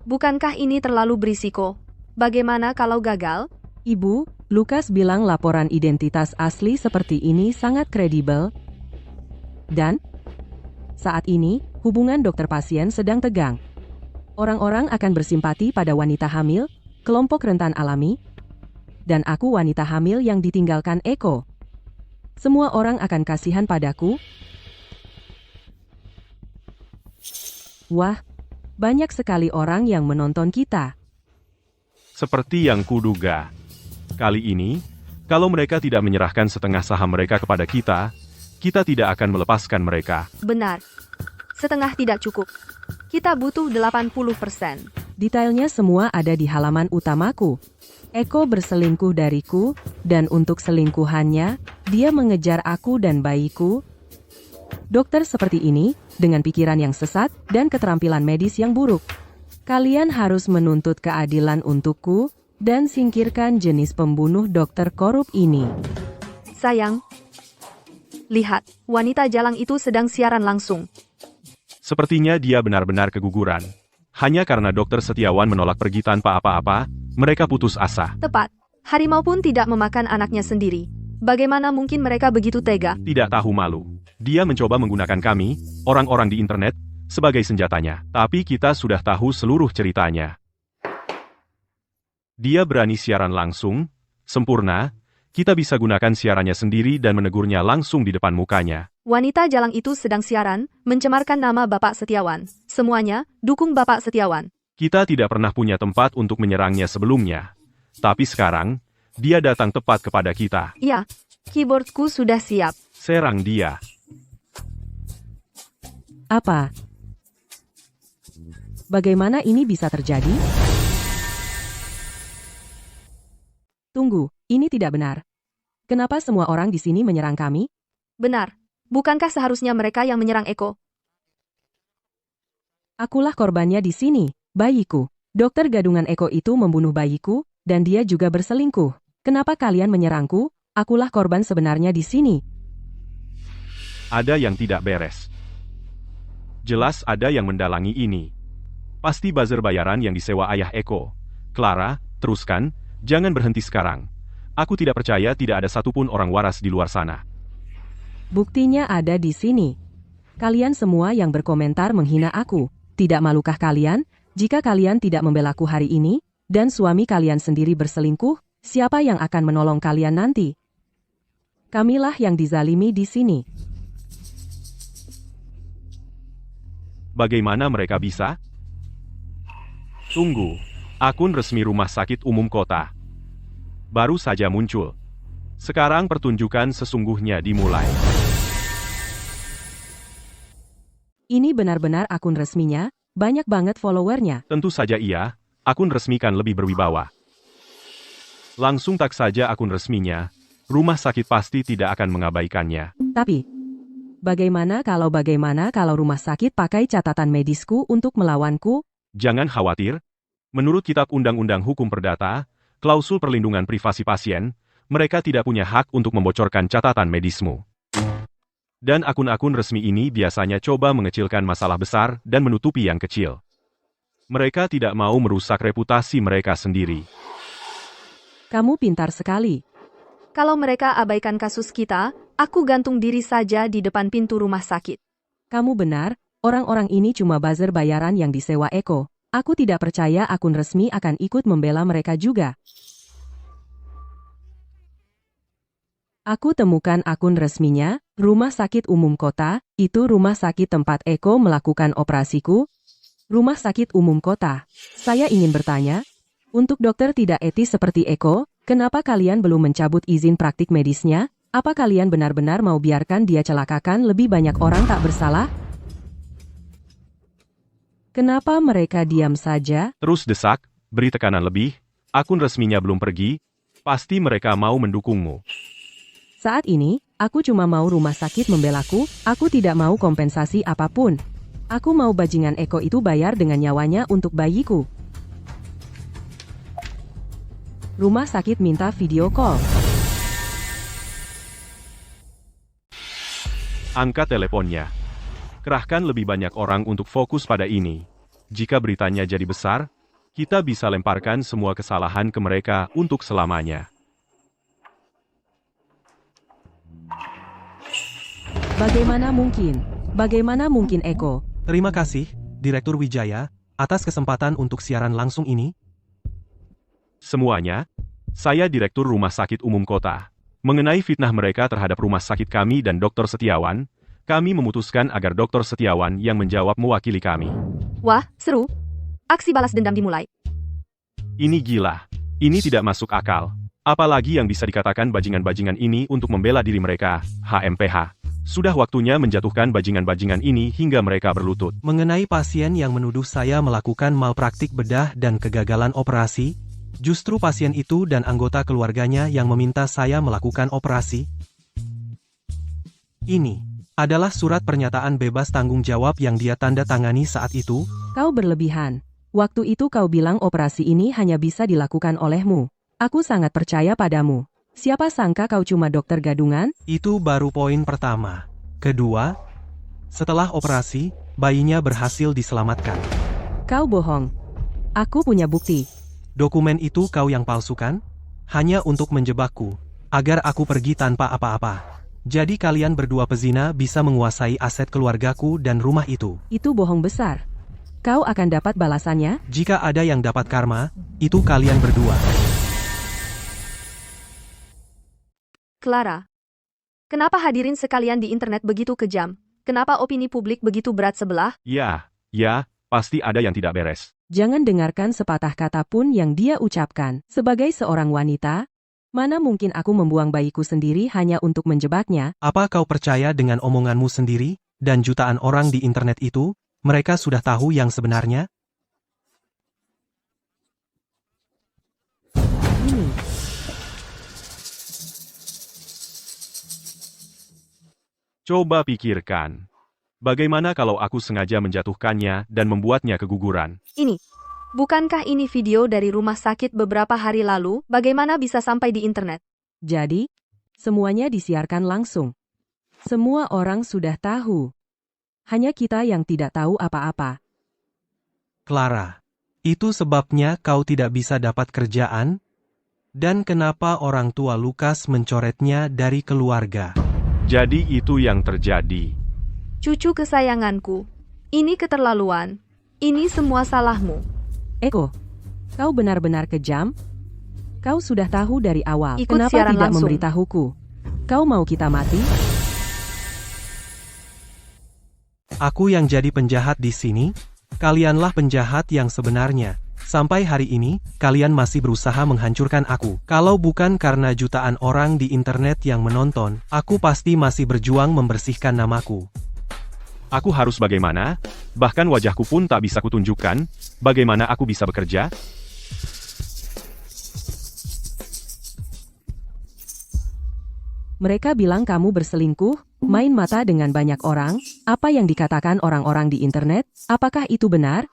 bukankah ini terlalu berisiko? Bagaimana kalau gagal? Ibu, Lukas bilang laporan identitas asli seperti ini sangat kredibel. Dan, saat ini, hubungan dokter pasien sedang tegang. Orang-orang akan bersimpati pada wanita hamil, kelompok rentan alami, dan aku wanita hamil yang ditinggalkan Eko. Semua orang akan kasihan padaku. Wah, banyak sekali orang yang menonton kita. Seperti yang kuduga. Kali ini, kalau mereka tidak menyerahkan setengah saham mereka kepada kita tidak akan melepaskan mereka. Benar. Setengah tidak cukup. Kita butuh 80%. Detailnya semua ada di halaman utamaku. Eko berselingkuh dariku, dan untuk selingkuhannya, dia mengejar aku dan bayiku. Dokter seperti ini, dengan pikiran yang sesat dan keterampilan medis yang buruk. Kalian harus menuntut keadilan untukku, dan singkirkan jenis pembunuh dokter korup ini. Sayang, lihat, wanita jalang itu sedang siaran langsung. Sepertinya dia benar-benar keguguran. Hanya karena dokter Setiawan menolak pergi tanpa apa-apa, mereka putus asa. Tepat, harimau pun tidak memakan anaknya sendiri. Bagaimana mungkin mereka begitu tega? Tidak tahu malu. Dia mencoba menggunakan kami, orang-orang di internet, sebagai senjatanya. Tapi kita sudah tahu seluruh ceritanya. Dia berani siaran langsung, sempurna, kita bisa gunakan siarannya sendiri dan menegurnya langsung di depan mukanya. Wanita jalang itu sedang siaran, mencemarkan nama Bapak Setiawan. Semuanya, dukung Bapak Setiawan. Kita tidak pernah punya tempat untuk menyerangnya sebelumnya. Tapi sekarang, dia datang tepat kepada kita. Ya, keyboardku sudah siap. Serang dia. Apa? Bagaimana ini bisa terjadi? Tunggu, ini tidak benar. Kenapa semua orang di sini menyerang kami? Benar. Bukankah seharusnya mereka yang menyerang Eko? Akulah korbannya di sini, bayiku. Dokter gadungan Eko itu membunuh bayiku, dan dia juga berselingkuh. Kenapa kalian menyerangku? Akulah korban sebenarnya di sini. Ada yang tidak beres. Jelas ada yang mendalangi ini. Pasti buzzer bayaran yang disewa ayah Eko. Clara, teruskan, jangan berhenti sekarang. Aku tidak percaya tidak ada satupun orang waras di luar sana. Buktinya ada di sini. Kalian semua yang berkomentar menghina aku. Tidak malukah kalian, jika kalian tidak membelaku hari ini, dan suami kalian sendiri berselingkuh, siapa yang akan menolong kalian nanti? Kamilah yang dizalimi di sini. Bagaimana mereka bisa? Tunggu, akun resmi Rumah Sakit Umum Kota. Baru saja muncul. Sekarang pertunjukan sesungguhnya dimulai. Ini benar-benar akun resminya, banyak banget followernya. Tentu saja iya, akun resmi kan lebih berwibawa. Langsung tag saja akun resminya, rumah sakit pasti tidak akan mengabaikannya. Tapi, bagaimana kalau rumah sakit pakai catatan medisku untuk melawanku? Jangan khawatir. Menurut Kitab Undang-Undang Hukum Perdata, klausul perlindungan privasi pasien, mereka tidak punya hak untuk membocorkan catatan medismu. Dan akun-akun resmi ini biasanya coba mengecilkan masalah besar dan menutupi yang kecil. Mereka tidak mau merusak reputasi mereka sendiri. Kamu pintar sekali. Kalau mereka abaikan kasus kita, aku gantung diri saja di depan pintu rumah sakit. Kamu benar, Orang-orang ini cuma buzzer bayaran yang disewa Eko. Aku tidak percaya akun resmi akan ikut membela mereka juga. Aku temukan akun resminya, Rumah Sakit Umum Kota, itu rumah sakit tempat Eko melakukan operasiku. Rumah Sakit Umum Kota. Saya ingin bertanya, untuk dokter tidak etis seperti Eko, kenapa kalian belum mencabut izin praktik medisnya? Apa kalian benar-benar mau biarkan dia celakakan lebih banyak orang tak bersalah? Kenapa mereka diam saja? Terus desak, beri tekanan lebih, akun resminya belum pergi, pasti mereka mau mendukungmu. Saat ini, aku cuma mau rumah sakit membelaku, aku tidak mau kompensasi apapun. Aku mau bajingan Eko itu bayar dengan nyawanya untuk bayiku. Rumah sakit minta video call. Angkat teleponnya. Kerahkan lebih banyak orang untuk fokus pada ini. Jika beritanya jadi besar, kita bisa lemparkan semua kesalahan ke mereka untuk selamanya. Bagaimana mungkin? Bagaimana mungkin Eko? Terima kasih, Direktur Wijaya, atas kesempatan untuk siaran langsung ini. Semuanya, saya Direktur Rumah Sakit Umum Kota. Mengenai fitnah mereka terhadap rumah sakit kami dan Dr. Setiawan, kami memutuskan agar Dr. Setiawan yang menjawab mewakili kami. Wah, seru. Aksi balas dendam dimulai. Ini gila. Ini tidak masuk akal. Apalagi yang bisa dikatakan bajingan-bajingan ini untuk membela diri mereka, HMPH. Sudah waktunya menjatuhkan bajingan-bajingan ini hingga mereka berlutut. Mengenai pasien yang menuduh saya melakukan malpraktik bedah dan kegagalan operasi, justru pasien itu dan anggota keluarganya yang meminta saya melakukan operasi. Ini adalah surat pernyataan bebas tanggung jawab yang dia tanda tangani saat itu. Kau berlebihan. Waktu itu kau bilang operasi ini hanya bisa dilakukan olehmu. Aku sangat percaya padamu. Siapa sangka kau cuma dokter gadungan? Itu baru poin pertama. Kedua, setelah operasi, bayinya berhasil diselamatkan. Kau bohong. Aku punya bukti. Dokumen itu kau yang palsukan? Hanya untuk menjebakku, agar aku pergi tanpa apa-apa. Jadi kalian berdua pezina bisa menguasai aset keluargaku dan rumah itu. Itu bohong besar. Kau akan dapat balasannya? Jika ada yang dapat karma, itu kalian berdua. Clara. Kenapa hadirin sekalian di internet begitu kejam? Kenapa opini publik begitu berat sebelah? Ya, pasti ada yang tidak beres. Jangan dengarkan sepatah kata pun yang dia ucapkan. Sebagai seorang wanita, mana mungkin aku membuang bayiku sendiri hanya untuk menjebaknya? Apa kau percaya dengan omonganmu sendiri, dan jutaan orang di internet itu? Mereka sudah tahu yang sebenarnya? Ini. Coba pikirkan. Bagaimana kalau aku sengaja menjatuhkannya dan membuatnya keguguran? Ini. Bukankah ini video dari rumah sakit beberapa hari lalu? Bagaimana bisa sampai di internet? Jadi, semuanya disiarkan langsung. Semua orang sudah tahu. Hanya kita yang tidak tahu apa-apa. Clara, itu sebabnya kau tidak bisa dapat kerjaan? Dan kenapa orang tua Lukas mencoretnya dari keluarga? Jadi itu yang terjadi. Cucu kesayanganku. Ini keterlaluan. Ini semua salahmu. Eko, kau benar-benar kejam? Kau sudah tahu dari awal. Ikut Kenapa siaran tidak langsung. memberitahuku? Kau mau kita mati? Aku yang jadi penjahat di sini? Kalianlah penjahat yang sebenarnya. Sampai hari ini, kalian masih berusaha menghancurkan aku. Kalau bukan karena jutaan orang di internet yang menonton, aku pasti masih berjuang membersihkan namaku. Aku harus bagaimana? Bahkan wajahku pun tak bisa kutunjukkan. Bagaimana aku bisa bekerja? Mereka bilang kamu berselingkuh, main mata dengan banyak orang. Apa yang dikatakan orang-orang di internet? Apakah itu benar?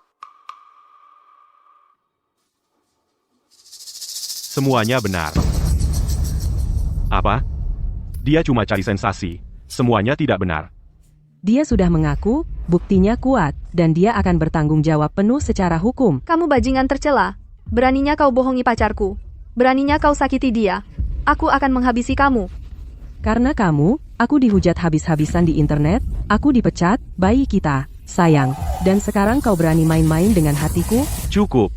Semuanya benar. Apa? Dia cuma cari sensasi. Semuanya tidak benar. Dia sudah mengaku, buktinya kuat, dan dia akan bertanggung jawab penuh secara hukum. Kamu bajingan tercela. Beraninya kau bohongi pacarku. Beraninya kau sakiti dia. Aku akan menghabisi kamu. Karena kamu, aku dihujat habis-habisan di internet, aku dipecat, bayi kita. sayang. Dan sekarang kau berani main-main dengan hatiku? Cukup.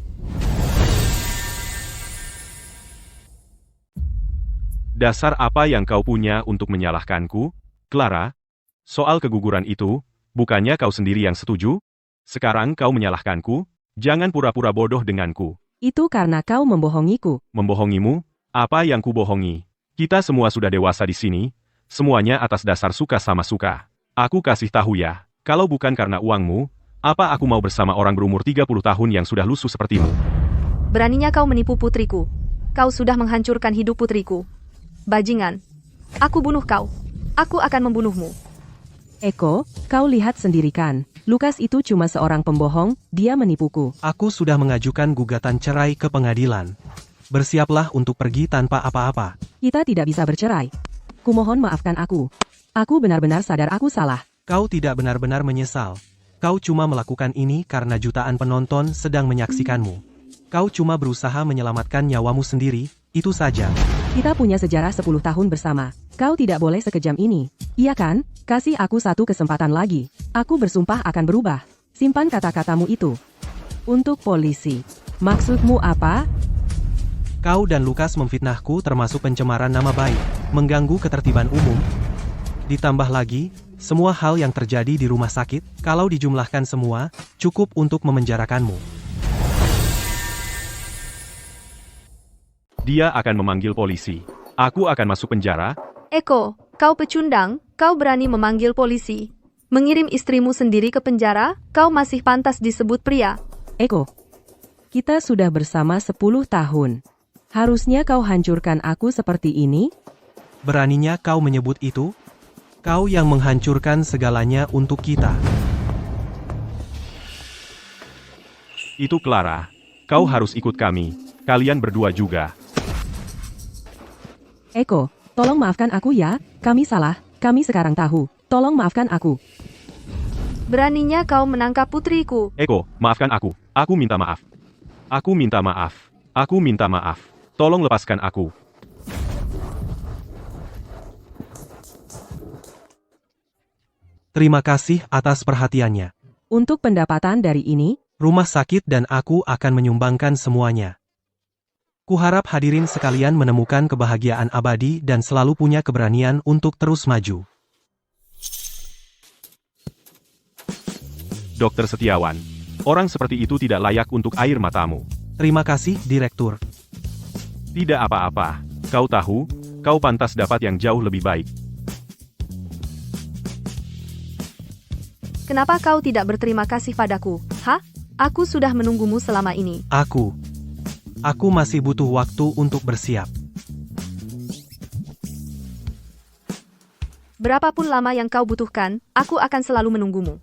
Dasar apa yang kau punya untuk menyalahkanku, Clara? Soal keguguran itu, bukannya kau sendiri yang setuju? Sekarang kau menyalahkanku? Jangan pura-pura bodoh denganku. Itu karena kau membohongiku. Membohongimu? Apa yang kubohongi? Kita semua sudah dewasa di sini, semuanya atas dasar suka sama suka. Aku kasih tahu ya, kalau bukan karena uangmu, apa aku mau bersama orang berumur 30 tahun yang sudah lusuh sepertimu? Beraninya kau menipu putriku. Kau sudah menghancurkan hidup putriku. Bajingan. Aku bunuh kau. Aku akan membunuhmu. Eko, kau lihat sendiri kan. Lukas itu cuma seorang pembohong, dia menipuku. Aku sudah mengajukan gugatan cerai ke pengadilan. Bersiaplah untuk pergi tanpa apa-apa. Kita tidak bisa bercerai. Kumohon maafkan aku. Aku benar-benar sadar aku salah. Kau tidak benar-benar menyesal. Kau cuma melakukan ini karena jutaan penonton sedang menyaksikanmu. Kau cuma berusaha menyelamatkan nyawamu sendiri, itu saja. Kita punya sejarah 10 tahun bersama. Kau tidak boleh sekejam ini. Iya kan? Kasih aku satu kesempatan lagi. Aku bersumpah akan berubah. Simpan kata-katamu itu. Untuk polisi. Maksudmu apa? Kau dan Lukas memfitnahku termasuk pencemaran nama baik, mengganggu ketertiban umum. Ditambah lagi, semua hal yang terjadi di rumah sakit, kalau dijumlahkan semua, cukup untuk memenjarakanmu. Dia akan memanggil polisi. Aku akan masuk penjara. Eko, kau pecundang, kau berani memanggil polisi. Mengirim istrimu sendiri ke penjara, kau masih pantas disebut pria. Eko, kita sudah bersama 10 tahun. Harusnya kau hancurkan aku seperti ini? Beraninya kau menyebut itu? Kau yang menghancurkan segalanya untuk kita. Itu Clara. Kau harus ikut kami. Kalian berdua juga. Eko, tolong maafkan aku ya, kami salah, kami sekarang tahu. Tolong maafkan aku. Beraninya kau menangkap putriku. Eko, maafkan aku. Aku minta maaf. Aku minta maaf. Aku minta maaf. Tolong lepaskan aku. Terima kasih atas perhatiannya. Untuk pendapatan dari ini, Rumah sakit dan aku akan menyumbangkan semuanya. Kuharap hadirin sekalian menemukan kebahagiaan abadi dan selalu punya keberanian untuk terus maju. Dokter Setiawan, orang seperti itu tidak layak untuk air matamu. Terima kasih, Direktur. Tidak apa-apa. Kau tahu, kau pantas dapat yang jauh lebih baik. Kenapa kau tidak berterima kasih padaku? Hah? Aku sudah menunggumu selama ini. Aku masih butuh waktu untuk bersiap. Berapapun lama yang kau butuhkan, aku akan selalu menunggumu.